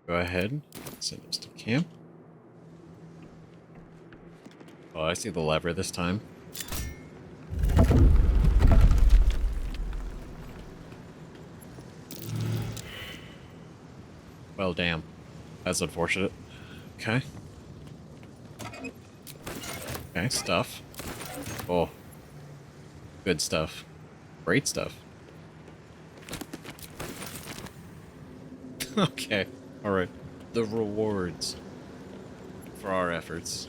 Go ahead. Send us to camp. Oh, I see the lever this time. Well, damn. That's unfortunate. Okay. Okay, stuff. Oh. Good stuff. Great stuff. Okay. Alright. The rewards for our efforts.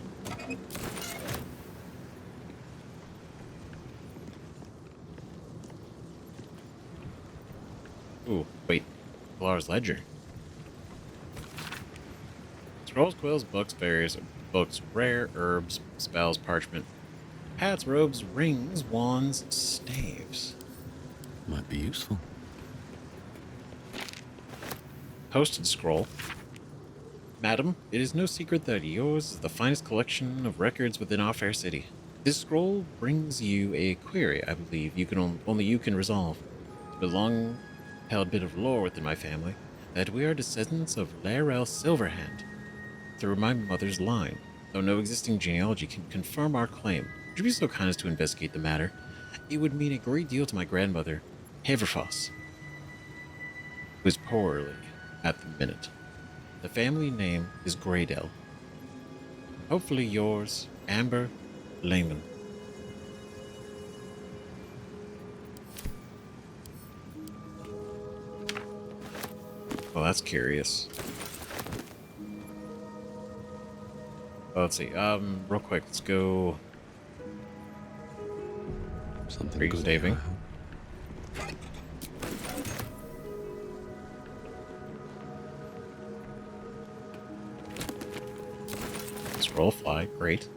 Ooh, wait. Valar's Ledger. Scrolls, quills, books, berries, books, rare, herbs, spells, parchment, hats, robes, rings, wands, staves. Might be useful. Posted scroll. Madam, it is no secret that yours is the finest collection of records within our fair city. This scroll brings you a query I believe you can only you can resolve. It's a long-held bit of lore within my family that we are descendants of Larell Silverhand through my mother's line, though no existing genealogy can confirm our claim. Would you be so kind as to investigate the matter? It would mean a great deal to my grandmother, Haverfoss, who is poorly at the minute. The family name is Greydale. Hopefully yours, Amber Lehman. Well, that's curious. Well, let's see. Real quick, let's go. Something Are you good saving? here, I hope. Let's roll a fly. Great.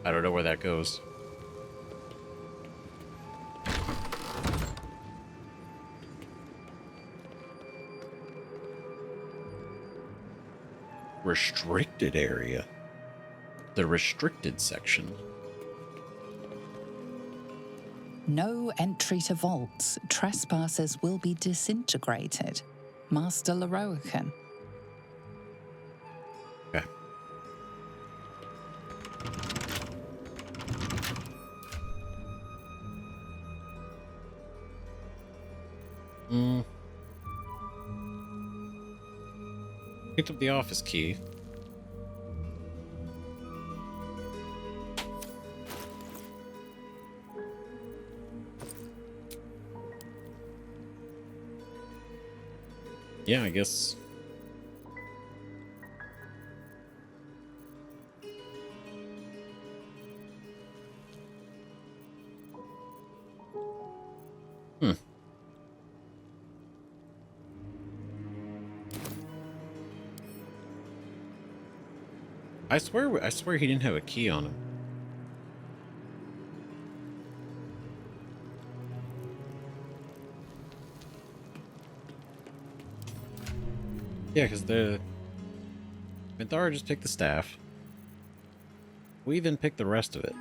I don't know where that goes. Restricted area. The restricted section. No entry to vaults. Trespassers will be disintegrated. Master Larroakan. Okay. Picked up the office key. Yeah, I guess. I swear he didn't have a key on him. Yeah, because the Minthara just picked the staff. We then picked the rest of it,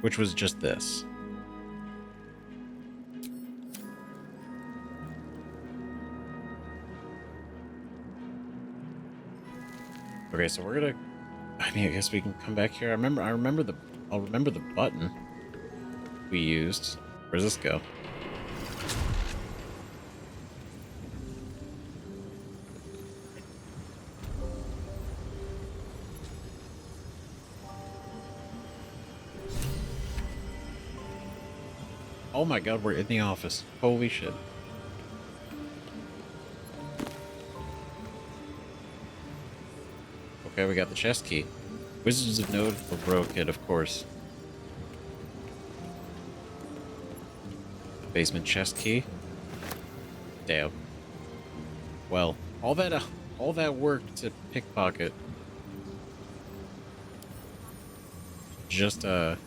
which was just this. Okay, so we're gonna. I mean, I guess we can come back here. I'll remember the button we used. Where's this go? Oh my god, we're in the office. Holy shit. Okay, we got the chest key. Wizards of Node of Rokan, of course. Basement chest key. Damn. Well, all that work to pickpocket. Just to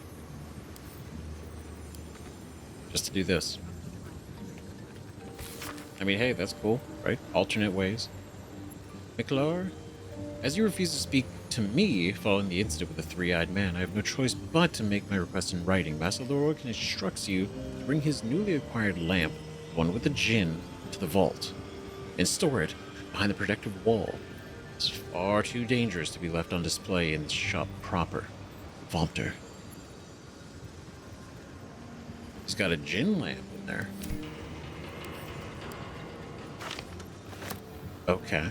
do this. I mean, hey, that's cool, right? Alternate ways. Miklar? As you refuse to speak to me following the incident with the three-eyed man, I have no choice but to make my request in writing. Master Lorroakan instructs you to bring his newly acquired lamp, one with the djinn, to the vault. and store it behind the protective wall. It's far too dangerous to be left on display in the shop proper. Vaulter. He's got a gin lamp in there. Okay.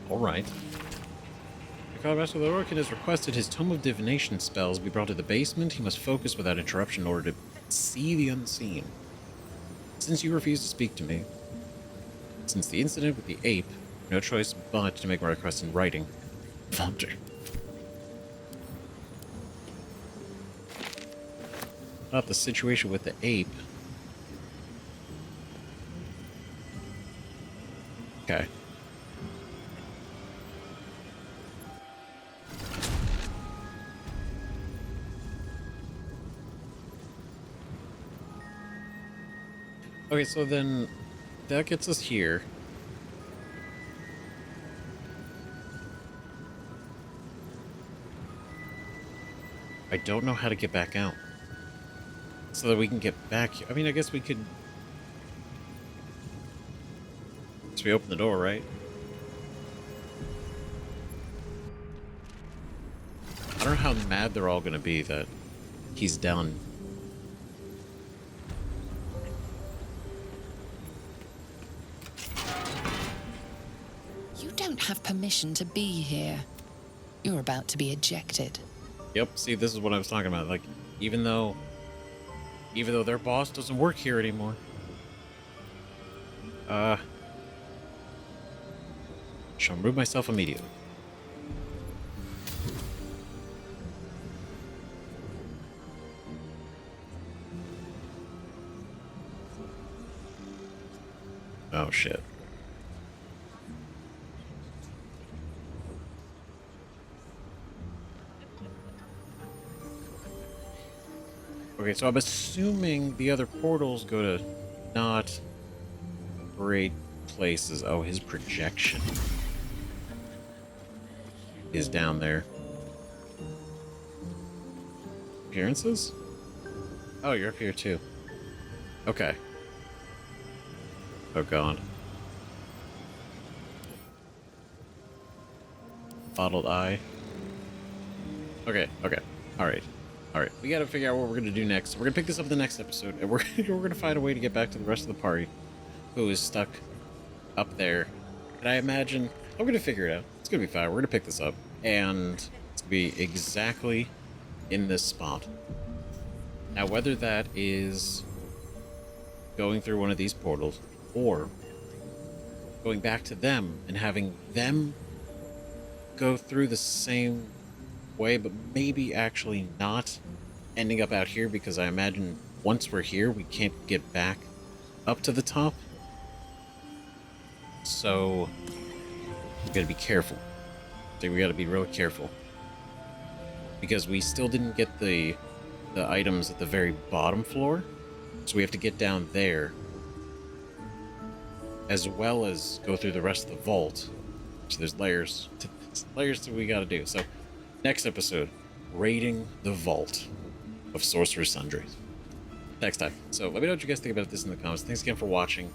Alright. The Master Lorroakan has requested his Tome of Divination spells be brought to the basement. He must focus without interruption in order to see the unseen. Since you refuse to speak to me, since the incident with the ape, no choice but to make my request in writing. Baldur. Not the situation with the ape. Okay. Okay, so then that gets us here. I don't know how to get back out. So that we can get back here. I mean, I guess we could... So we open the door, right? I don't know how mad they're all going to be that he's done. You don't have permission to be here. You're about to be ejected. Yep, see, this is what I was talking about. Like, even though their boss doesn't work here anymore. Shall remove myself immediately. Oh, shit. Okay, so I'm assuming the other portals go to not great places. Oh, his projection is down there. Appearances? Oh, you're up here too. Okay. Oh god. Bottled eye. Okay, okay. Alright. Alright, we gotta figure out what we're gonna do next. We're gonna pick this up in the next episode, and we're gonna find a way to get back to the rest of the party who is stuck up there. And I imagine I'm gonna figure it out. It's gonna be fine. We're gonna pick this up, and it's gonna be exactly in this spot. Now, whether that is going through one of these portals or going back to them and having them go through the same way, but maybe actually not ending up out here, because I imagine once we're here, we can't get back up to the top. So we gotta be careful. I think we gotta be really careful, because we still didn't get the items at the very bottom floor, so we have to get down there as well as go through the rest of the vault. So there's layers that we gotta do. So next episode, raiding the vault of Sorcerous Sundries. Next time. So let me know what you guys think about this in the comments. Thanks again for watching.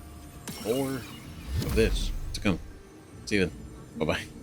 More of this to come. See you then. Bye-bye.